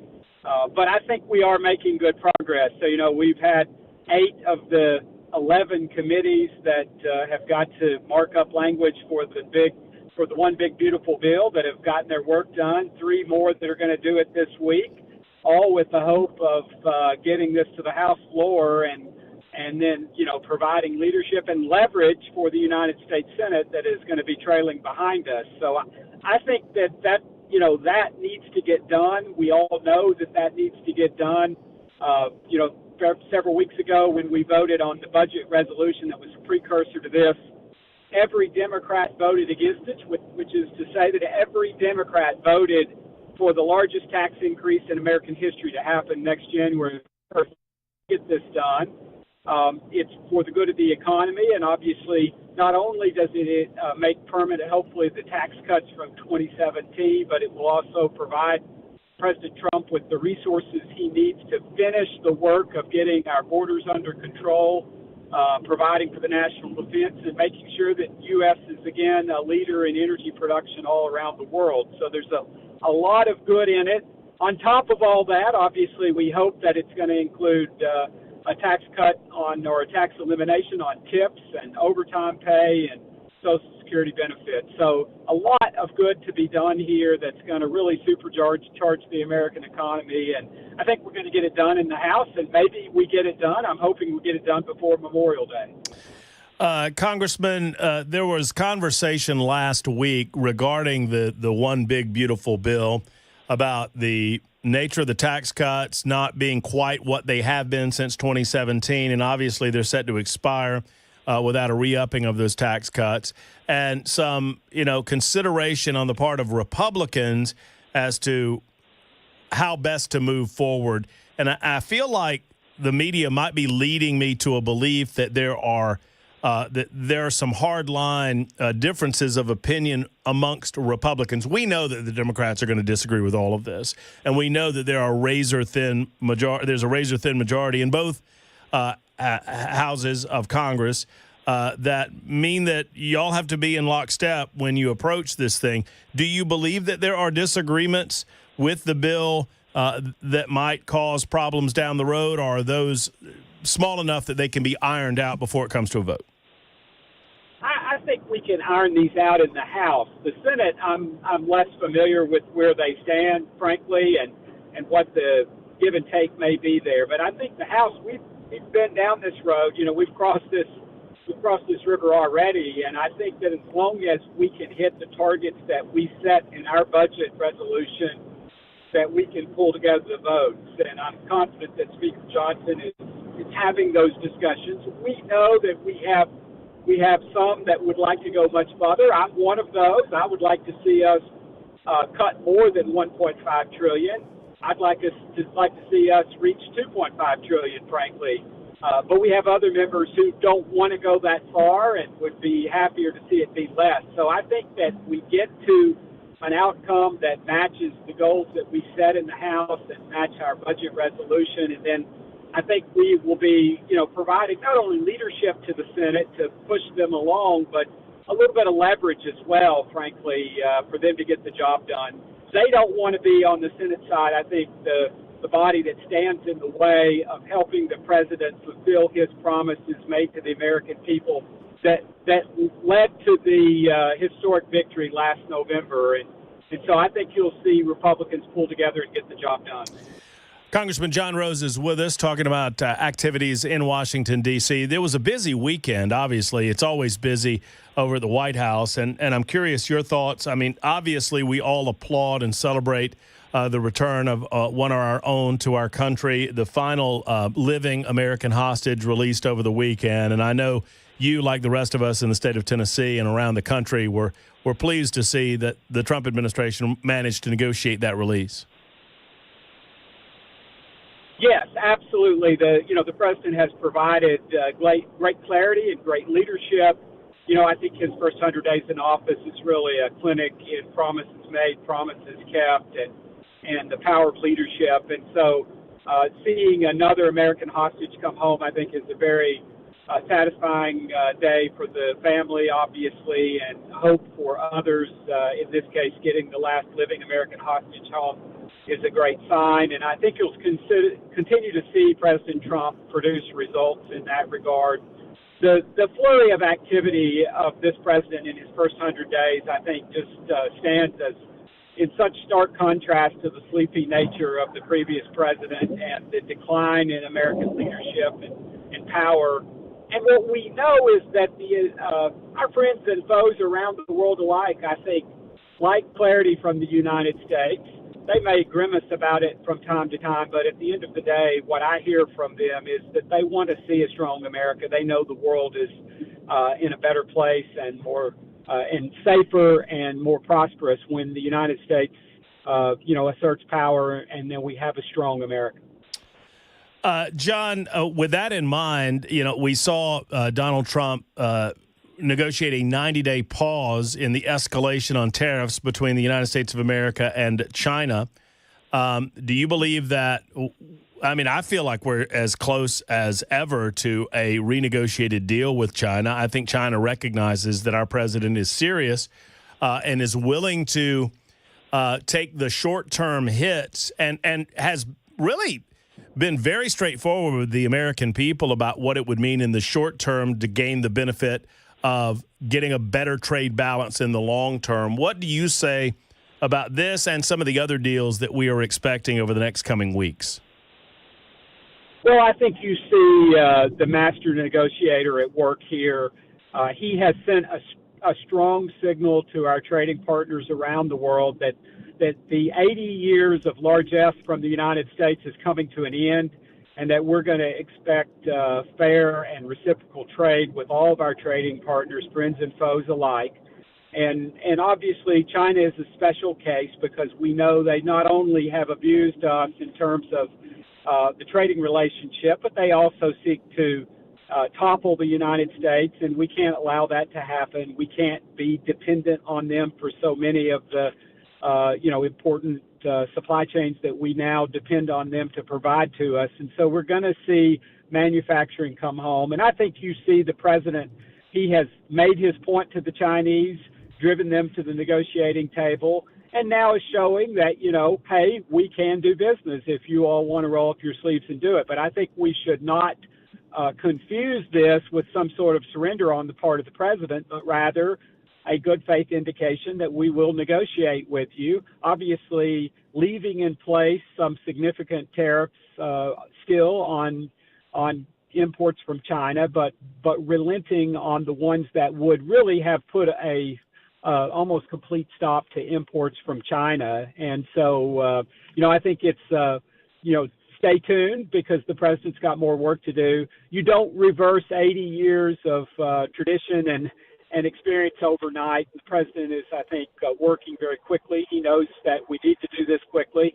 But I think we are making good progress. So, you know, we've had 8 of the 11 committees that have got to mark up language for the one big beautiful bill that have gotten their work done. 3 more that are going to do it this week. All with the hope of getting this to the House floor and then, you know, providing leadership and leverage for the United States Senate that is going to be trailing behind us. So I think that needs to get done. We all know that needs to get done. Several weeks ago when we voted on the budget resolution that was a precursor to this, every Democrat voted against it, which is to say that every Democrat voted for the largest tax increase in American history to happen next January 1st. Get this done. It's for the good of the economy, and obviously not only does it make permanent, hopefully, the tax cuts from 2017, but it will also provide President Trump with the resources he needs to finish the work of getting our borders under control, providing for the national defense, and making sure that the U.S. is, again, a leader in energy production all around the world. So there's a lot of good in it. On top of all that, obviously, we hope that it's going to include a tax cut or a tax elimination on tips and overtime pay and Social Security benefits. So a lot of good to be done here that's going to really supercharge the American economy. And I think we're going to get it done in the House, and maybe we get it done. I'm hoping we get it done before Memorial Day. Congressman, there was conversation last week regarding the one big beautiful bill about the nature of the tax cuts not being quite what they have been since 2017, and obviously they're set to expire without a re-upping of those tax cuts, and some consideration on the part of Republicans as to how best to move forward. And I feel like the media might be leading me to a belief that there are that there are some hardline differences of opinion amongst Republicans. We know that the Democrats are going to disagree with all of this, and we know that there are there's a razor thin majority in both houses of Congress that mean that y'all have to be in lockstep when you approach this thing. Do you believe that there are disagreements with the bill that might cause problems down the road, or are those small enough that they can be ironed out before it comes to a vote? I think we can iron these out in the House. The Senate, I'm less familiar with where they stand, frankly, and what the give and take may be there. But I think the House, we've been down this road. You know, we've crossed this river already, and I think that as long as we can hit the targets that we set in our budget resolution, that we can pull together the votes. And I'm confident that Speaker Johnson is having those discussions. We know that we have some that would like to go much further. I'm one of those. I would like to see us cut more than $1.5 trillion. I'd like to see us reach $2.5 trillion, frankly. But we have other members who don't want to go that far and would be happier to see it be less. So I think that we get to an outcome that matches the goals that we set in the House and match our budget resolution, and then I think we will be, providing not only leadership to the Senate to push them along, but a little bit of leverage as well, frankly, for them to get the job done. They don't want to be on the Senate side. I think the body that stands in the way of helping the president fulfill his promises made to the American people that led to the historic victory last November. And so I think you'll see Republicans pull together and get the job done. Congressman John Rose is with us talking about activities in Washington, D.C. There was a busy weekend, obviously. It's always busy over at the White House. And I'm curious your thoughts. I mean, obviously, we all applaud and celebrate the return of one of our own to our country, the final living American hostage released over the weekend. And I know you, like the rest of us in the state of Tennessee and around the country, were pleased to see that the Trump administration managed to negotiate that release. Yes, absolutely. The president has provided great clarity and great leadership. I think his first 100 days in office is really a clinic in promises made, promises kept, and the power of leadership. And so seeing another American hostage come home, I think, is a very satisfying day for the family, obviously, and hope for others. In this case, getting the last living American hostage home is a great sign, and I think you'll continue to see President Trump produce results in that regard. The flurry of activity of this president in his first 100 days, I think, just stands as in such stark contrast to the sleepy nature of the previous president and the decline in American leadership and power. And what we know is that our friends and foes around the world alike, I think, like clarity from the United States. They may grimace about it from time to time, but at the end of the day, what I hear from them is that they want to see a strong America. They know the world is in a better place and more and safer and more prosperous when the United States, asserts power, and then we have a strong America. John, with that in mind, we saw Donald Trump negotiate a 90-day pause in the escalation on tariffs between the United States of America and China. Do you believe that? I mean, I feel like we're as close as ever to a renegotiated deal with China. I think China recognizes that our president is serious and is willing to take the short-term hits and has really been very straightforward with the American people about what it would mean in the short term to gain the benefit of getting a better trade balance in the long term. What do you say about this and some of the other deals that we are expecting over the next coming weeks? Well, I think you see the master negotiator at work here. He has sent a strong signal to our trading partners around the world that the 80 years of largesse from the United States is coming to an end, and that we're going to expect fair and reciprocal trade with all of our trading partners, friends and foes alike. And obviously, China is a special case because we know they not only have abused us in terms of the trading relationship, but they also seek to topple the United States, and we can't allow that to happen. We can't be dependent on them for so many of the, important supply chains that we now depend on them to provide to us. And so we're going to see manufacturing come home. And I think you see the president, he has made his point to the Chinese, driven them to the negotiating table, and now is showing that, hey, we can do business if you all want to roll up your sleeves and do it. But I think we should not confuse this with some sort of surrender on the part of the president, but rather a good faith indication that we will negotiate with you. Obviously, leaving in place some significant tariffs still on imports from China, but relenting on the ones that would really have put a almost complete stop to imports from China. And so, I think it's, stay tuned because the president's got more work to do. You don't reverse 80 years of tradition and experience overnight. The president is, I think, working very quickly. He knows that we need to do this quickly.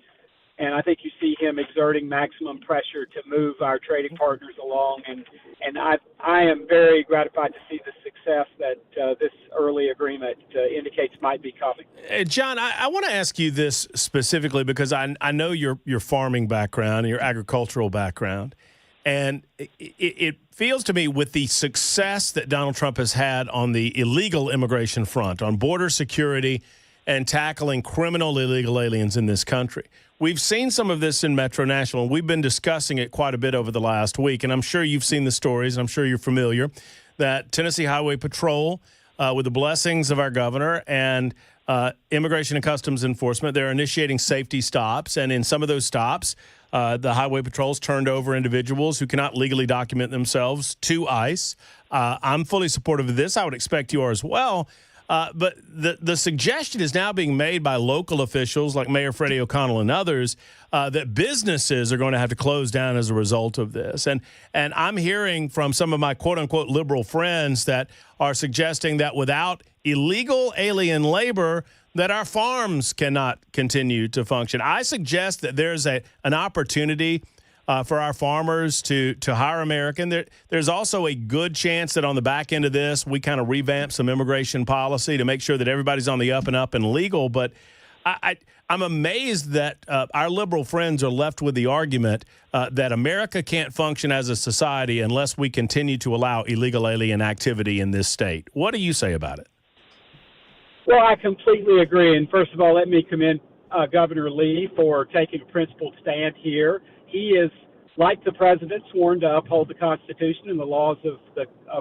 And I think you see him exerting maximum pressure to move our trading partners along. And I am very gratified to see the success that this early agreement indicates might be coming. John, I want to ask you this specifically because I know your farming background and your agricultural background. And it feels to me with the success that Donald Trump has had on the illegal immigration front, on border security and tackling criminal illegal aliens in this country. We've seen some of this in Metro Nashville, and we've been discussing it quite a bit over the last week. And I'm sure you've seen the stories, and I'm sure you're familiar, that Tennessee Highway Patrol, with the blessings of our governor and Immigration and Customs Enforcement, they're initiating safety stops. And in some of those stops, the Highway Patrols turned over individuals who cannot legally document themselves to ICE. I'm fully supportive of this. I would expect you are as well. But the suggestion is now being made by local officials like Mayor Freddie O'Connell and others that businesses are going to have to close down as a result of this. And I'm hearing from some of my quote-unquote liberal friends that are suggesting that without illegal alien labor, that our farms cannot continue to function. I suggest that there's an opportunity for our farmers to hire American. There's also a good chance that on the back end of this, we kind of revamp some immigration policy to make sure that everybody's on the up and up and legal. But I'm amazed that our liberal friends are left with the argument that America can't function as a society unless we continue to allow illegal alien activity in this state. What do you say about it? Well, I completely agree. And first of all, let me commend Governor Lee for taking a principled stand here. He is, like the president, sworn to uphold the Constitution and the laws of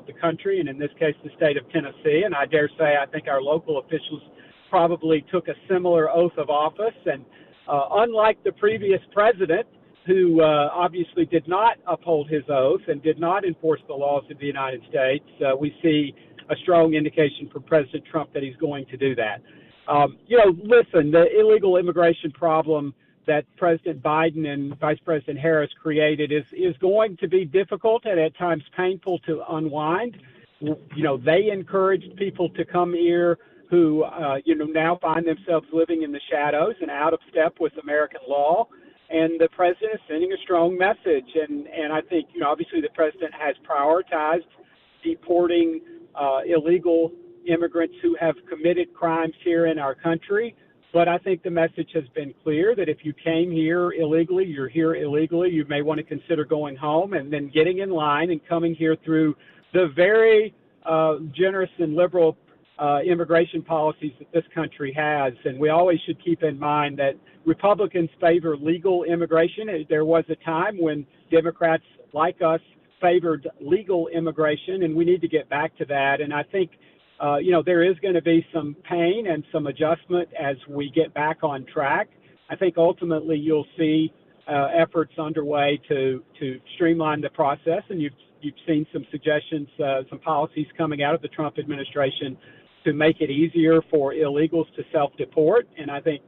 the country, and in this case, the state of Tennessee. And I dare say I think our local officials probably took a similar oath of office. And unlike the previous president, who obviously did not uphold his oath and did not enforce the laws of the United States, we see a strong indication from President Trump that he's going to do that. Listen, the illegal immigration problem that President Biden and Vice President Harris created is going to be difficult and at times painful to unwind. They encouraged people to come here who, now find themselves living in the shadows and out of step with American law. And the president is sending a strong message. And I think, obviously the president has prioritized deporting illegal immigrants who have committed crimes here in our country. But I think the message has been clear that if you came here illegally, you're here illegally, you may want to consider going home and then getting in line and coming here through the very generous and liberal immigration policies that this country has. And we always should keep in mind that Republicans favor legal immigration. There was a time when Democrats like us favored legal immigration, and we need to get back to that. And I think there is going to be some pain and some adjustment as we get back on track. I think ultimately you'll see efforts underway to streamline the process, and you've seen some suggestions, some policies coming out of the Trump administration to make it easier for illegals to self-deport. And I think,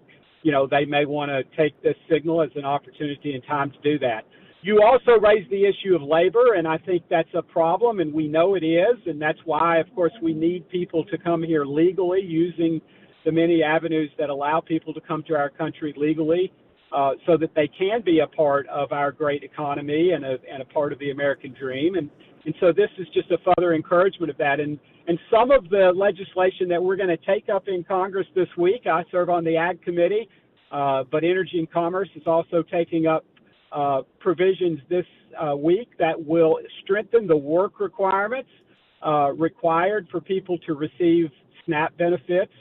they may want to take this signal as an opportunity and time to do that. You also raised the issue of labor, and I think that's a problem, and we know it is, and that's why, of course, we need people to come here legally using the many avenues that allow people to come to our country legally so that they can be a part of our great economy and a part of the American dream. And And so this is just a further encouragement of that. And some of the legislation that we're going to take up in Congress this week, I serve on the Ag Committee, but Energy and Commerce is also taking up provisions this week that will strengthen the work requirements required for people to receive SNAP benefits,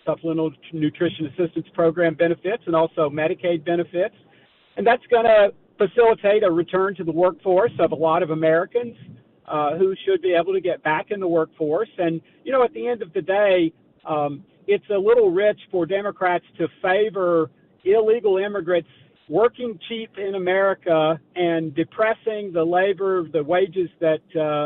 Supplemental Nutrition Assistance Program benefits, and also Medicaid benefits. And that's going to facilitate a return to the workforce of a lot of Americans who should be able to get back in the workforce. And, you know, at the end of the day, it's a little rich for Democrats to favor illegal immigrants working cheap in America and depressing the wages that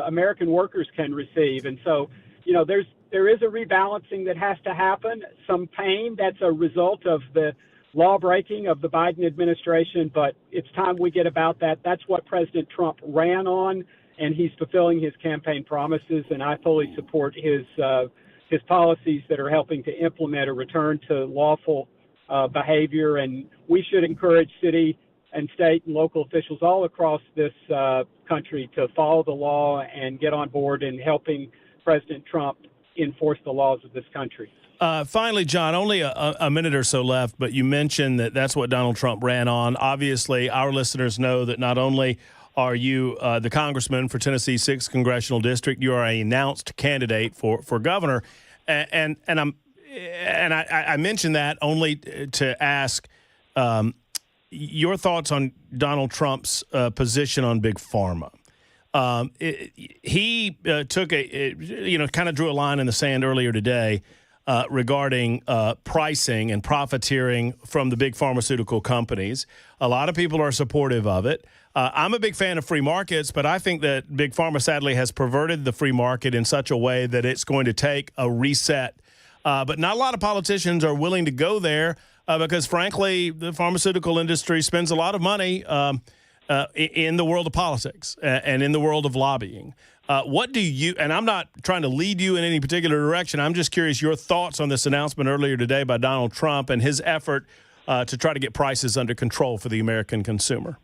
American workers can receive. And so, you know, there is a rebalancing that has to happen, some pain that's a result of the law breaking of the Biden administration, but it's time we get about that. That's what President Trump ran on, and he's fulfilling his campaign promises, and I fully support his policies that are helping to implement a return to lawful behavior. And we should encourage city and state and local officials all across this country to follow the law and get on board in helping President Trump enforce the laws of this country. Finally, John, only a minute or so left, but you mentioned that that's what Donald Trump ran on. Obviously, our listeners know that not only are you the congressman for Tennessee's 6th Congressional District, you are an announced candidate for governor. And I mentioned that only to ask your thoughts on Donald Trump's position on Big Pharma. He took kind of drew a line in the sand earlier today regarding pricing and profiteering from the big pharmaceutical companies. A lot of people are supportive of it. I'm a big fan of free markets, but I think that Big Pharma sadly has perverted the free market in such a way that it's going to take a reset. But not a lot of politicians are willing to go there because, frankly, the pharmaceutical industry spends a lot of money in the world of politics and in the world of lobbying. What do you, and I'm not trying to lead you in any particular direction, I'm just curious your thoughts on this announcement earlier today by Donald Trump and his effort to try to get prices under control for the American consumer.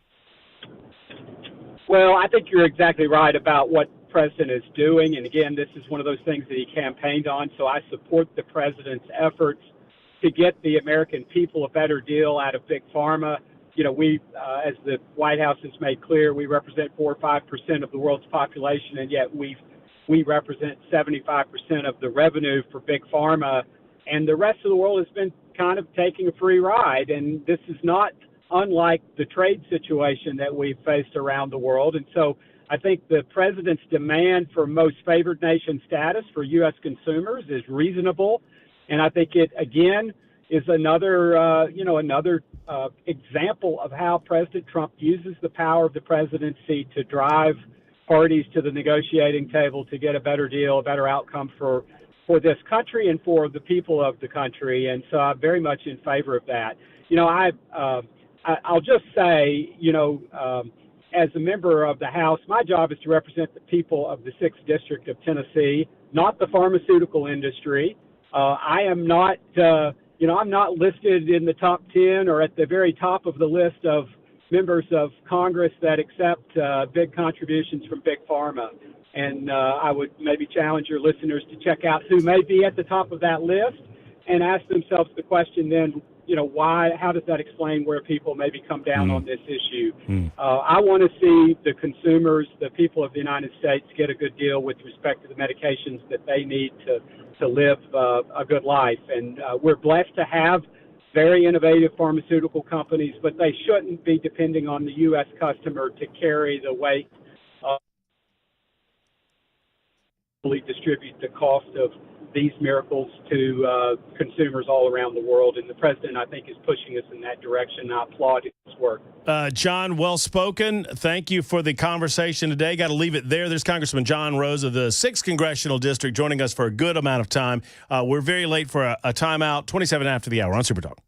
Well, I think you're exactly right about what the president is doing. And again, this is one of those things that he campaigned on. So I support the president's efforts to get the American people a better deal out of Big Pharma. You know, we, as the White House has made clear, we represent 4 or 5% of the world's population, and yet we represent 75% of the revenue for Big Pharma. And the rest of the world has been kind of taking a free ride. And this is not unlike the trade situation that we've faced around the world. And so I think the president's demand for most favored nation status for U.S. consumers is reasonable. And I think it, again, is another example of how President Trump uses the power of the presidency to drive parties to the negotiating table to get a better deal, a better outcome for this country and for the people of the country. And so I'm very much in favor of that. You know, I'll just say, as a member of the House, my job is to represent the people of the 6th District of Tennessee, not the pharmaceutical industry. I am not, I'm not listed in the top 10 or at the very top of the list of members of Congress that accept big contributions from Big Pharma. And I would maybe challenge your listeners to check out who may be at the top of that list and ask themselves the question then, how does that explain where people maybe come down on this issue? I want to see the consumers, the people of the United States, get a good deal with respect to the medications that they need to live a good life. And we're blessed to have very innovative pharmaceutical companies, but they shouldn't be depending on the U.S. customer to carry the weight of distribute the cost of these miracles to consumers all around the world. And the president, I think, is pushing us in that direction. I applaud his work. John, well spoken. Thank you for the conversation today. Got to leave it there. There's Congressman John Rose of the 6th Congressional District joining us for a good amount of time. We're very late for a timeout, 27 after the hour on Super Talk.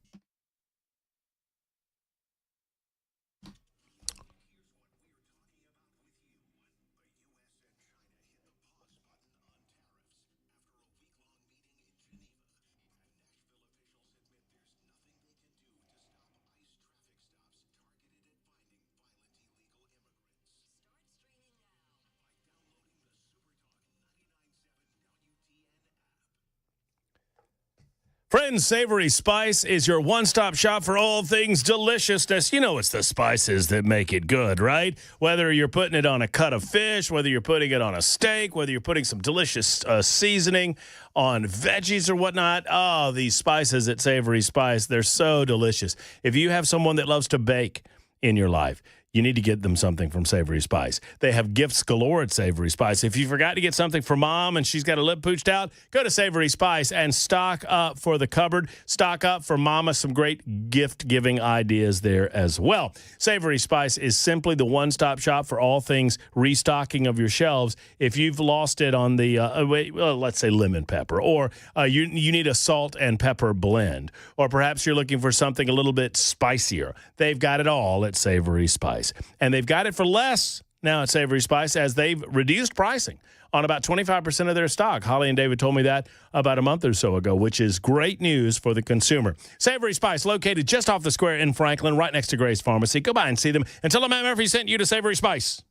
Friends, Savory Spice is your one-stop shop for all things deliciousness. You know it's the spices that make it good, right? Whether you're putting it on a cut of fish, whether you're putting it on a steak, whether you're putting some delicious seasoning on veggies or whatnot. Oh, these spices at Savory Spice, they're so delicious. If you have someone that loves to bake in your life, you need to get them something from Savory Spice. They have gifts galore at Savory Spice. If you forgot to get something for mom and she's got a lip pooched out, go to Savory Spice and stock up for the cupboard. Stock up for mama. Some great gift-giving ideas there as well. Savory Spice is simply the one-stop shop for all things restocking of your shelves. If you've lost it on the, let's say lemon pepper, or you need a salt and pepper blend, or perhaps you're looking for something a little bit spicier, they've got it all at Savory Spice. And they've got it for less now at Savory Spice as they've reduced pricing on about 25% of their stock. Holly and David told me that about a month or so ago, which is great news for the consumer. Savory Spice, located just off the square in Franklin, right next to Gray's Pharmacy. Go by and see them. And tell them Matt Murphy sent you to Savory Spice.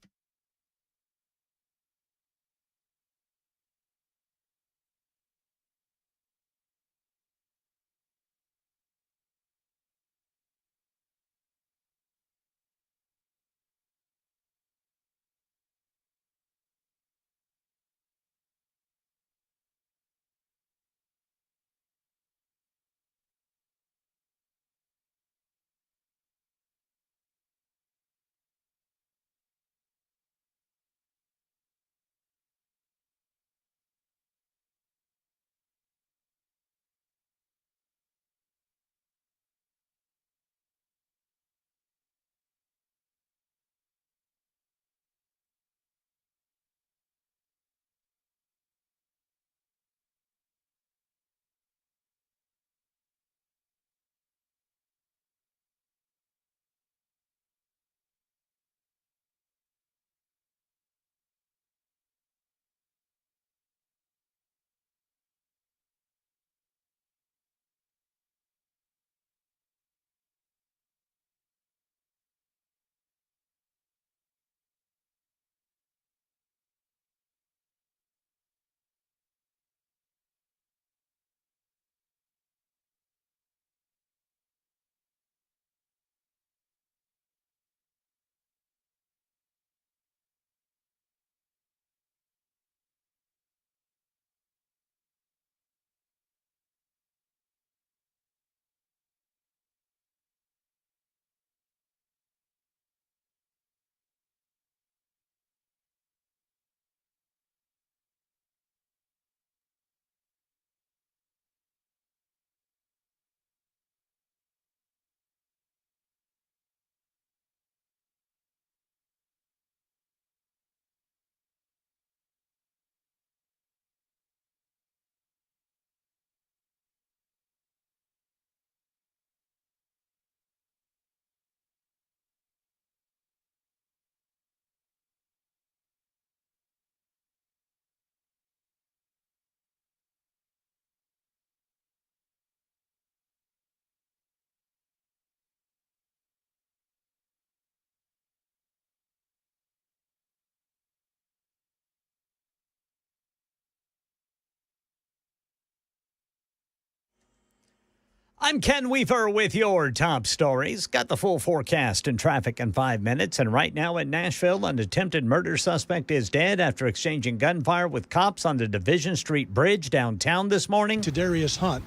I'm Ken Weaver with your top stories. Got the full forecast and traffic in 5 minutes. And right now in Nashville, an attempted murder suspect is dead after exchanging gunfire with cops on the Division Street Bridge downtown this morning. Tadarius Hunt,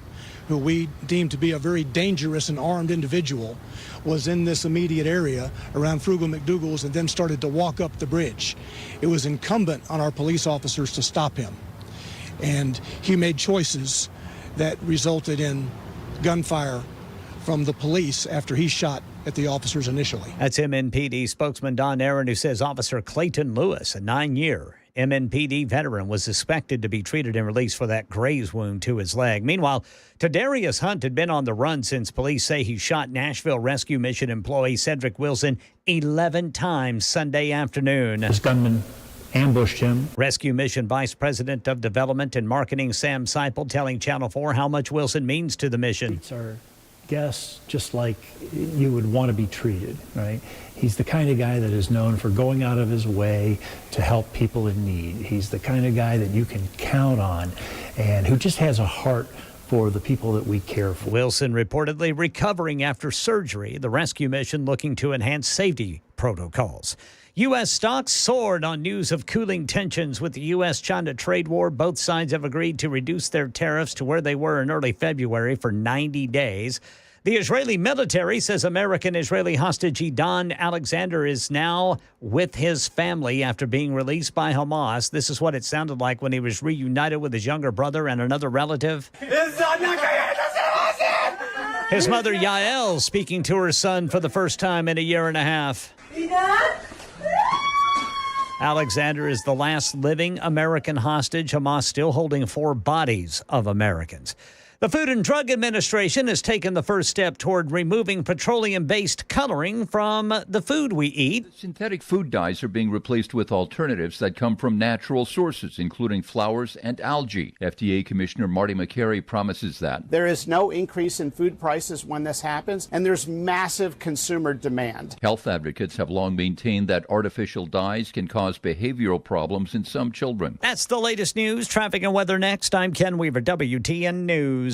who we deemed to be a very dangerous and armed individual, was in this immediate area around Frugal McDougal's and then started to walk up the bridge. It was incumbent on our police officers to stop him. And he made choices that resulted in gunfire from the police after he shot at the officers initially. That's MNPD spokesman Don Aaron, who says Officer Clayton Lewis, a 9-year MNPD veteran, was suspected to be treated and released for that graze wound to his leg. Meanwhile, Tadarius Hunt had been on the run since police say he shot Nashville Rescue Mission employee Cedric Wilson 11 times Sunday afternoon. This gunman ambushed him. Rescue Mission Vice President of Development and Marketing Sam Seipel telling Channel 4 how much Wilson means to the mission. It's our guests just like you would want to be treated, right? He's the kind of guy that is known for going out of his way to help people in need. He's the kind of guy that you can count on and who just has a heart for the people that we care for. Wilson reportedly recovering after surgery. The rescue mission looking to enhance safety protocols. U.S. stocks soared on news of cooling tensions with the U.S.-China trade war. Both sides have agreed to reduce their tariffs to where they were in early February for 90 days. The Israeli military says American-Israeli hostage Idan Alexander is now with his family after being released by Hamas. This is what it sounded like when he was reunited with his younger brother and another relative. His mother, Yael, speaking to her son for the first time in a year and a half. Alexander is the last living American hostage. Hamas still holding 4 bodies of Americans. The Food and Drug Administration has taken the first step toward removing petroleum-based coloring from the food we eat. Synthetic food dyes are being replaced with alternatives that come from natural sources, including flowers and algae. FDA Commissioner Marty McCary promises that. There is no increase in food prices when this happens, and there's massive consumer demand. Health advocates have long maintained that artificial dyes can cause behavioral problems in some children. That's the latest news. Traffic and weather next. I'm Ken Weaver, WTN News.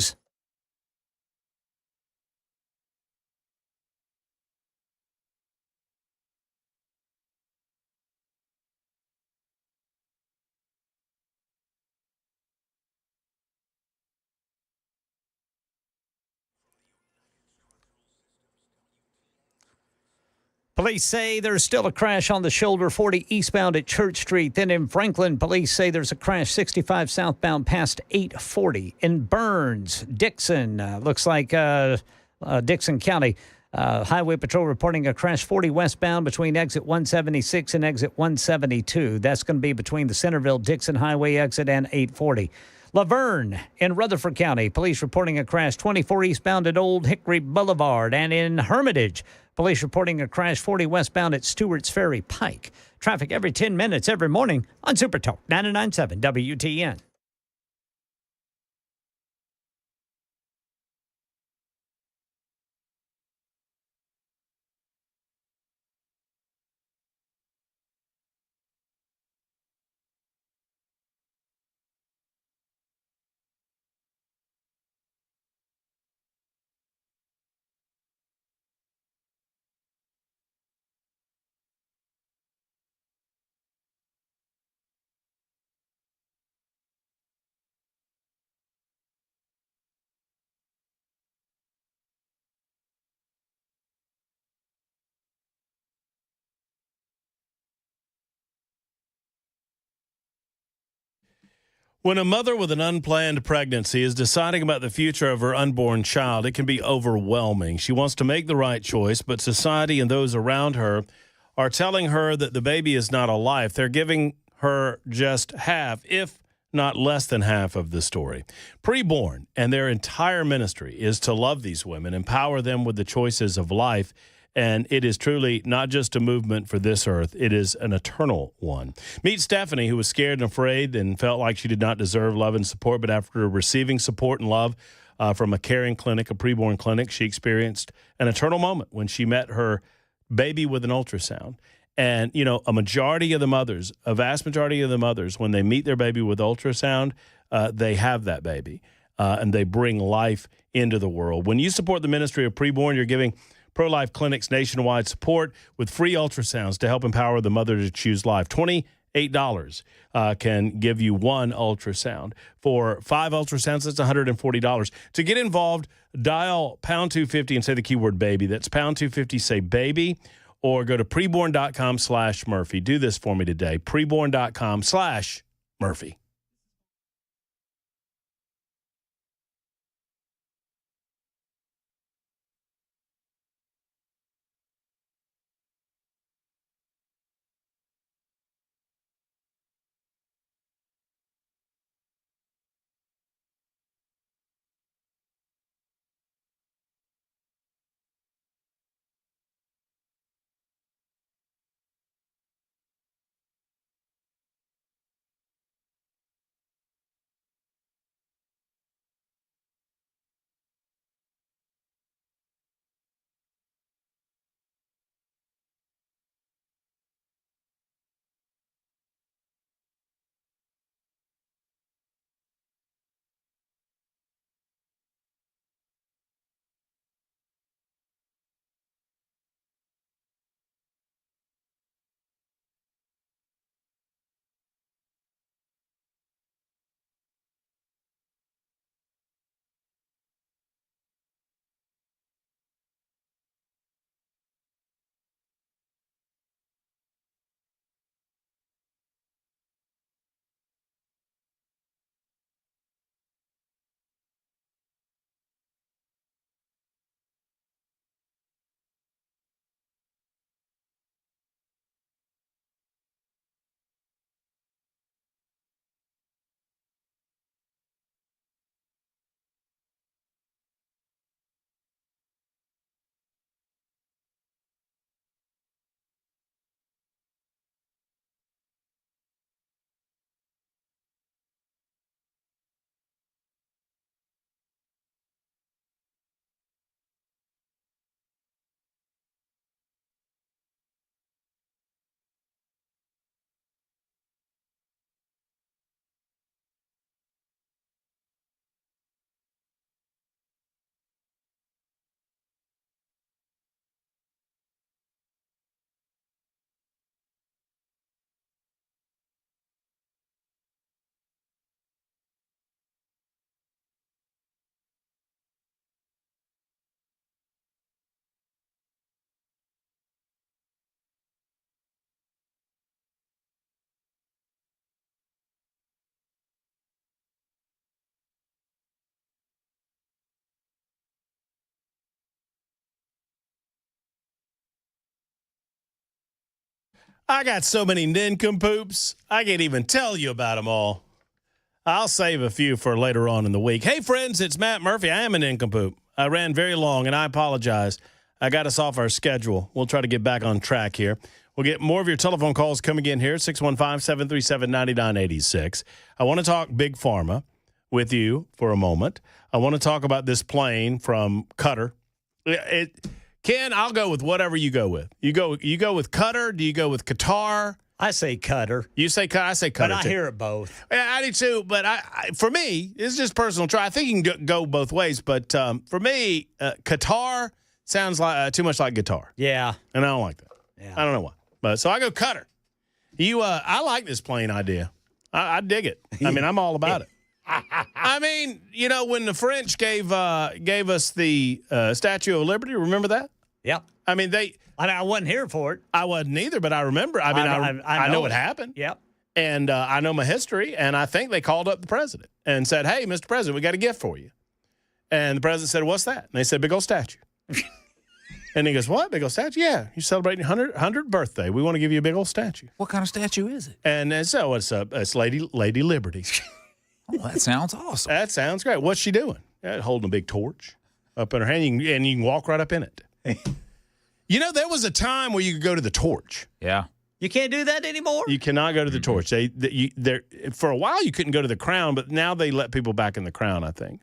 Police say there's still a crash on the shoulder 40 eastbound at Church Street. Then in Franklin, police say there's a crash 65 southbound past 840. In Burns, Dixon, looks like Dixon County. Highway Patrol reporting a crash 40 westbound between exit 176 and exit 172. That's going to be between the Centerville-Dixon Highway exit and 840. Laverne in Rutherford County, police reporting a crash 24 eastbound at Old Hickory Boulevard. And in Hermitage, police reporting a crash 40 westbound at Stewart's Ferry Pike. Traffic every 10 minutes every morning on Super Talk 99.7 WTN. When a mother with an unplanned pregnancy is deciding about the future of her unborn child, it can be overwhelming. She wants to make the right choice, but society and those around her are telling her that the baby is not a life. They're giving her just half, if not less than half of the story. Preborn and their entire ministry is to love these women, empower them with the choices of life, and it is truly not just a movement for this earth, it is an eternal one. Meet Stephanie, who was scared and afraid and felt like she did not deserve love and support, but after receiving support and love from a caring clinic, a preborn clinic, she experienced an eternal moment when she met her baby with an ultrasound. And, you know, a vast majority of the mothers, when they meet their baby with ultrasound, they have that baby and they bring life into the world. When you support the ministry of preborn, you're giving pro-life clinics nationwide support with free ultrasounds to help empower the mother to choose life. $28 can give you one ultrasound. For 5 ultrasounds, that's $140. To get involved, dial pound 250 and say the keyword baby. That's pound 250, say baby, or go to preborn.com/Murphy. Do this for me today, preborn.com/Murphy. I got so many nincompoops, I can't even tell you about them all. I'll save a few for later on in the week. Hey, friends, it's Matt Murphy. I am a nincompoop. I ran very long, and I apologize. I got us off our schedule. We'll try to get back on track here. We'll get more of your telephone calls coming in here, 615-737-9986. I want to talk Big Pharma with you for a moment. I want to talk about this plane from Qatar. Ken, I'll go with whatever you go with. You go with Qatar? Do you go with Qatar? I say Qatar. You say Qatar? I say Qatar. But I hear it both. Yeah, I do too. But for me, it's just personal try. I think you can go both ways. But for me, Qatar sounds like too much like guitar. Yeah. And I don't like that. Yeah. I don't know why. But so I go Qatar. I like this plane idea. I dig it. I mean, I'm all about it. I mean, when the French gave us the Statue of Liberty, remember that? Yeah. I mean, I wasn't here for it. I wasn't either, but I remember. I mean, I know what happened. Yep. And I know my history, and I think they called up the president and said, "Hey, Mr. President, we got a gift for you." And the president said, "What's that?" And they said, "Big old statue." And he goes, "What? Big old statue? Yeah, you're celebrating your 100th birthday. We want to give you a big old statue." What kind of statue is it? And so it's Lady Liberty. Oh, that sounds awesome. That sounds great. What's she doing? Holding a big torch up in her hand, and you can walk right up in it. There was a time where you could go to the torch. Yeah. You can't do that anymore? You cannot go to the torch. For a while, you couldn't go to the crown, but now they let people back in the crown, I think.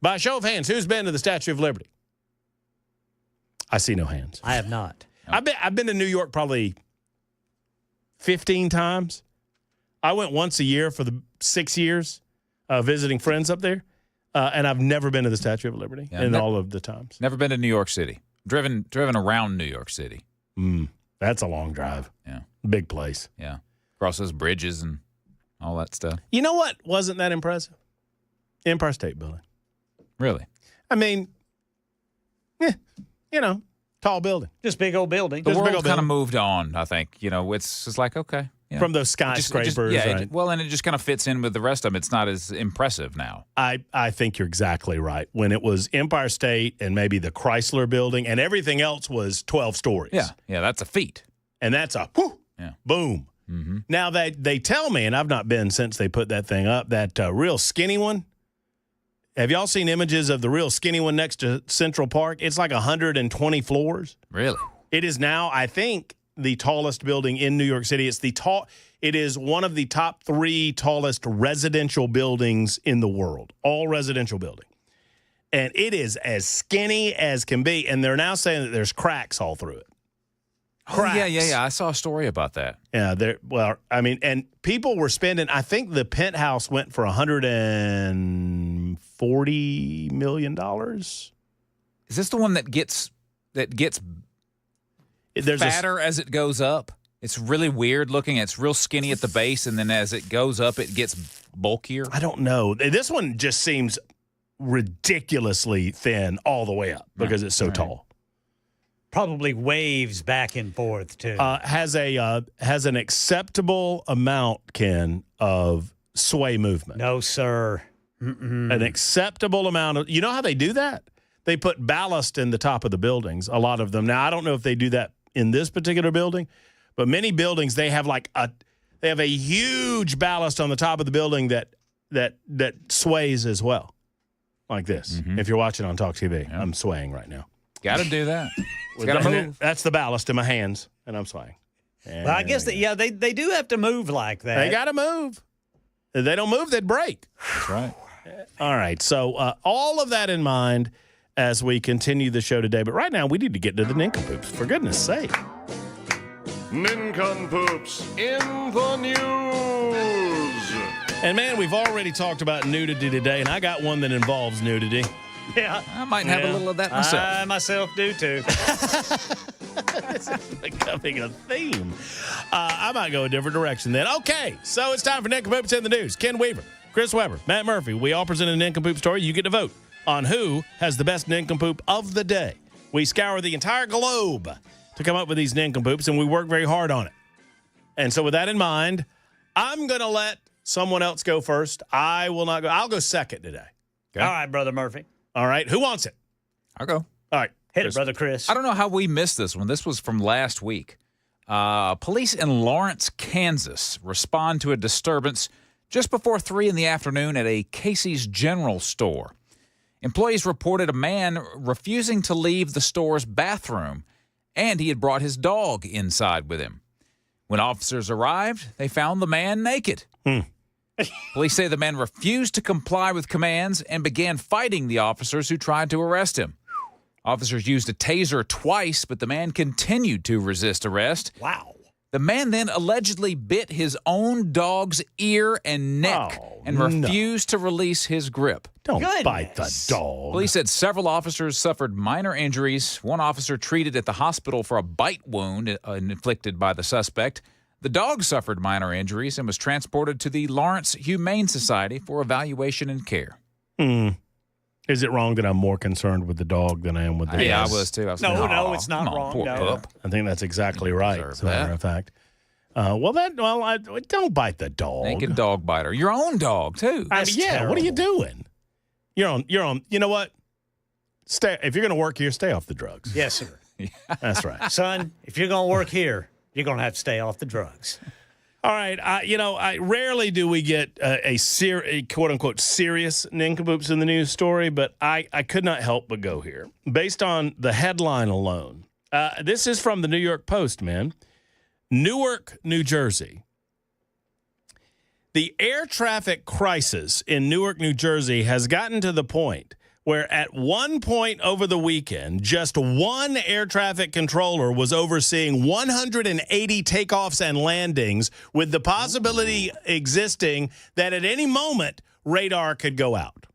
By a show of hands, who's been to the Statue of Liberty? I see no hands. I have not. I've been to New York probably 15 times. I went once a year for the 6 years visiting friends up there, and I've never been to the Statue of Liberty in all of the times. Never been to New York City. Driven around New York City. That's a long drive. Yeah. Big place. Yeah. Across those bridges and all that stuff. You know what wasn't that impressive? Empire State Building. Really? I mean, tall building. Just big old building. The world kind of moved on, I think. It's just like, okay. From those skyscrapers. Right? And it just kind of fits in with the rest of them. It's not as impressive now. I think you're exactly right. When it was Empire State and maybe the Chrysler Building and everything else was 12 stories. Yeah, that's a feat. And that's a boom. Mm-hmm. Now, they tell me, and I've not been since they put that thing up, that real skinny one. Have y'all seen images of the real skinny one next to Central Park? It's like 120 floors. Really? It is now, I think, the tallest building in New York City. It is one of the top 3 tallest residential buildings in the world, all residential building. And it is as skinny as can be. And they're now saying that there's cracks all through it. Cracks. Oh, yeah. I saw a story about that. Yeah, and people were spending, I think the penthouse went for $140 million. Is this the one that gets fatter as it goes up? It's really weird looking. It's real skinny at the base, and then as it goes up, it gets bulkier. I don't know. This one just seems ridiculously thin all the way up because it's so tall. Probably waves back and forth too. Has an acceptable amount, Ken, of sway movement. No, sir. An acceptable amount of. You know how they do that? They put ballast in the top of the buildings. A lot of them. Now I don't know if they do that in this particular building, but many buildings they have a huge ballast on the top of the building that sways as well, like this. Mm-hmm. If you're watching on Talk TV, I'm swaying right now. Got to do that. That's the ballast in my hands, and I'm swaying. Well, I guess they do have to move like that. They got to move. If they don't move, they'd break. That's right. All right. So all of that in mind as we continue the show today. But right now, we need to get to the nincompoops, for goodness sake. Nincompoops in the news. And, man, we've already talked about nudity today, and I got one that involves nudity. Yeah. I might have a little of that myself. I myself do, too. This is becoming a theme. I might go a different direction then. Okay, so it's time for Nincompoops in the News. Ken Weaver, Chris Weber, Matt Murphy. We all present a nincompoop story. You get to vote on who has the best nincompoop of the day. We scour the entire globe to come up with these nincompoops, and we work very hard on it. And so with that in mind, I'm going to let someone else go first. I will not go. I'll go second today. Okay. All right, Brother Murphy. All right. Who wants it? I'll go. All right. Hit it, Brother Chris. I don't know how we missed this one. This was from last week. Police in Lawrence, Kansas respond to a disturbance just before 3 in the afternoon at a Casey's General Store. Employees reported a man refusing to leave the store's bathroom, and he had brought his dog inside with him. When officers arrived, they found the man naked. Police say the man refused to comply with commands and began fighting the officers who tried to arrest him. Officers used a taser twice, but the man continued to resist arrest. Wow. The man then allegedly bit his own dog's ear and neck and refused to release his grip. Don't bite the dog. Police said several officers suffered minor injuries. One officer treated at the hospital for a bite wound inflicted by the suspect. The dog suffered minor injuries and was transported to the Lawrence Humane Society for evaluation and care. Is it wrong that I'm more concerned with the dog than I am with the Yeah, I was too. No, it's not wrong. Poor pup. I think that's exactly right, as a matter of fact. Don't bite the dog. Naked dog biter. Your own dog, too. I mean, yeah, what are you doing? You're on, you know what? If you're going to work here, stay off the drugs. Yes, sir. That's right. Son, if you're going to work here, you're going to have to stay off the drugs. All right. I rarely do we get a quote-unquote serious nincompoops in the news story, but I could not help but go here. Based on the headline alone, this is from the New York Post, man. Newark, New Jersey. The air traffic crisis in Newark, New Jersey has gotten to the point where at one point over the weekend, just one air traffic controller was overseeing 180 takeoffs and landings, with the possibility existing that at any moment radar could go out.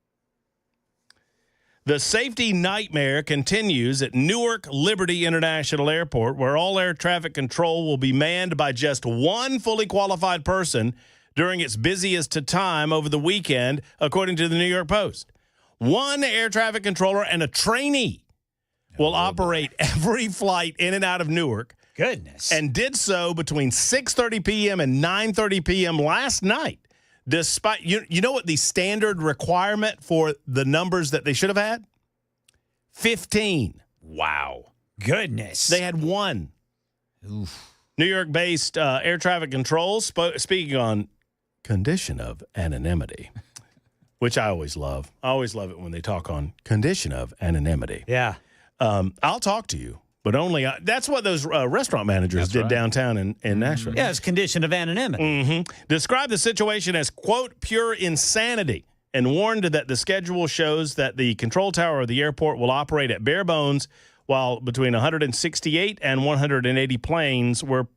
The safety nightmare continues at Newark Liberty International Airport, where all air traffic control will be manned by just one fully qualified person during its busiest time over the weekend, according to the New York Post. One air traffic controller and a trainee will operate every flight in and out of Newark. Goodness. And did so between 6:30 p.m. and 9:30 p.m. last night. Despite, you know what the standard requirement for the numbers that they should have had? 15. Wow. Goodness. They had one. Oof. New York-based air traffic control, speaking on condition of anonymity, which I always love. I always love it when they talk on condition of anonymity. Yeah. I'll talk to you, but only that's what those restaurant managers did downtown in Nashville. Yeah, it's condition of anonymity. Described the situation as, quote, pure insanity, and warned that the schedule shows that the control tower of the airport will operate at bare bones, while between 168 and 180 planes were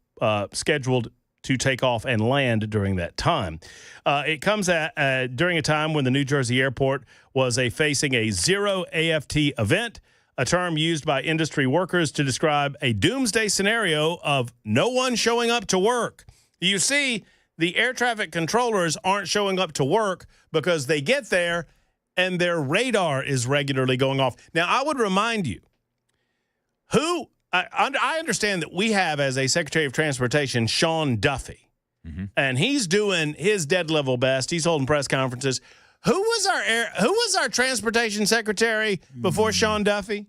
scheduled to take off and land during that time. It comes at during a time when the New Jersey airport was facing a zero AFT event, a term used by industry workers to describe a doomsday scenario of no one showing up to work. You see, the air traffic controllers aren't showing up to work because they get there and their radar is regularly going off. Now, I would remind you, I understand that we have as a Secretary of Transportation, Sean Duffy, and he's doing his dead level best. He's holding press conferences. Who was our transportation secretary before Sean Duffy?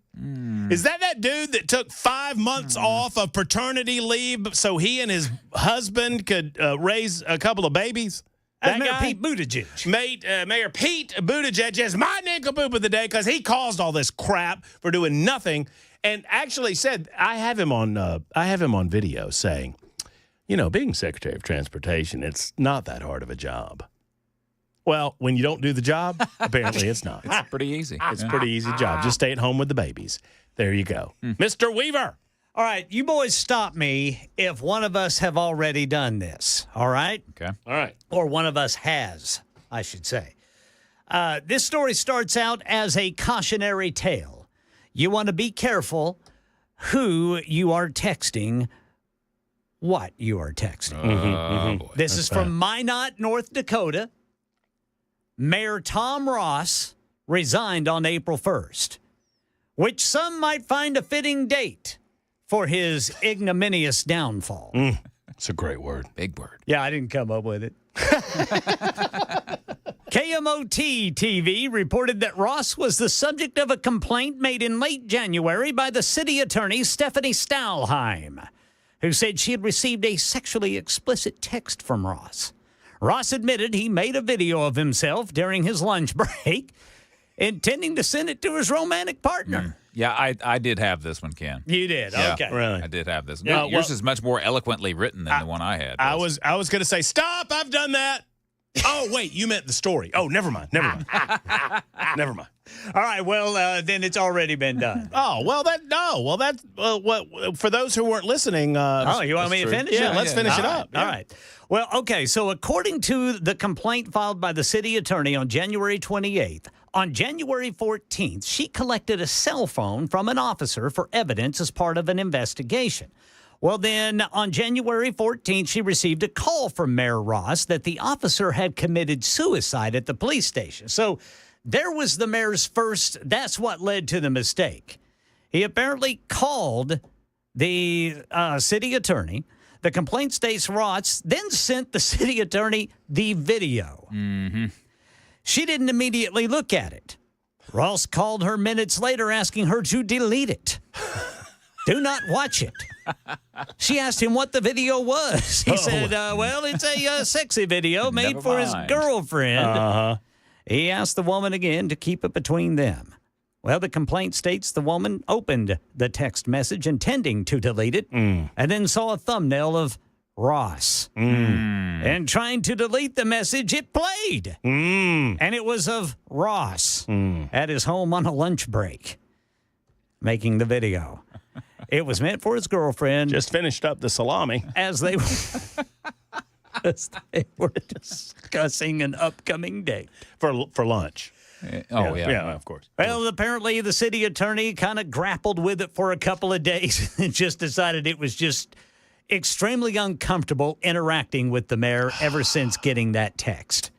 Is that dude that took 5 months off of paternity leave so he and his husband could raise a couple of babies? That's Mayor Pete Buttigieg. Mayor Pete Buttigieg is my nincompoop of the day because he caused all this crap for doing nothing, and actually said, I have him on video saying, being Secretary of Transportation, it's not that hard of a job. Well, when you don't do the job, apparently it's not. It's pretty easy. It's a pretty easy job. Just stay at home with the babies. There you go. Mr. Weaver. All right, you boys stop me if one of us have already done this, all right? Okay. All right. Or one of us has, I should say. This story starts out as a cautionary tale. You want to be careful who you are texting, what you are texting. Boy, this is from Minot, North Dakota. Mayor Tom Ross resigned on April 1st, which some might find a fitting date for his ignominious downfall. That's a great word. Big word. Yeah, I didn't come up with it. KMOT TV reported that Ross was the subject of a complaint made in late January by the city attorney, Stephanie Stalheim, who said she had received a sexually explicit text from Ross. Ross admitted he made a video of himself during his lunch break, intending to send it to his romantic partner. Yeah, I did have this one, Ken. You did? Yeah, Okay. Really? I did have this. Yeah, Yours is much more eloquently written than the one I had. I was going to say, stop, I've done that. Oh, wait, you meant the story. Oh, never mind. Never mind. All right, well, then it's already been done. What for those who weren't listening. You want me to finish it? Yeah, let's finish it up. All right. Well, okay, so according to the complaint filed by the city attorney on January 28th, on January 14th, she collected a cell phone from an officer for evidence as part of an investigation. Well, then on January 14th, she received a call from Mayor Ross that the officer had committed suicide at the police station. So there was the mayor's first, that's what led to the mistake. He apparently called the city attorney. The complaint states Ross then sent the city attorney the video. Mm-hmm. She didn't immediately look at it. Ross called her minutes later asking her to delete it. Do not watch it. She asked him what the video was. He said, well, it's a sexy video made for his girlfriend. Uh-huh. He asked the woman again to keep it between them. Well, the complaint states the woman opened the text message intending to delete it and then saw a thumbnail of Ross. And trying to delete the message, it played. And it was of Ross at his home on a lunch break making the video. It was meant for his girlfriend. Just finished up the salami. As they were discussing an upcoming date. For lunch. Yeah, of course. Well, apparently the city attorney kind of grappled with it for a couple of days and just decided it was just extremely uncomfortable interacting with the mayor ever since getting that text.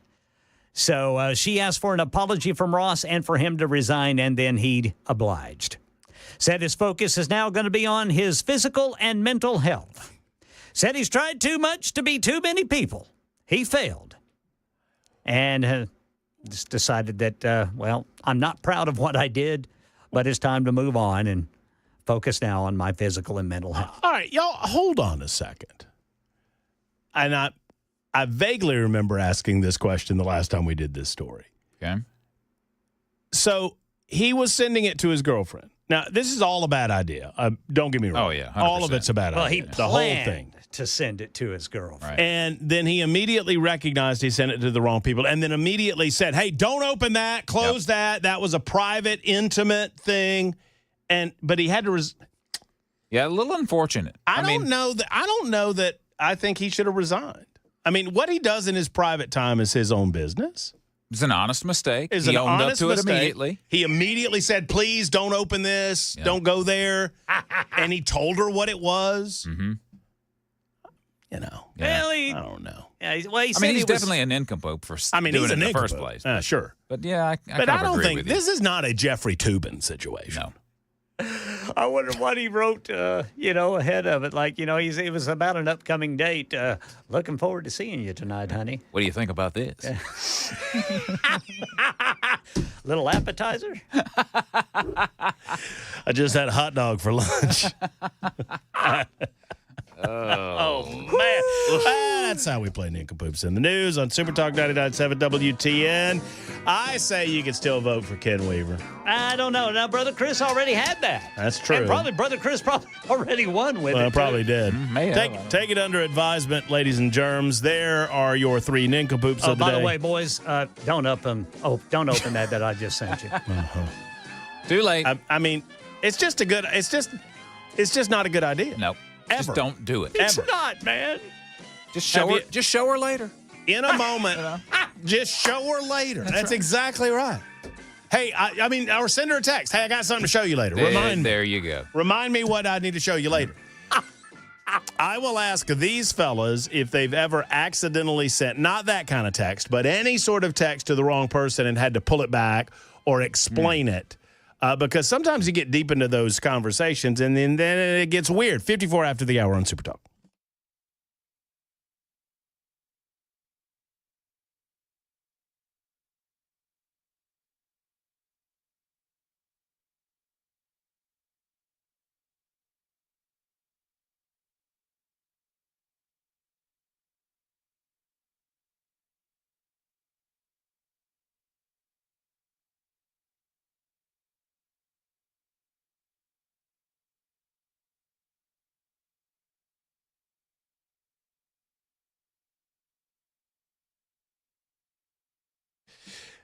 So she asked for an apology from Ross and for him to resign, and then he obliged. Said his focus is now going to be on his physical and mental health. Said he's tried too much to be too many people. He failed. And just decided that, well, I'm not proud of what I did, but it's time to move on and focus now on my physical and mental health. All right, y'all, hold on a second. And I vaguely remember asking this question the last time we did this story. Okay. So he was sending it to his girlfriend. Now, this is all a bad idea. Don't get me wrong. Oh, yeah, 100%. All of it's a bad Well, idea. he the whole planned thing. to send it to his girlfriend. Right. And then he immediately recognized he sent it to the wrong people and then immediately said, hey, don't open that. Close that. That was a private, intimate thing. But he had to Yeah, a little unfortunate. I don't know that I think he should have resigned. I mean, what he does in his private time is his own business. It's an honest mistake. He He owned up honest to it mistake. immediately. He immediately said, please don't open this. Yeah. Don't go there. And he told her what it was. Mm-hmm. You know. Well, I don't know. Yeah, well, he said he's he was, definitely a nincompoop for doing he's it in a the first nincompoop. place. Sure. But yeah, I But kind I of don't agree think with you. this is not a Jeffrey Toobin situation. No. I wonder what he wrote, ahead of it. Like, it was about an upcoming date. Looking forward to seeing you tonight, honey. What do you think about this? Little appetizer? I just had a hot dog for lunch. Oh, man. That's how we play nincompoops in the news on Super Talk 99.7 WTN. I say you can still vote for Ken Weaver. I don't know. Now, Brother Chris already had that. That's true. And probably Brother Chris already won with Well, it. probably did. May have. Take it under advisement, ladies and germs. There are your three nincompoops of the by day. the way, boys, don't open that I just sent you. Too late. I mean, it's just not a good idea. No. Ever. Just don't do it. It's Ever. not, man. Just show her later. In a moment, just show her later. That's exactly right. Hey, or send her a text. Hey, I got something to show you later. Remind me. There you go. Remind me what I need to show you later. I will ask these fellas if they've ever accidentally sent, not that kind of text, but any sort of text to the wrong person and had to pull it back or explain it. Because sometimes you get deep into those conversations and then it gets weird. 54 after the hour on Super Talk.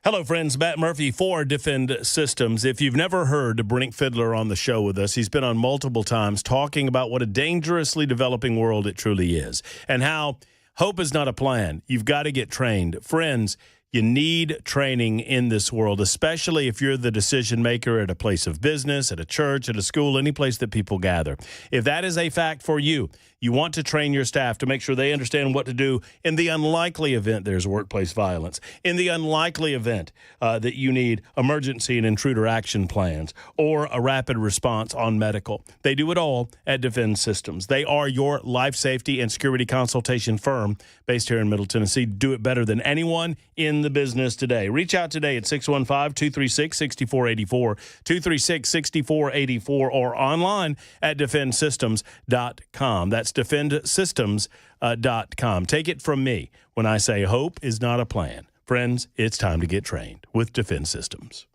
Hello, friends. Matt Murphy for Defend Systems. If you've never heard Brink Fiddler on the show with us, he's been on multiple times talking about what a dangerously developing world it truly is and how hope is not a plan. You've got to get trained. Friends, you need training in this world, especially if you're the decision maker at a place of business, at a church, at a school, any place that people gather. If that is a fact for you, you want to train your staff to make sure they understand what to do in the unlikely event there's workplace violence, in the unlikely event that you need emergency and intruder action plans or a rapid response on medical. They do it all at Defend Systems. They are your life safety and security consultation firm based here in Middle Tennessee. Do it better than anyone in the business today. Reach out today at 615-236-6484, 236-6484, or online at defendsystems.com. That's defendsystems.com. Take it from me when I say hope is not a plan. Friends, it's time to get trained with Defend Systems.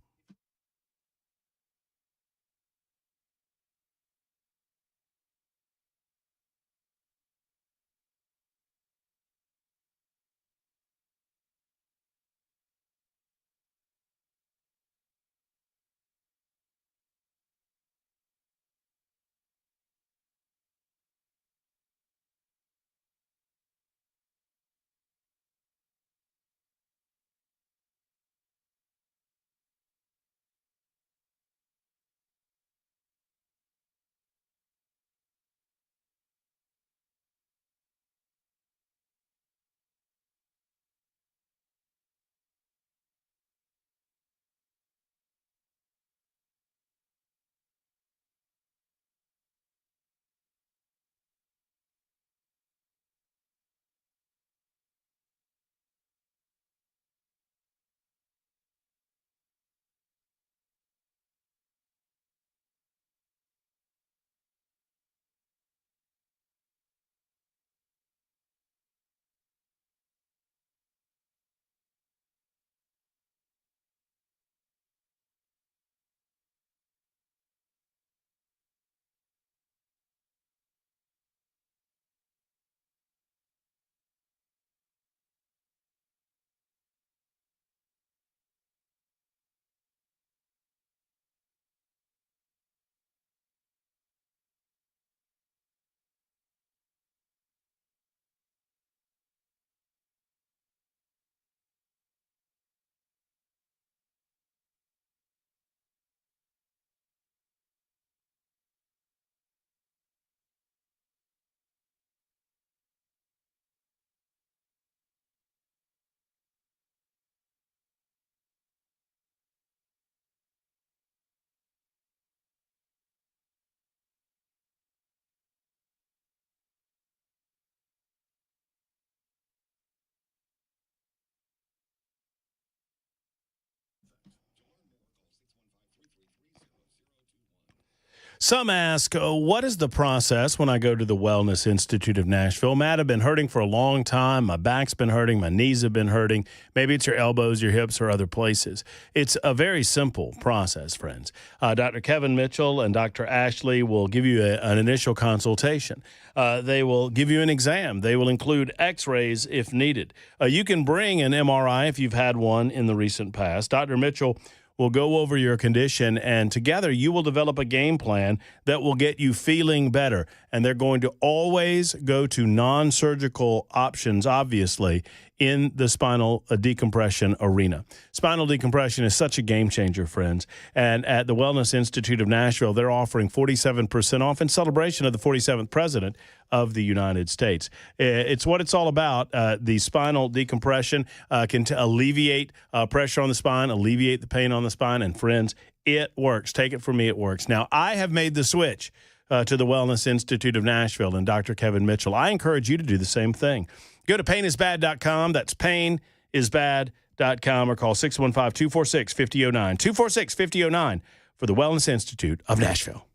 Some ask, what is the process when I go to the Wellness Institute of Nashville? Matt, I've been hurting for a long time. My back's been hurting. My knees have been hurting. Maybe it's your elbows, your hips, or other places. It's a very simple process, friends. Dr. Kevin Mitchell and Dr. Ashley will give you an initial consultation. They will give you an exam. They will include x-rays if needed. You can bring an MRI if you've had one in the recent past. Dr. Mitchell will go over your condition, and together you will develop a game plan that will get you feeling better. And they're going to always go to non-surgical options, obviously, in the spinal decompression arena. Spinal decompression is such a game changer, friends. And at the Wellness Institute of Nashville, they're offering 47% off in celebration of the 47th president of the United States. It's what it's all about. The spinal decompression can alleviate pressure on the spine, alleviate the pain on the spine. And friends, it works. Take it from me, it works. Now, I have made the switch to the Wellness Institute of Nashville and Dr. Kevin Mitchell. I encourage you to do the same thing. Go to painisbad.com. That's painisbad.com, or call 615-246-5009. 246-5009 for the Wellness Institute of Nashville.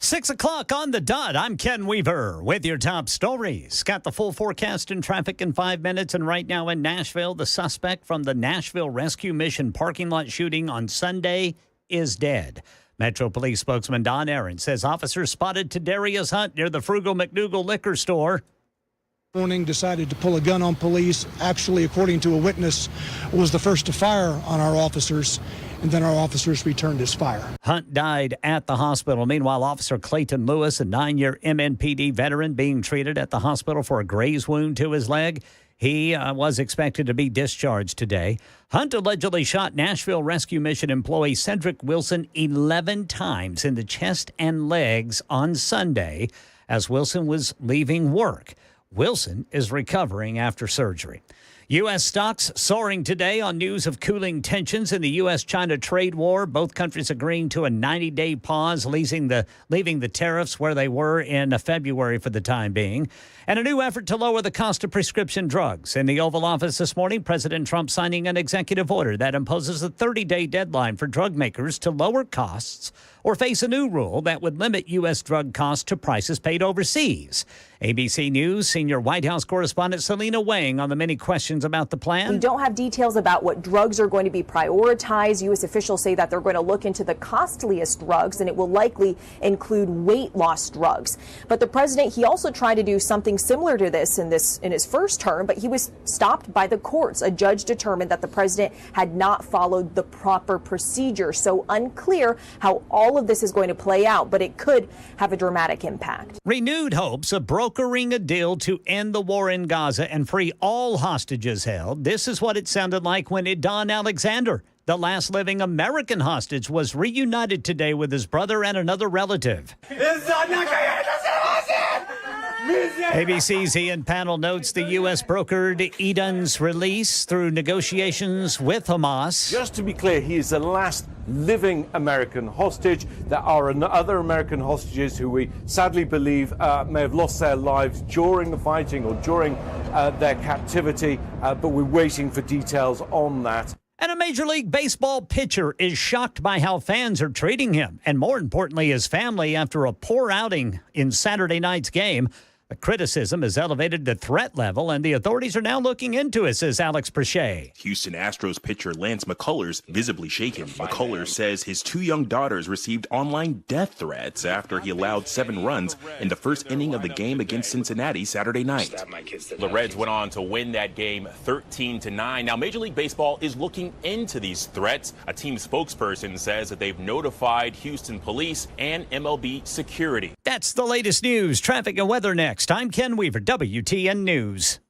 6 o'clock on the dot. I'm Ken Weaver with your top stories. Got the full forecast and traffic in 5 minutes. And right now in Nashville, the suspect from the Nashville Rescue Mission parking lot shooting on Sunday is dead. Metro Police spokesman Don Aaron says officers spotted Tadarius Hunt near the Frugal McDougal liquor store. Morning decided to pull a gun on police. Actually, according to a witness, was the first to fire on our officers, and then our officers returned his fire. Hunt died at the hospital. Meanwhile, Officer Clayton Lewis, a 9-year MNPD veteran, being treated at the hospital for a graze wound to his leg. He was expected to be discharged today. Hunt allegedly shot Nashville Rescue Mission employee Cedric Wilson 11 times in the chest and legs on Sunday as Wilson was leaving work. Wilson is recovering after surgery. U.S. stocks soaring today on news of cooling tensions in the U.S.-China trade war. Both countries agreeing to a 90-day pause, leaving the tariffs where they were in February for the time being. And a new effort to lower the cost of prescription drugs. In the Oval Office this morning, President Trump signing an executive order that imposes a 30-day deadline for drug makers to lower costs or face a new rule that would limit U.S. drug costs to prices paid overseas. ABC News senior White House correspondent Selena weighing on the many questions about the plan. We don't have details about what drugs are going to be prioritized. U.S. officials say that they're going to look into the costliest drugs, and it will likely include weight loss drugs. But the president, he also tried to do something similar to this in his first term, but he was stopped by the courts. A judge determined that the president had not followed the proper procedure. So unclear how all of this is going to play out, but it could have a dramatic impact. Renewed hopes of brokering a deal to end the war in Gaza and free all hostages held. This is what it sounded like when Don Alexander, the last living American hostage, was reunited today with his brother and another relative. ABC's Ian Panel notes the U.S. brokered Eden's release through negotiations with Hamas. Just to be clear, he is the last living American hostage. There are other American hostages who we sadly believe may have lost their lives during the fighting or during their captivity, but we're waiting for details on that. And a Major League Baseball pitcher is shocked by how fans are treating him, and more importantly, his family after a poor outing in Saturday night's game. The criticism is elevated to threat level, and the authorities are now looking into it, says Alex Prochet. Houston Astros pitcher Lance McCullers visibly shaken. McCullers says his 2 young daughters received online death threats after he allowed 7 runs in the first inning of the game against Cincinnati Saturday night. The Reds went on to win that game 13-9. Now, Major League Baseball is looking into these threats. A team spokesperson says that they've notified Houston police and MLB security. That's the latest news, traffic, and weather next. I'm Ken Weaver, WTN News.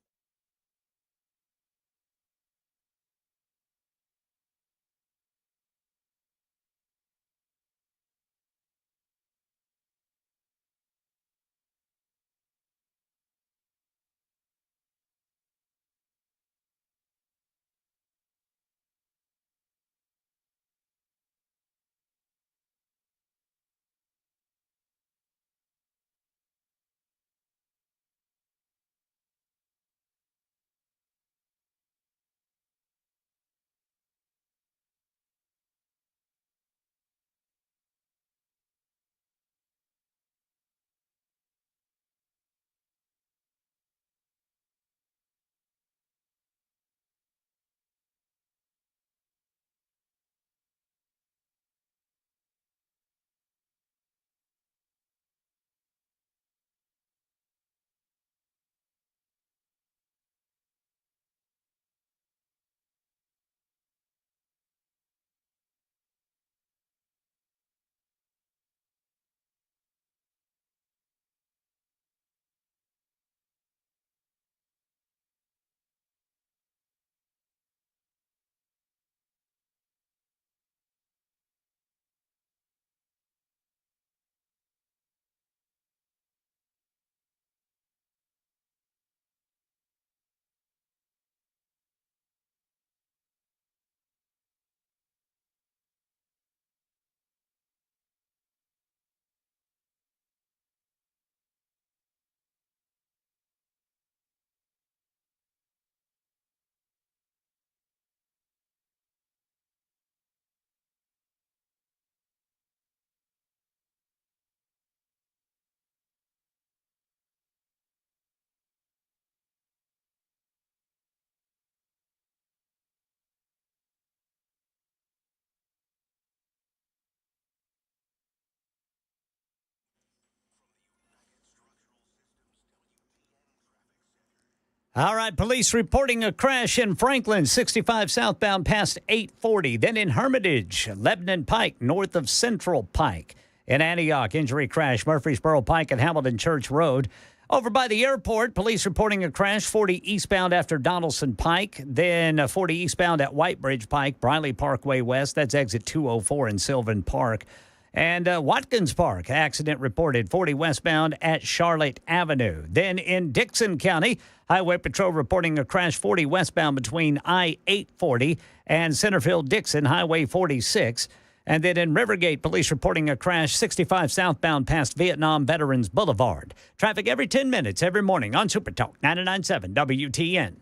All right, police reporting a crash in Franklin, 65 southbound past 840. Then in Hermitage, Lebanon Pike, north of Central Pike. In Antioch, injury crash, Murfreesboro Pike and Hamilton Church Road. Over by the airport, police reporting a crash, 40 eastbound after Donaldson Pike. Then 40 eastbound at Whitebridge Pike, Briley Parkway West. That's exit 204 in Sylvan Park. And Watkins Park, accident reported, 40 westbound at Charlotte Avenue. Then in Dixon County, Highway Patrol reporting a crash 40 westbound between I-840 and Centerville-Dixon, Highway 46. And then in Rivergate, police reporting a crash 65 southbound past Vietnam Veterans Boulevard. Traffic every 10 minutes every morning on Super Talk 99.7 WTN.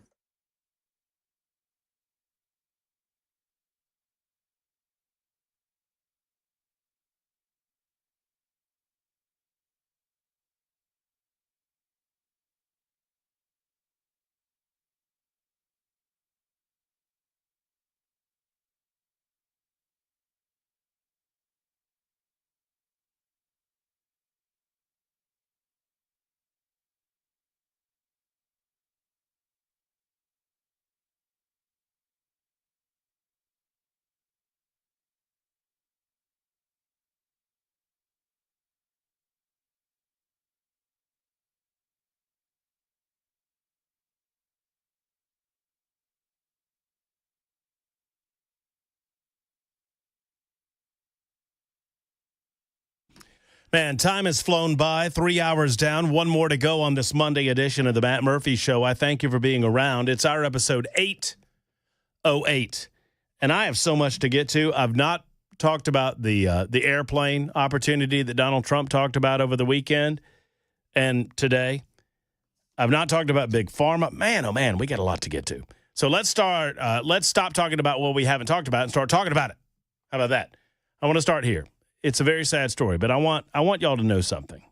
Man, time has flown by. 3 hours down. One more to go on this Monday edition of the Matt Murphy Show. I thank you for being around. It's our episode 808. And I have so much to get to. I've not talked about the airplane opportunity that Donald Trump talked about over the weekend and today. I've not talked about Big Pharma. Man, oh man, we got a lot to get to. So let's start. Let's stop talking about what we haven't talked about and start talking about it. How about that? I want to start here. It's a very sad story, but I want y'all to know something.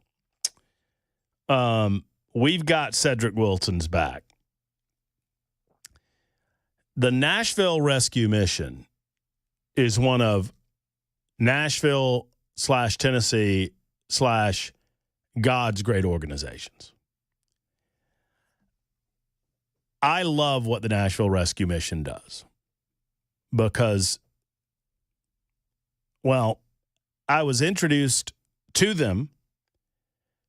We've got Cedric Wilson's back. The Nashville Rescue Mission is one of Nashville/Tennessee/ God's great organizations. I love what the Nashville Rescue Mission does because, well, I was introduced to them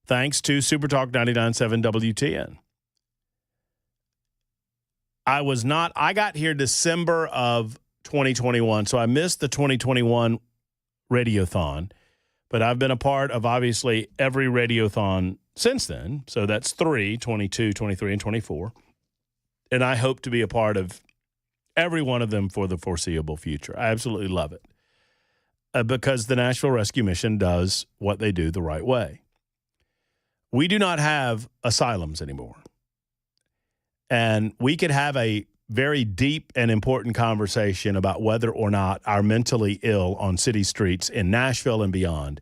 thanks to Super Talk 99.7 WTN. I got here December of 2021, so I missed the 2021 Radiothon, but I've been a part of obviously every Radiothon since then. So that's 3, 22, 23, and 24. And I hope to be a part of every one of them for the foreseeable future. I absolutely love it. Because the Nashville Rescue Mission does what they do the right way. We do not have asylums anymore. And we could have a very deep and important conversation about whether or not our mentally ill on city streets in Nashville and beyond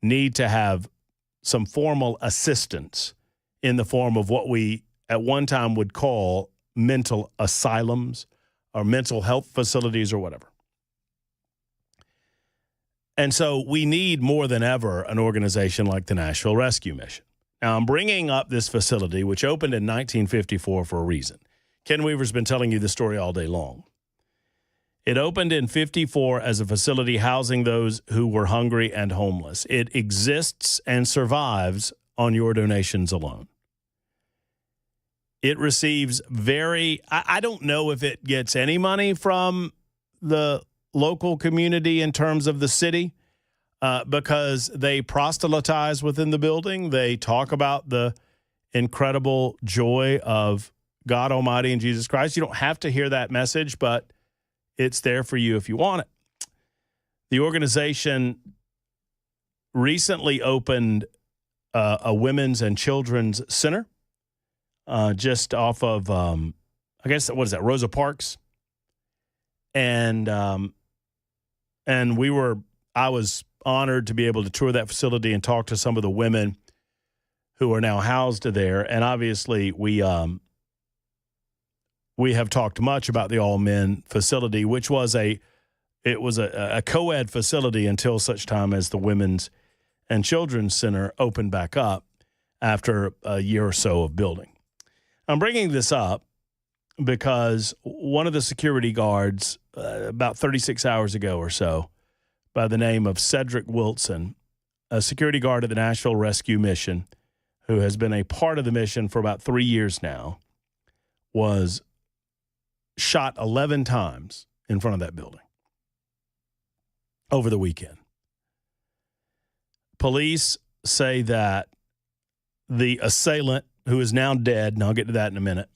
need to have some formal assistance in the form of what we at one time would call mental asylums or mental health facilities or whatever. And so we need more than ever an organization like the Nashville Rescue Mission. Now, I'm bringing up this facility, which opened in 1954 for a reason. Ken Weaver's been telling you the story all day long. It opened in 54 as a facility housing those who were hungry and homeless. It exists and survives on your donations alone. It receives I don't know if it gets any money from the local community in terms of the city because they proselytize within the building. They talk about the incredible joy of God Almighty and Jesus Christ. You don't have to hear that message, but it's there for you if you want it. The organization recently opened a women's and children's center just off of, I guess, what is that, Rosa Parks? And I was honored to be able to tour that facility and talk to some of the women who are now housed there. And obviously we have talked much about the all men facility, which was a co-ed facility until such time as the Women's and Children's Center opened back up after a year or so of building. I'm bringing this up because one of the security guards about 36 hours ago or so, by the name of Cedric Wilson, a security guard at the Nashville Rescue Mission, who has been a part of the mission for about 3 years now, was shot 11 times in front of that building over the weekend. Police say that the assailant, who is now dead, and I'll get to that in a minute,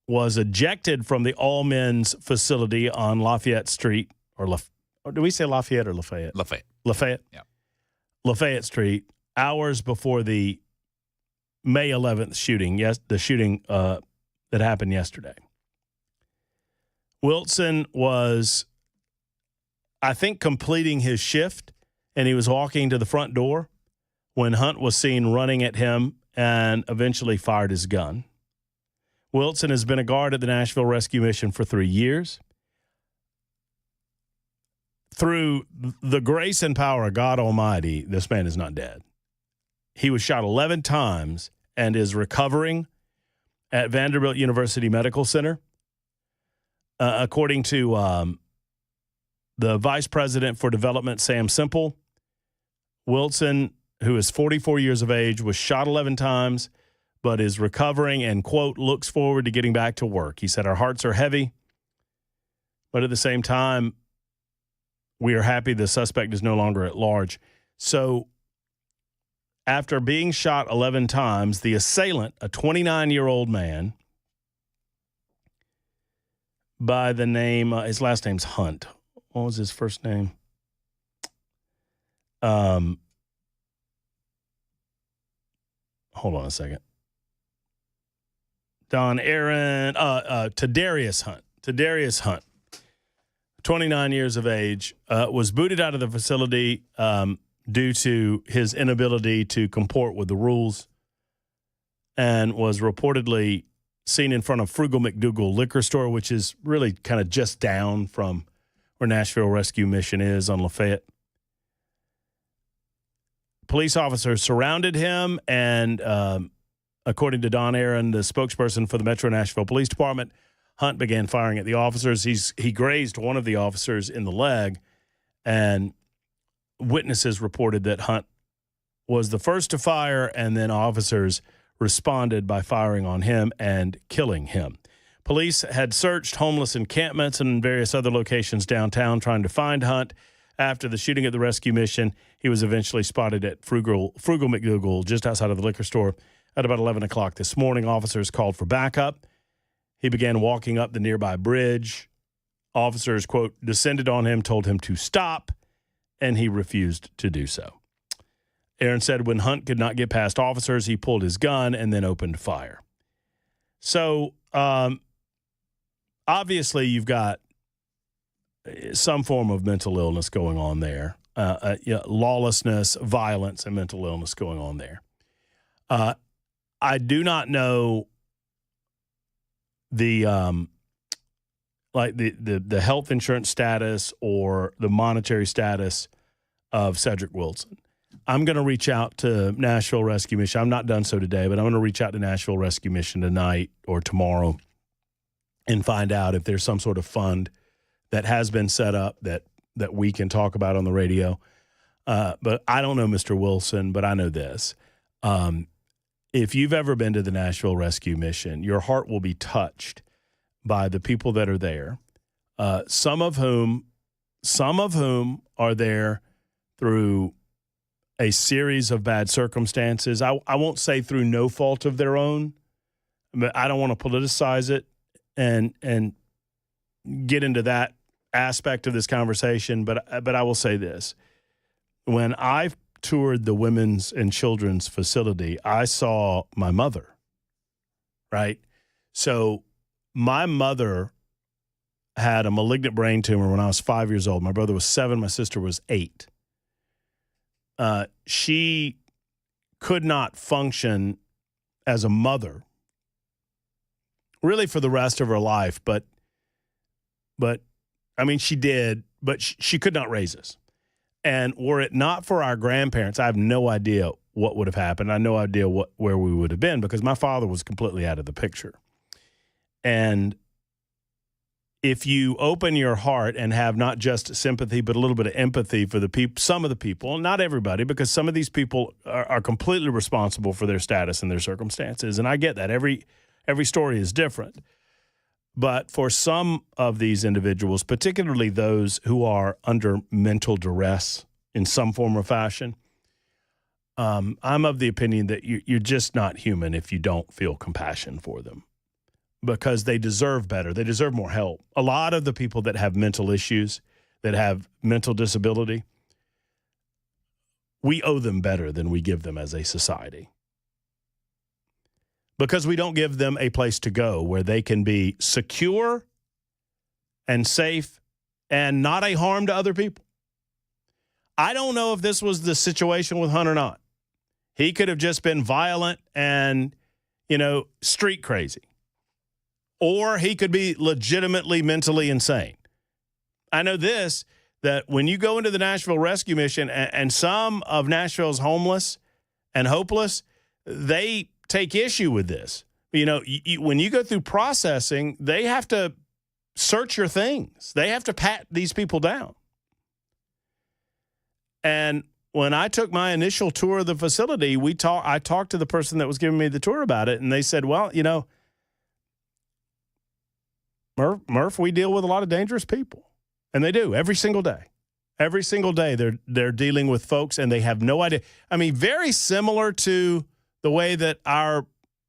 was ejected from the all-men's facility on Lafayette Street, or do we say Lafayette or Lafayette? Lafayette. Lafayette? Yeah. Lafayette Street, hours before the May 11th shooting, the shooting that happened yesterday. Wilson was, I think, completing his shift, and he was walking to the front door when Hunt was seen running at him and eventually fired his gun. Wilson has been a guard at the Nashville Rescue Mission for 3 years. Through the grace and power of God Almighty, this man is not dead. He was shot 11 times and is recovering at Vanderbilt University Medical Center. According to the Vice President for Development, Sam Semple, Wilson, who is 44 years of age, was shot 11 times, but is recovering and, quote, looks forward to getting back to work. He said, "Our hearts are heavy, but at the same time, we are happy the suspect is no longer at large." So after being shot 11 times, the assailant, a 29-year-old man by the name, his last name's Hunt. What was his first name? Hold on a second. Tadarius Hunt, 29 years of age, was booted out of the facility due to his inability to comport with the rules, and was reportedly seen in front of Frugal McDougal liquor store, which is really kind of just down from where Nashville Rescue Mission is on Lafayette. Police officers surrounded him, and according to Don Aaron, the spokesperson for the Metro Nashville Police Department, Hunt began firing at the officers. He grazed one of the officers in the leg, and witnesses reported that Hunt was the first to fire, and then officers responded by firing on him and killing him. Police had searched homeless encampments and various other locations downtown trying to find Hunt. After the shooting at the rescue mission, he was eventually spotted at Frugal McDougal, just outside of the liquor store, at about 11 o'clock this morning. Officers called for backup. He began walking up the nearby bridge. Officers, quote, descended on him, told him to stop, and he refused to do so. Aaron said when Hunt could not get past officers, he pulled his gun and then opened fire. So, obviously, you've got some form of mental illness going on there, lawlessness, violence, and mental illness going on there. I do not know the health insurance status or the monetary status of Cedric Wilson. I'm going to reach out to Nashville Rescue Mission. I'm not done so today, but I'm going to reach out to Nashville Rescue Mission tonight or tomorrow and find out if there's some sort of fund that has been set up that we can talk about on the radio. But I don't know Mr. Wilson, but I know this. If you've ever been to the Nashville Rescue Mission, your heart will be touched by the people that are there, some of whom are there through a series of bad circumstances. I won't say through no fault of their own, but I don't want to politicize it and get into that aspect of this conversation. But I will say this. When I toured the women's and children's facility, I saw my mother, right? So my mother had a malignant brain tumor when I was 5 years old. My brother was 7. My sister was 8. She could not function as a mother really for the rest of her life, but I mean, she did, but she could not raise us. And were it not for our grandparents, I have no idea what would have happened. I have no idea where we would have been, because my father was completely out of the picture. And if you open your heart and have not just sympathy, but a little bit of empathy for the people, some of the people, not everybody, because some of these people are completely responsible for their status and their circumstances. And I get that. Every story is different. But for some of these individuals, particularly those who are under mental duress in some form or fashion, I'm of the opinion that you're just not human if you don't feel compassion for them, because they deserve better. They deserve more help. A lot of the people that have mental issues, that have mental disability, we owe them better than we give them as a society, because we don't give them a place to go where they can be secure and safe and not a harm to other people. I don't know if this was the situation with Hunt or not. He could have just been violent and, street crazy. Or he could be legitimately mentally insane. I know this, that when you go into the Nashville Rescue Mission and some of Nashville's homeless and hopeless, they take issue with this. When you go through processing, they have to search your things. They have to pat these people down. And when I took my initial tour of the facility, I talked to the person that was giving me the tour about it, and they said, well, Murph, we deal with a lot of dangerous people. And they do every single day. Every single day they're dealing with folks, and they have no idea. I mean, very similar to the way that our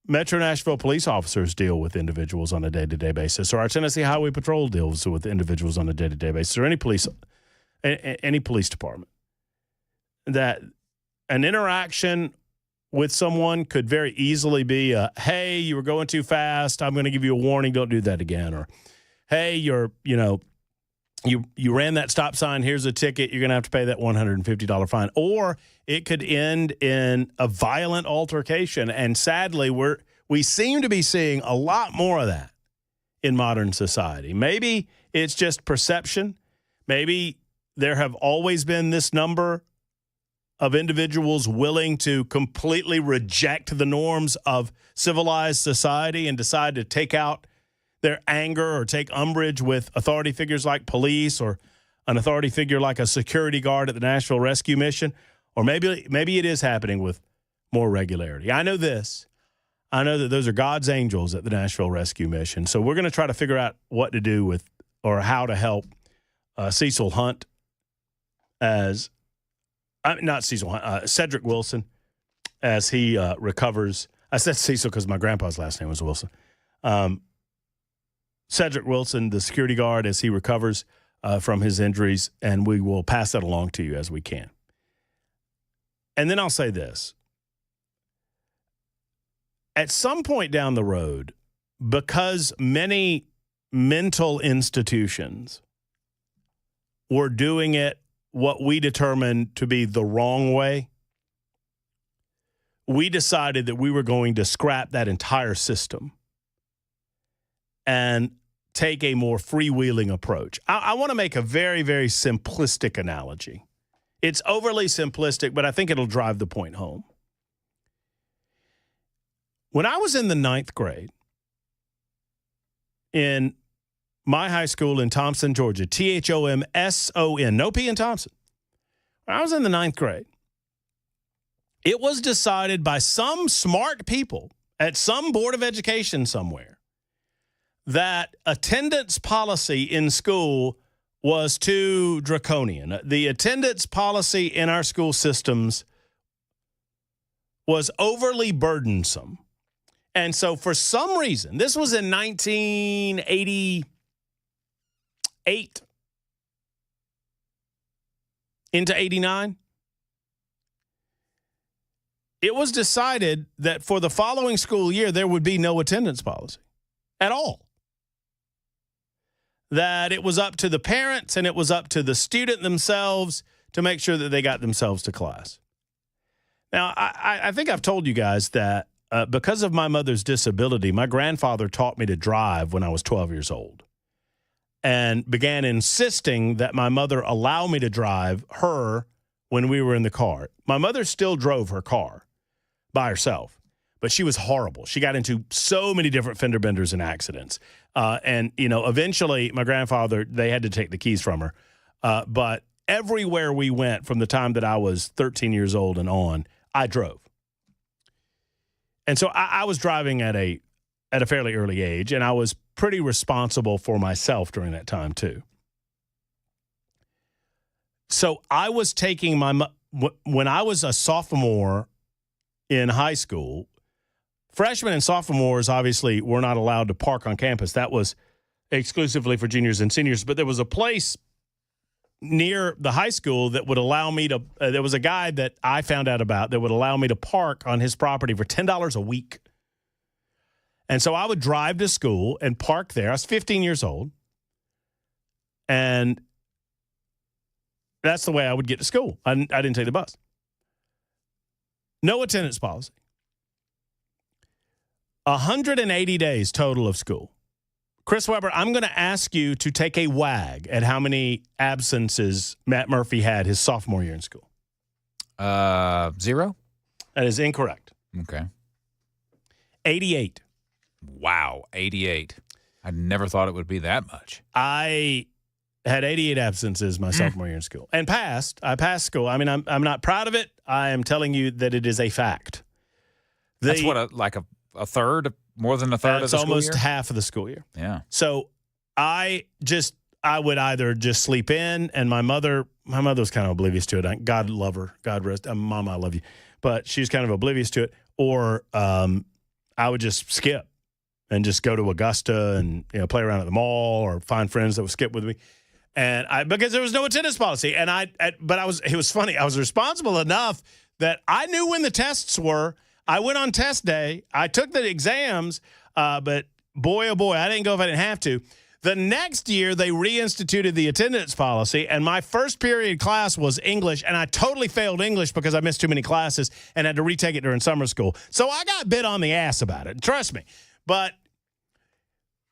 Metro Nashville police officers deal with individuals on a day-to-day basis, or our Tennessee Highway Patrol deals with individuals on a day-to-day basis, or any police department. That an interaction with someone could very easily be, hey, you were going too fast. I'm going to give you a warning. Don't do that again. Or, hey, you ran that stop sign. Here's a ticket. You're going to have to pay that $150 fine. Or it could end in a violent altercation. And sadly, we seem to be seeing a lot more of that in modern society. Maybe it's just perception. Maybe there have always been this number of individuals willing to completely reject the norms of civilized society and decide to take out their anger or take umbrage with authority figures like police or an authority figure like a security guard at the Nashville Rescue Mission. Or maybe it is happening with more regularity. I know this. I know that those are God's angels at the Nashville Rescue Mission. So we're going to try to figure out what to do with, or how to help Cecil Hunt Cedric Wilson as he recovers. I said Cecil because my grandpa's last name was Wilson. Cedric Wilson, the security guard, as he recovers from his injuries, and we will pass that along to you as we can. And then I'll say this. At some point down the road, because many mental institutions were doing it what we determined to be the wrong way, we decided that we were going to scrap that entire system and take a more freewheeling approach. I want to make a very, very simplistic analogy. It's overly simplistic, but I think it'll drive the point home. When I was in the 9th grade in my high school in Thompson, Georgia, Thomson, no P in Thompson. When I was in the 9th grade, it was decided by some smart people at some board of education somewhere that attendance policy in school was too draconian. The attendance policy in our school systems was overly burdensome. And so for some reason, this was in 1988 into 89, it was decided that for the following school year, there would be no attendance policy at all. That it was up to the parents and it was up to the student themselves to make sure that they got themselves to class. Now, I think I've told you guys that because of my mother's disability, my grandfather taught me to drive when I was 12 years old. and began insisting that my mother allow me to drive her when we were in the car. My mother still drove her car by herself, but she was horrible. She got into so many different fender benders and accidents. And, eventually my grandfather, they had to take the keys from her. But everywhere we went from the time that I was 13 years old and on, I drove. And so I was driving at a fairly early age, and I was pretty responsible for myself during that time too. So I was taking when I was a sophomore in high school, freshmen and sophomores obviously were not allowed to park on campus. That was exclusively for juniors and seniors. But there was a place near the high school that would allow me to there was a guy that I found out about that would allow me to park on his property for $10 a week. And so I would drive to school and park there. I was 15 years old. And that's the way I would get to school. I didn't take the bus. No attendance policy. 180 days total of school. Chris Webber, I'm going to ask you to take a wag at how many absences Matt Murphy had his sophomore year in school. 0? That is incorrect. Okay. 88. Wow, 88. I never thought it would be that much. I had 88 absences my sophomore year in school and passed. I passed school. I mean, I'm not proud of it. I am telling you that it is a fact. That's what, a third, more than a third of the school year? It's almost half of the school year. Yeah. So I would either just sleep in, and my mother was kind of oblivious to it. God love her. God rest. Mama, I love you. But she's kind of oblivious to it. Or I would just skip and just go to Augusta and play around at the mall or find friends that would skip with me. And because there was no attendance policy. And it was funny. I was responsible enough that I knew when the tests were. I went on test day. I took the exams, but boy, oh boy, I didn't go if I didn't have to. The next year, they reinstituted the attendance policy, and my first period class was English, and I totally failed English because I missed too many classes and had to retake it during summer school. So I got bit on the ass about it. Trust me. But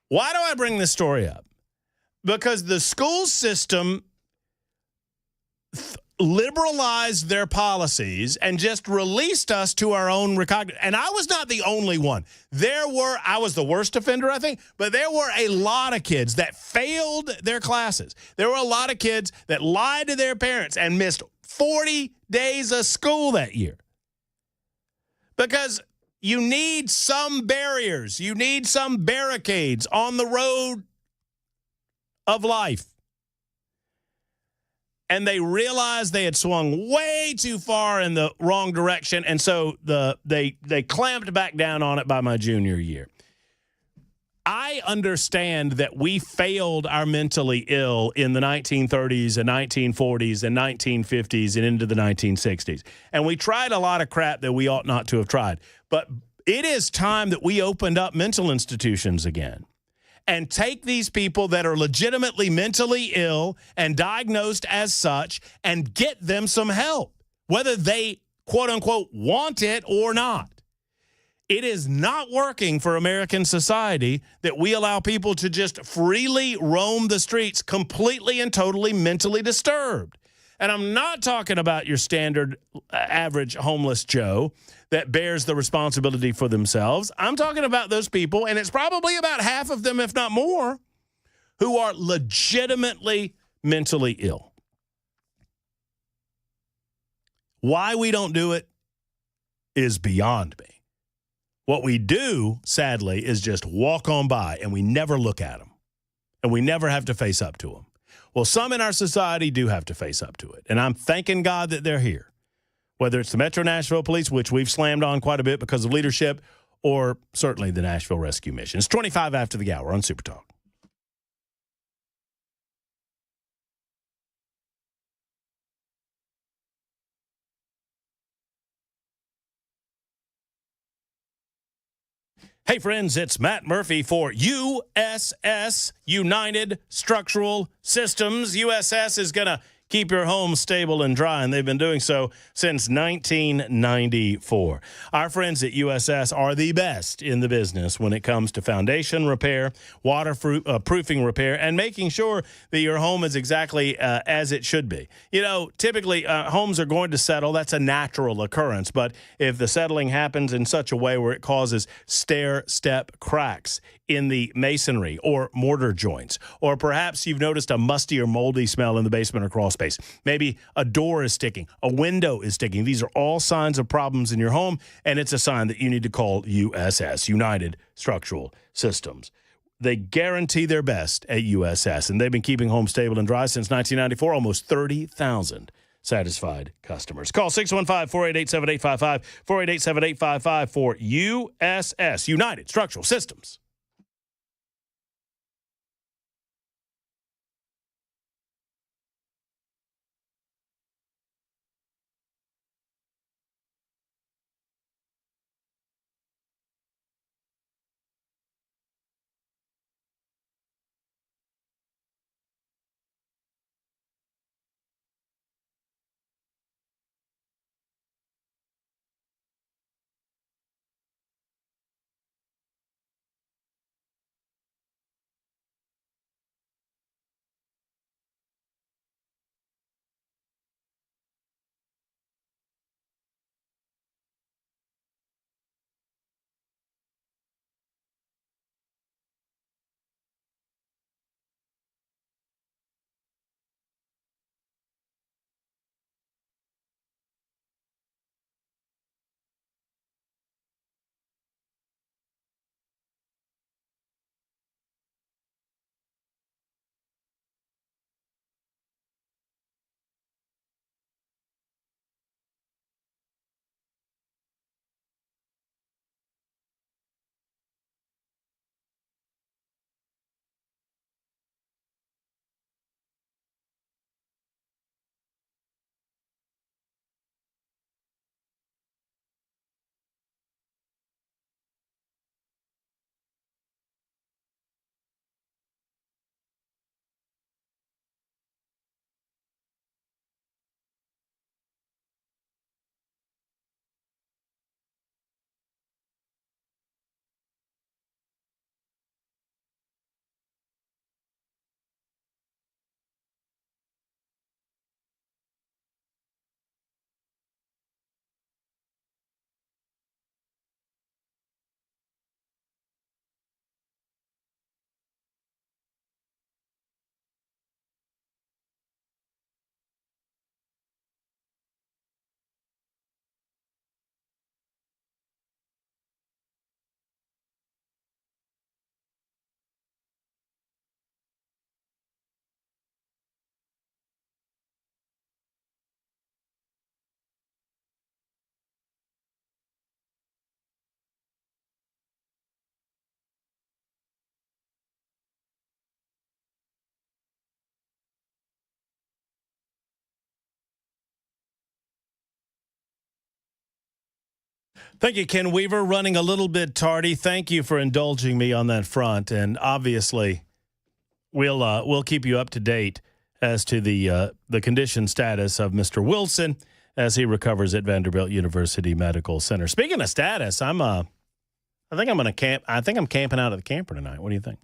why do I bring this story up? Because the school system liberalized their policies and just released us to our own recognition. And I was not the only one. I was the worst offender, I think, but there were a lot of kids that failed their classes. There were a lot of kids that lied to their parents and missed 40 days of school that year. Because you need some barriers. You need some barricades on the road of life. And they realized they had swung way too far in the wrong direction, and so they clamped back down on it by my junior year. I understand that we failed our mentally ill in the 1930s and 1940s and 1950s and into the 1960s. And we tried a lot of crap that we ought not to have tried. But it is time that we opened up mental institutions again and take these people that are legitimately mentally ill and diagnosed as such and get them some help, whether they, quote unquote, want it or not. It is not working for American society that we allow people to just freely roam the streets completely and totally mentally disturbed. And I'm not talking about your standard average homeless Joe that bears the responsibility for themselves. I'm talking about those people, and it's probably about half of them, if not more, who are legitimately mentally ill. Why we don't do it is beyond me. What we do, sadly, is just walk on by, and we never look at them, and we never have to face up to them. Well, some in our society do have to face up to it, and I'm thanking God that they're here. Whether it's the Metro Nashville Police, which we've slammed on quite a bit because of leadership, or certainly the Nashville Rescue Mission. It's 25 after the hour on Super Talk. Hey, friends, it's Matt Murphy for USS, United Structural Systems. USS is going to keep keep your home stable and dry, and they've been doing so since 1994. Our friends at USS are the best in the business when it comes to foundation repair, waterproofing repair, and making sure that your home is exactly as it should be. You know, typically homes are going to settle. That's a natural occurrence. But if the settling happens in such a way where it causes stair-step cracks in the masonry or mortar joints, or perhaps you've noticed a musty or moldy smell in the basement or crawl space, maybe a door is sticking, a window is sticking. These are all signs of problems in your home, and it's a sign that you need to call USS, United Structural Systems. They guarantee their best at USS, and they've been keeping homes stable and dry since 1994, almost 30,000 satisfied customers. Call 615-488-7855, 488-7855 for USS, United Structural Systems. Thank you, Ken Weaver. Running a little bit tardy. Thank you for indulging me on that front. And obviously, we'll keep you up to date as to the condition status of Mr. Wilson as he recovers at Vanderbilt University Medical Center. Speaking of status, I think I'm camping out at the camper tonight. What do you think?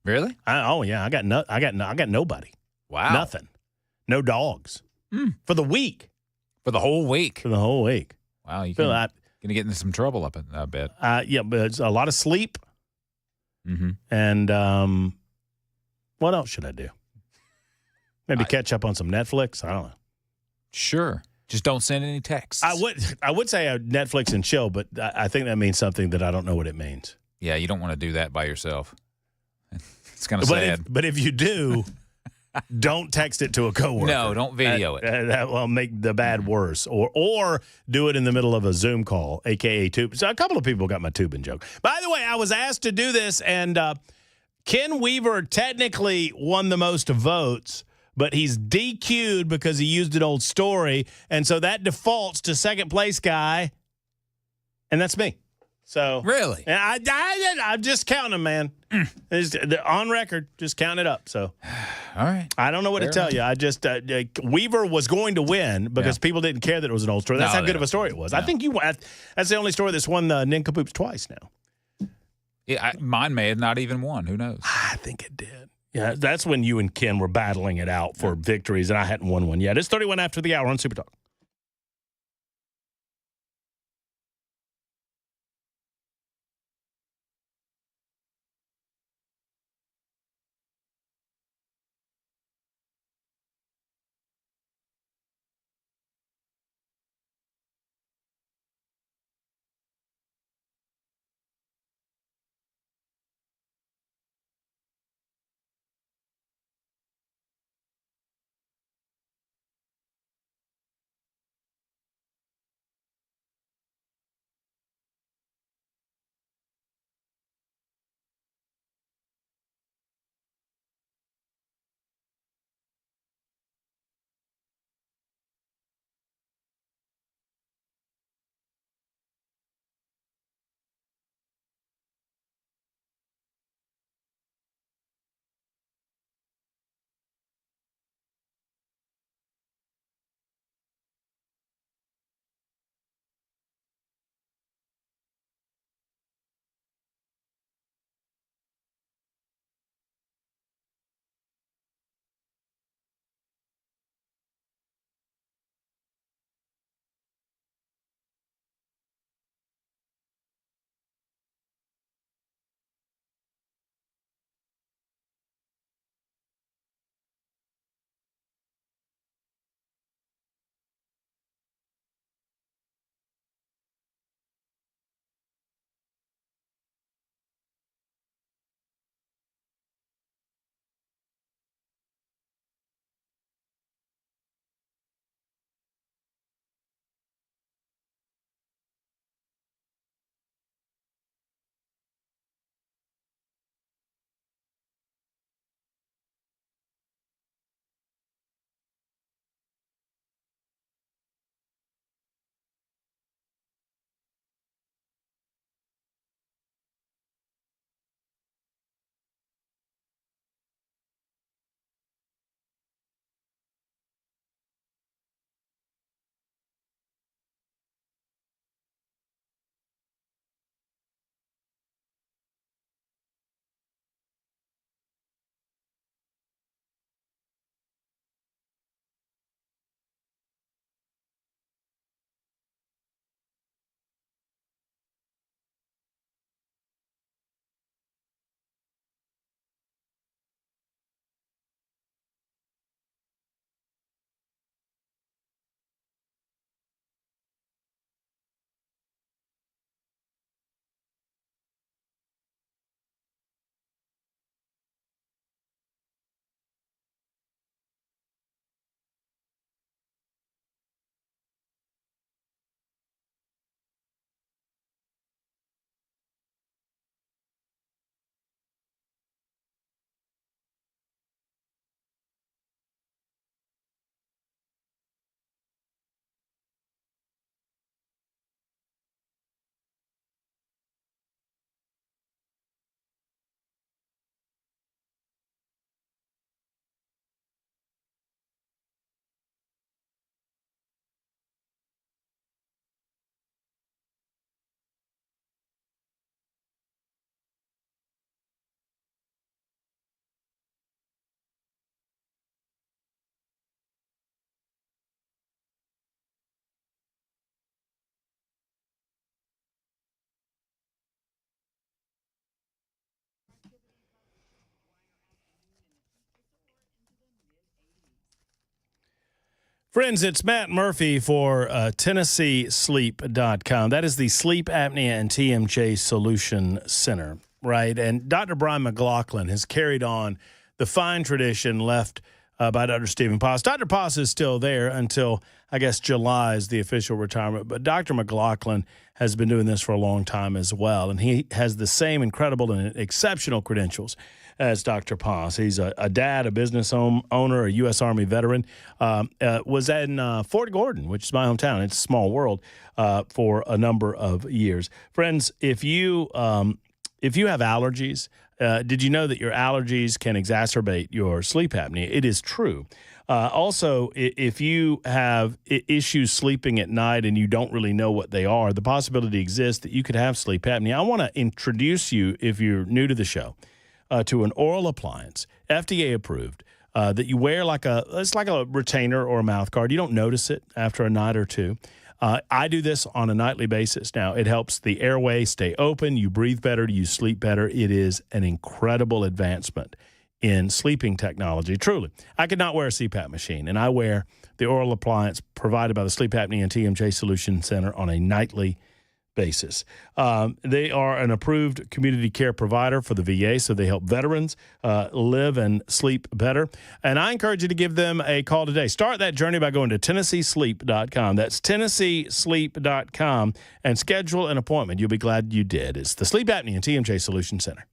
Really? I got nobody. Wow. Nothing. No dogs. For the week. For the whole week. For the whole week. Wow, you can gonna get into some trouble up I bet. Yeah, but it's a lot of sleep. Mm-hmm. And what else should I do? Maybe catch up on some Netflix. I don't know. Sure. Just don't send any texts. I would say Netflix and chill, but I think that means something that I don't know what it means. Yeah, you don't want to do that by yourself. It's kind of sad. But if you do, don't text it to a coworker. No, don't video it. That will make the bad worse. Or do it in the middle of a Zoom call, a.k.a. tube. So a couple of people got my tubing joke. By the way, I was asked to do this, and Ken Weaver technically won the most votes, but he's DQ'd because he used an old story, and so that defaults to second place guy, and that's me. So really, and I'm just counting them, man. They're on record, just count it up. So, all right, I don't know what to tell you. I just Weaver was going to win because people didn't care that it was an old story. That's how good of a story it was. No. I think that's the only story that's won the nincompoops twice now. Yeah, mine may have not even won. Who knows? I think it did. Yeah, that's when you and Ken were battling it out for victories, and I hadn't won one yet. It's 31 after the hour on Super Talk. Friends, it's Matt Murphy for TennesseeSleep.com. That is the Sleep Apnea and TMJ Solution Center, right? And Dr. Brian McLaughlin has carried on the fine tradition left by Dr. Stephen Paas. Dr. Paas is still there until, I guess, July is the official retirement. But Dr. McLaughlin has been doing this for a long time as well, and he has the same incredible and exceptional credentials as Dr. Paas. He's a dad, a business owner, a U.S. Army veteran, was in Fort Gordon, which is my hometown. It's a small world, for a number of years. Friends, if you have allergies, did you know that your allergies can exacerbate your sleep apnea? It is true. Also, if you have issues sleeping at night and you don't really know what they are, the possibility exists that you could have sleep apnea. I want to introduce you, if you're new to the show, to an oral appliance, FDA approved, that you wear it's like a retainer or a mouth guard. You don't notice it after a night or two. I do this on a nightly basis now. It helps the airway stay open. You breathe better. You sleep better. It is an incredible advancement in sleeping technology, truly. I could not wear a CPAP machine, and I wear the oral appliance provided by the Sleep Apnea and TMJ Solution Center on a nightly basis. They are an approved community care provider for the VA, so they help veterans live and sleep better. And I encourage you to give them a call today. Start that journey by going to TennesseeSleep.com. That's TennesseeSleep.com, and schedule an appointment. You'll be glad you did. It's the Sleep Apnea and TMJ Solution Center.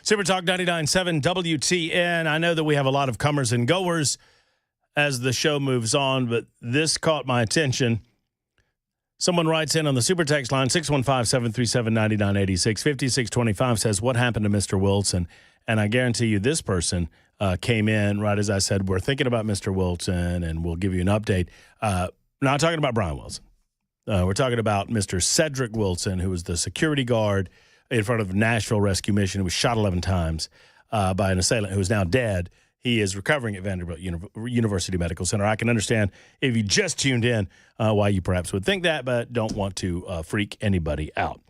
Super Talk 99.7 WTN. I know that we have a lot of comers and goers as the show moves on, but this caught my attention. Someone writes in on the Super Text line, 615-737-9986. 5625 says, what happened to Mr. Wilson? And I guarantee you this person came in right as I said, we're thinking about Mr. Wilson, and we'll give you an update. Not talking about Brian Wilson. We're talking about Mr. Cedric Wilson, who was the security guard in front of Nashville Rescue Mission, who was shot 11 times by an assailant who is now dead. He is recovering at Vanderbilt University Medical Center. I can understand if you just tuned in why you perhaps would think that, but don't want to freak anybody out.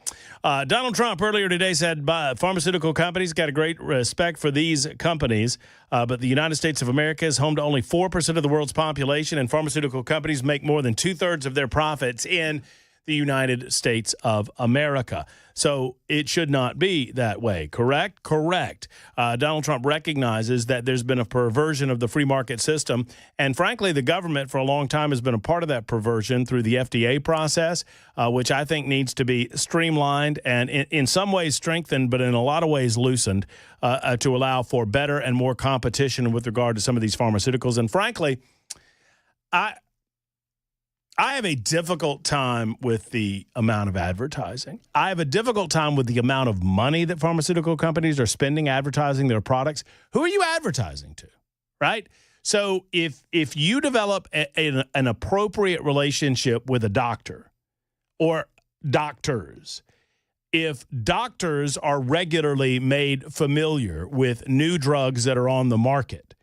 Donald Trump earlier today said pharmaceutical companies got a great respect for these companies, but the United States of America is home to only 4% of the world's population, and pharmaceutical companies make more than 2/3 of their profits in the United States of America. So it should not be that way, correct? Correct. Donald Trump recognizes that there's been a perversion of the free market system, and frankly, the government for a long time has been a part of that perversion through the FDA process, which I think needs to be streamlined and in some ways strengthened, but in a lot of ways loosened to allow for better and more competition with regard to some of these pharmaceuticals. And frankly, I have a difficult time with the amount of advertising. I have a difficult time with the amount of money that pharmaceutical companies are spending advertising their products. Who are you advertising to, right? So if you develop an appropriate relationship with a doctor or doctors, if doctors are regularly made familiar with new drugs that are on the market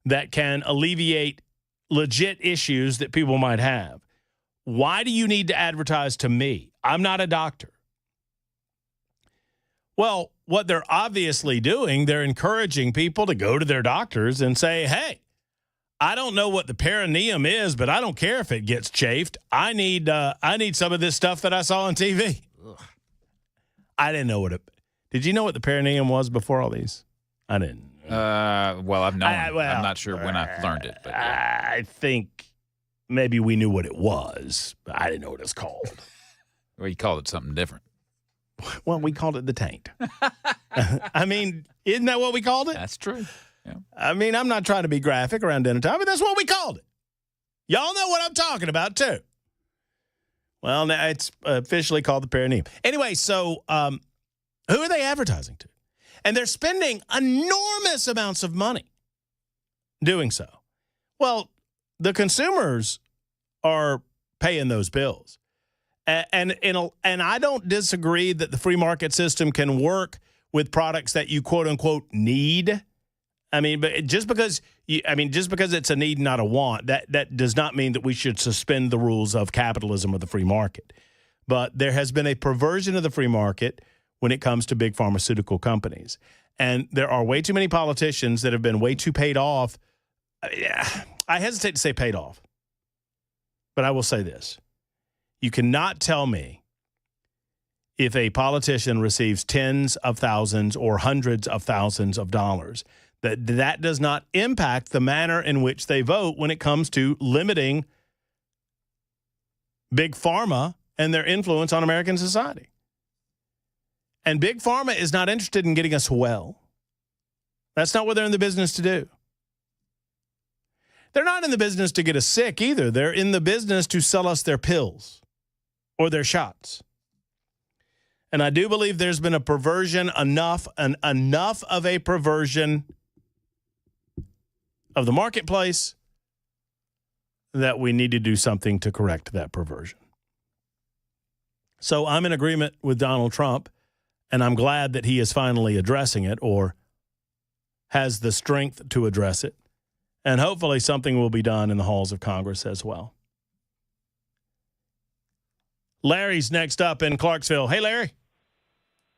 that can alleviate legit issues that people might have, why do you need to advertise to me? I'm not a doctor. Well, what they're obviously doing, they're encouraging people to go to their doctors and say, hey, I don't know what the perineum is, but I don't care if it gets chafed. I need some of this stuff that I saw on TV. Ugh. I didn't know what it. Did you know what the perineum was before all these? I didn't. Well, I've known. I'm not sure when I learned it, but yeah. I think maybe we knew what it was, but I didn't know what it's called. Well, you called it something different. Well, we called it the taint. I mean, isn't that what we called it? That's true. Yeah. I mean, I'm not trying to be graphic around dinner time, but that's what we called it. Y'all know what I'm talking about, too. Well, now it's officially called the perineum. Anyway, so who are they advertising to? And they're spending enormous amounts of money doing so. Well, the consumers are paying those bills. And I don't disagree that the free market system can work with products that you quote unquote need. I mean, but just because it's a need, not a want, that does not mean that we should suspend the rules of capitalism or the free market. But there has been a perversion of the free market when it comes to big pharmaceutical companies. And there are way too many politicians that have been way too paid off. I hesitate to say paid off, but I will say this. You cannot tell me if a politician receives tens of thousands or hundreds of thousands of dollars, that does not impact the manner in which they vote when it comes to limiting big pharma and their influence on American society. And big pharma is not interested in getting us well. That's not what they're in the business to do. They're not in the business to get us sick either. They're in the business to sell us their pills or their shots. And I do believe there's been a perversion, enough of a perversion of the marketplace that we need to do something to correct that perversion. So I'm in agreement with Donald Trump, and I'm glad that he is finally addressing it or has the strength to address it. And hopefully something will be done in the halls of Congress as well. Larry's next up in Clarksville. Hey, Larry.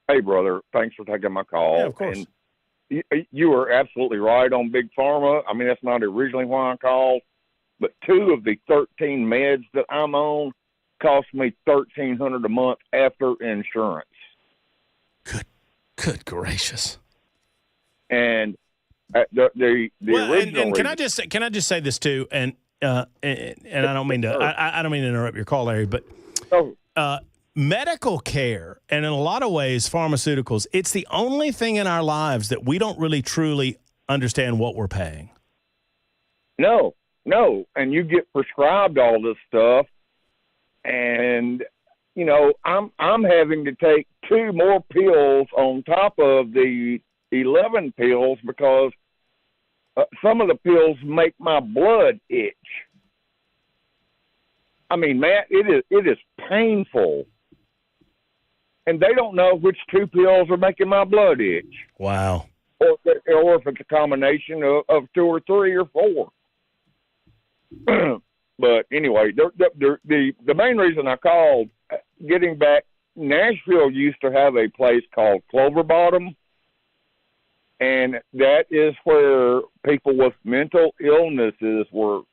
Hey, brother. Thanks for taking my call. Yeah, of course. And you were absolutely right on Big Pharma. I mean, that's not originally why I called, but 2 of the 13 meds that I'm on cost me $1,300 a month after insurance. Good gracious. And the original. And can I just say this too? And I don't mean to I don't mean to interrupt your call, Larry, but medical care and in a lot of ways pharmaceuticals, it's the only thing in our lives that we don't really truly understand what we're paying. No, and you get prescribed all this stuff, and you know I'm having to take 2 more pills on top of the 11 pills because some of the pills make my blood itch. I mean, Matt, it is painful. And they don't know which 2 pills are making my blood itch. Wow. Or if it's a combination of 2 or 3 or 4. But anyway, the main reason I called, getting back, Nashville used to have a place called Clover Bottom. And that is where people with mental illnesses were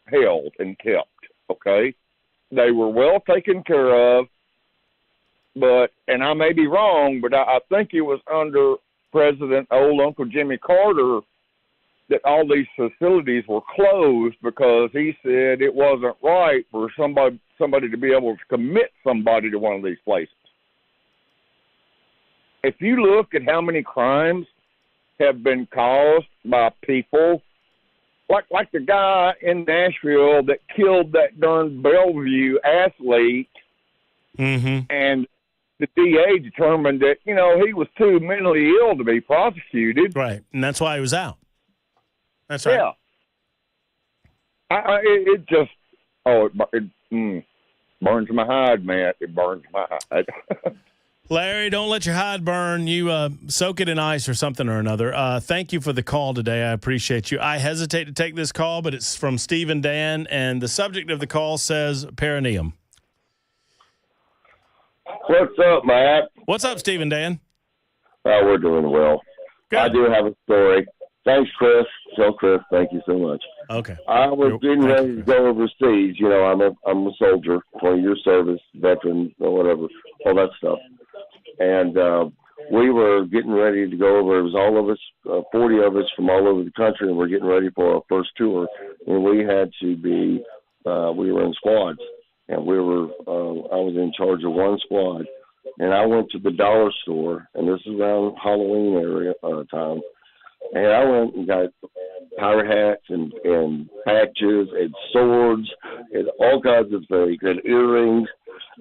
held and kept, okay? They were well taken care of, and I may be wrong, but I think it was under President old Uncle Jimmy Carter that all these facilities were closed because he said it wasn't right for somebody to be able to commit somebody to one of these places. If you look at how many crimes have been caused by people like the guy in Nashville that killed that darn Bellevue athlete, and the DA determined that, he was too mentally ill to be prosecuted. Right, and that's why he was out. That's right. Yeah. It just, it burns my hide, man. It burns my hide. Larry, don't let your hide burn. You soak it in ice or something or another. Thank you for the call today. I appreciate you. I hesitate to take this call, but it's from Steve and Dan, and the subject of the call says perineum. What's up, Matt? What's up, Steve and Dan? We're doing well. Good. I do have a story. Thanks, Chris. Tell Chris, thank you so much. Okay. I was getting ready to go overseas. I'm a soldier, 20-year service, veteran, or whatever, all that stuff. And we were getting ready to go over. It was all of us, 40 of us from all over the country, and we're getting ready for our first tour. And we had to be, we were in squads, and we were, I was in charge of one squad. And I went to the dollar store, and this is around Halloween area time. And I went and got pirate hats and patches and swords and all kinds of things and earrings.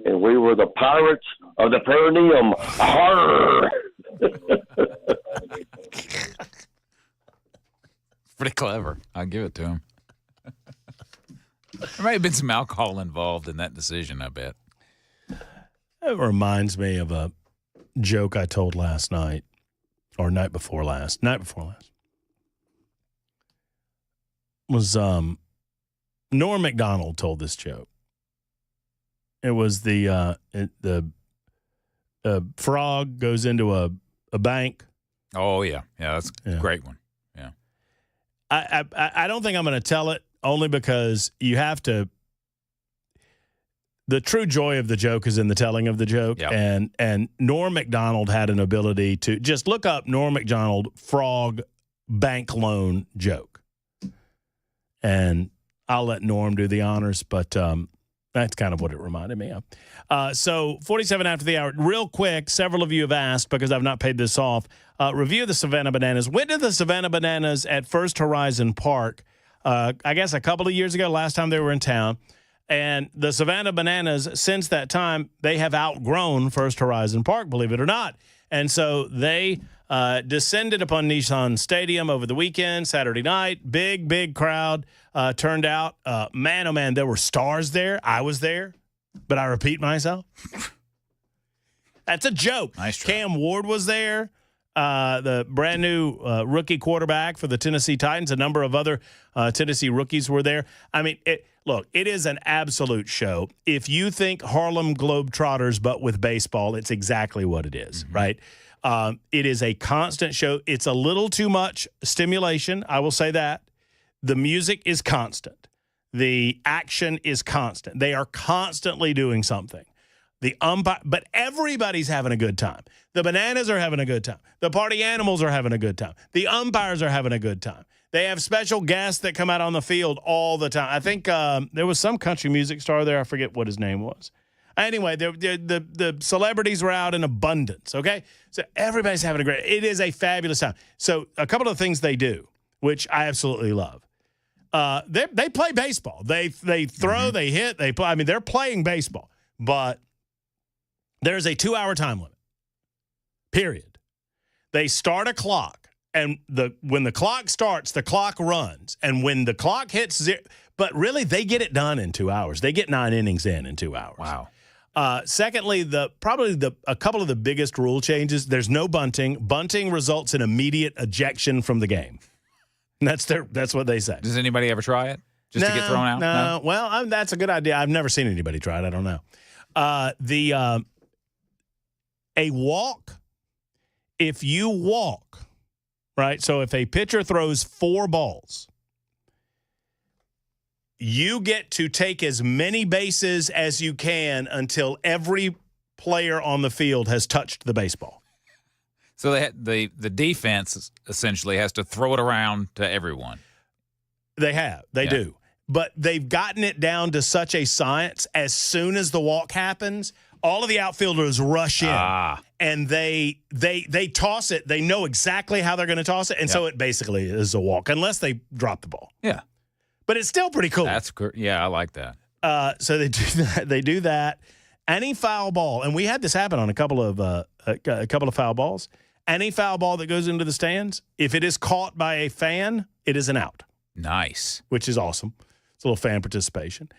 And we were the pirates of the perineum. Arr! Pretty clever. I'll give it to him. There may have been some alcohol involved in that decision, I bet. It reminds me of a joke I told last night, or night before last. Was Norm Macdonald told this joke. It was the frog goes into a bank. Oh yeah, that's a great one. Yeah, I don't think I'm going to tell it only because you have to. The true joy of the joke is in the telling of the joke, and Norm Macdonald had an ability to just look up Norm Macdonald frog bank loan joke, and I'll let Norm do the honors, but that's kind of what it reminded me of. So 47 after the hour, real quick. Several of you have asked because I've not paid this off. Review the Savannah Bananas. Went to the Savannah Bananas at First Horizon Park. I guess a couple of years ago. Last time they were in town. And the Savannah Bananas, since that time, they have outgrown First Horizon Park, believe it or not. And so they descended upon Nissan Stadium over the weekend, Saturday night. Big crowd turned out. Man, oh, man, there were stars there. I was there, but I repeat myself. That's a joke. Nice try. Cam Ward was there, the brand new rookie quarterback for the Tennessee Titans. A number of other Tennessee rookies were there. I mean, look, it is an absolute show. If you think Harlem Globetrotters, but with baseball, it's exactly what it is, right? It is a constant show. It's a little too much stimulation, I will say that. The music is constant. The action is constant. They are constantly doing something. The umpire, but everybody's having a good time. The Bananas are having a good time. The party animals are having a good time. The umpires are having a good time. They have special guests that come out on the field all the time. I think there was some country music star there. I forget what his name was. Anyway, the celebrities were out in abundance, okay? So everybody's having a great – it is a fabulous time. So a couple of things they do, which I absolutely love. They play baseball. They throw, they hit, they play. I mean, they're playing baseball. But there's a 2-hour time limit, period. They start a clock. And when the clock starts, the clock runs. And when the clock hits zero, but really they get it done in 2 hours. They get 9 innings in 2 hours. Wow. Secondly, a couple of the biggest rule changes. There's no bunting. Bunting results in immediate ejection from the game. That's what they say. Does anybody ever try it? Just to get thrown out? No. Well, that's a good idea. I've never seen anybody try it. I don't know. A walk. If you walk. Right, so if a pitcher throws 4 balls, you get to take as many bases as you can until every player on the field has touched the baseball. So the defense essentially has to throw it around to everyone. They do. But they've gotten it down to such a science. As soon as the walk happens, all of the outfielders rush in, and they toss it. They know exactly how they're going to toss it, and so it basically is a walk, unless they drop the ball. Yeah. But it's still pretty cool. That's good. Yeah, I like that. So they do that. They do that. Any foul ball, and we had this happen on a couple of foul balls. Any foul ball that goes into the stands, if it is caught by a fan, it is an out. Nice. Which is awesome. It's a little fan participation.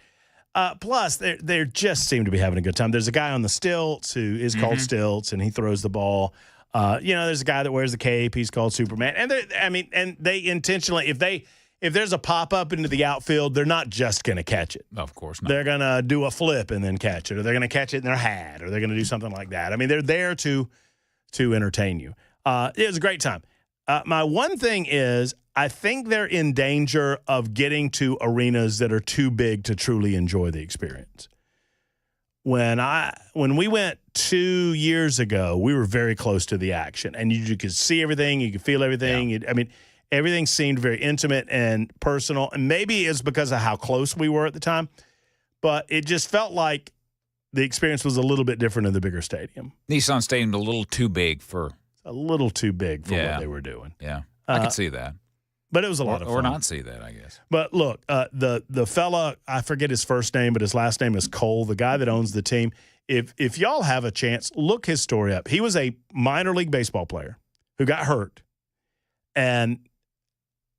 Plus, they just seem to be having a good time. There's a guy on the stilts who is called Stilts, and he throws the ball. There's a guy that wears the cape. He's called Superman. And they intentionally, if there's a pop-up into the outfield, they're not just going to catch it. Of course not. They're going to do a flip and then catch it, or they're going to catch it in their hat, or they're going to do something like that. I mean, they're there to entertain you. It was a great time. My one thing is, I think they're in danger of getting to arenas that are too big to truly enjoy the experience. When we went 2 years ago, we were very close to the action, and you could see everything, you could feel everything. Yeah. Everything seemed very intimate and personal, and maybe it's because of how close we were at the time, but it just felt like the experience was a little bit different in the bigger stadium. Nissan Stadium a little too big for what they were doing. Yeah, I could see that. But it was a lot of fun. Or not see that, I guess. But look, the fella, I forget his first name, but his last name is Cole, the guy that owns the team. If y'all have a chance, look his story up. He was a minor league baseball player who got hurt. And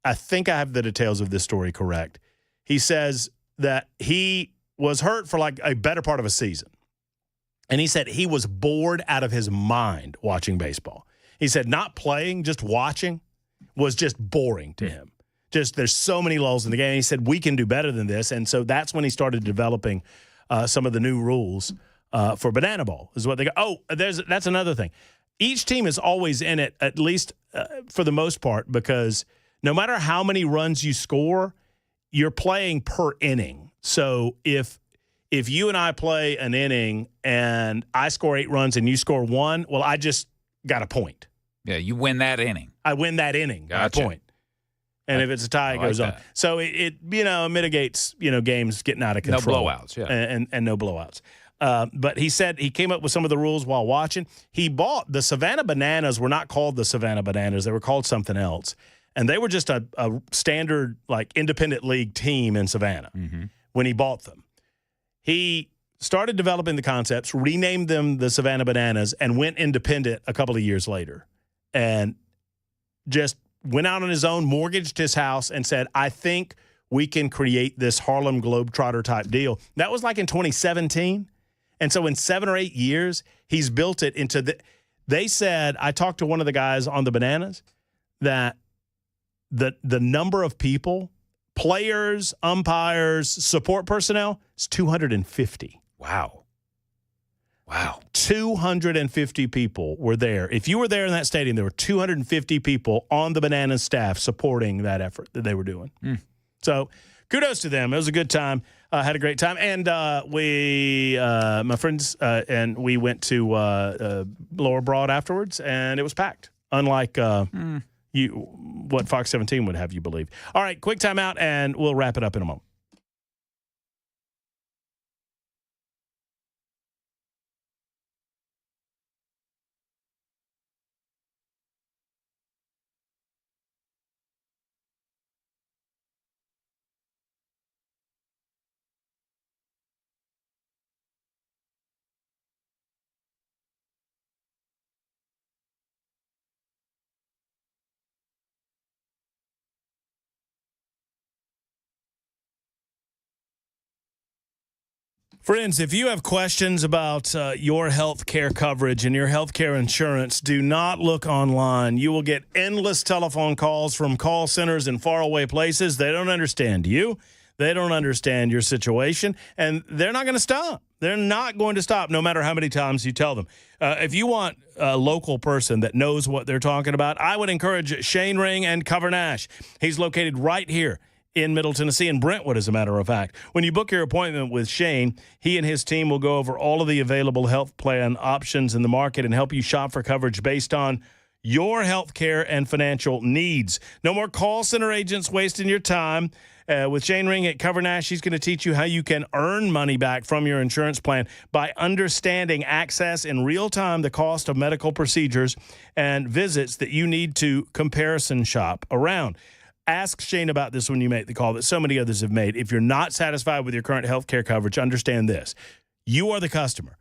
I think I have the details of this story correct. He says that he was hurt for like a better part of a season. And he said he was bored out of his mind watching baseball. He said not playing, just watching was just boring to him. Just there's so many lulls in the game. He said we can do better than this. And so that's when he started developing some of the new rules for Banana Ball is what they go. Oh, that's another thing. Each team is always in it, at least for the most part, because no matter how many runs you score, you're playing per inning. So if you and I play an inning and I score 8 runs and you score 1, well, I just got a point. Yeah, you win that inning. I win that inning by a point. And if it's a tie, it goes on. So it mitigates, games getting out of control. No blowouts, yeah. And no blowouts. But he said he came up with some of the rules while watching. He bought the Savannah Bananas were not called the Savannah Bananas. They were called something else. And they were just a standard, like, independent league team in Savannah when he bought them. He started developing the concepts, renamed them the Savannah Bananas, and went independent a couple of years later. And just went out on his own, mortgaged his house, and said, I think we can create this Harlem Globetrotter type deal. That was like in 2017. And so in 7 or 8 years, he's built it into they said, I talked to one of the guys on the Bananas, that the number of people, players, umpires, support personnel, is 250. Wow. 250 people were there. If you were there in that stadium, there were 250 people on the Bananas staff supporting that effort that they were doing. So kudos to them. It was a good time. Had a great time. And my friends, and we went to Lower Broad afterwards, and it was packed. Unlike what Fox 17 would have you believe. All right, quick timeout, and we'll wrap it up in a moment. Friends, if you have questions about your health care coverage and your health care insurance, do not look online. You will get endless telephone calls from call centers in faraway places. They don't understand you. They don't understand your situation, and they're not going to stop. They're not going to stop no matter how many times you tell them. If you want a local person that knows what they're talking about, I would encourage Shane Ring and Cover Nash. He's located right here in Middle Tennessee, in Brentwood, as a matter of fact. When you book your appointment with Shane, he and his team will go over all of the available health plan options in the market and help you shop for coverage based on your health care and financial needs. No more call center agents wasting your time. With Shane Ring at Cover Nash, she's going to teach you how you can earn money back from your insurance plan by understanding access in real time, the cost of medical procedures and visits that you need to comparison shop around. Ask Shane about this when you make the call that so many others have made. If you're not satisfied with your current health care coverage, understand this. You are the customer,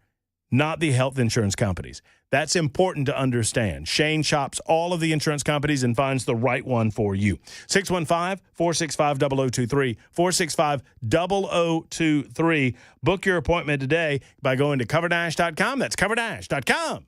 not the health insurance companies. That's important to understand. Shane shops all of the insurance companies and finds the right one for you. 615-465-0023, 465-0023. Book your appointment today by going to coverdash.com. That's coverdash.com.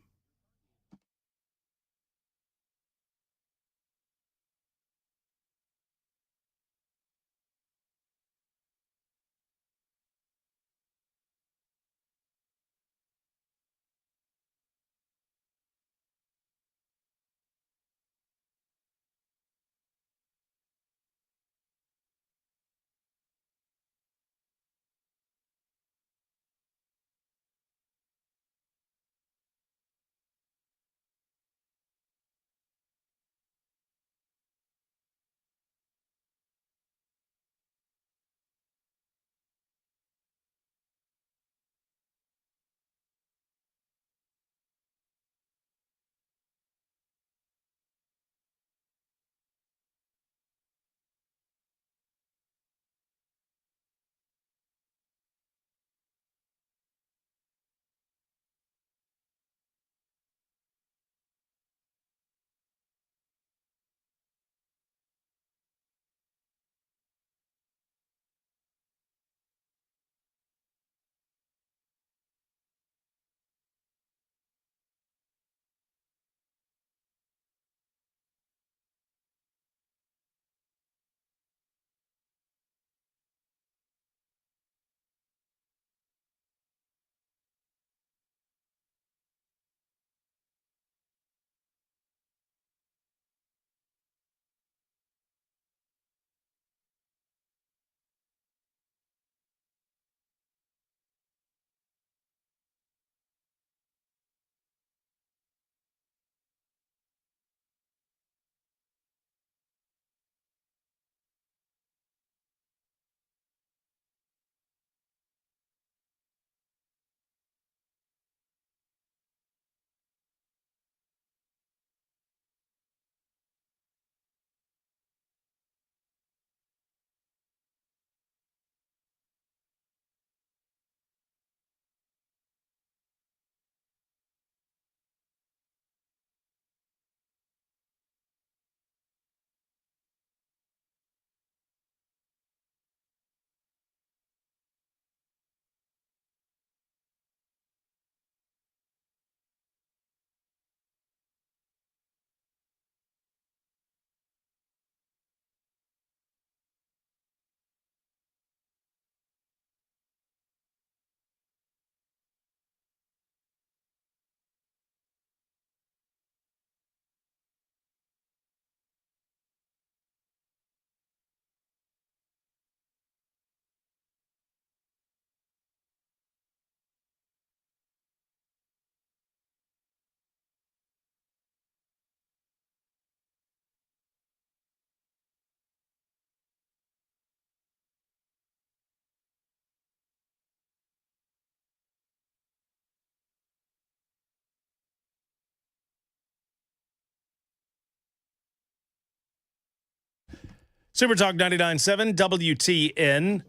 Super Talk 99.7 WTN.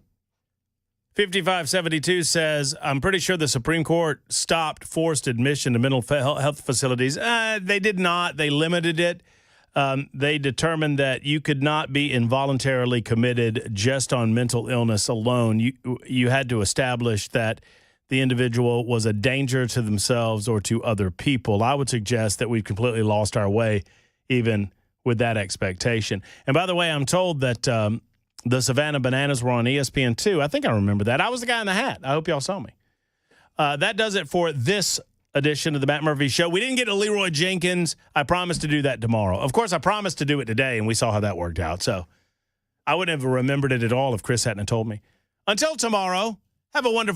5572 says, I'm pretty sure the Supreme Court stopped forced admission to mental health facilities. They did not. They limited it. They determined that you could not be involuntarily committed just on mental illness alone. You had to establish that the individual was a danger to themselves or to other people. I would suggest that we've completely lost our way even with that expectation. And by the way, I'm told that the Savannah Bananas were on ESPN2. I think I remember that. I was the guy in the hat. I hope y'all saw me. That does it for this edition of the Matt Murphy Show. We didn't get to Leroy Jenkins. I promised to do that tomorrow. Of course, I promised to do it today, and we saw how that worked out. So I wouldn't have remembered it at all if Chris hadn't told me. Until tomorrow, have a wonderful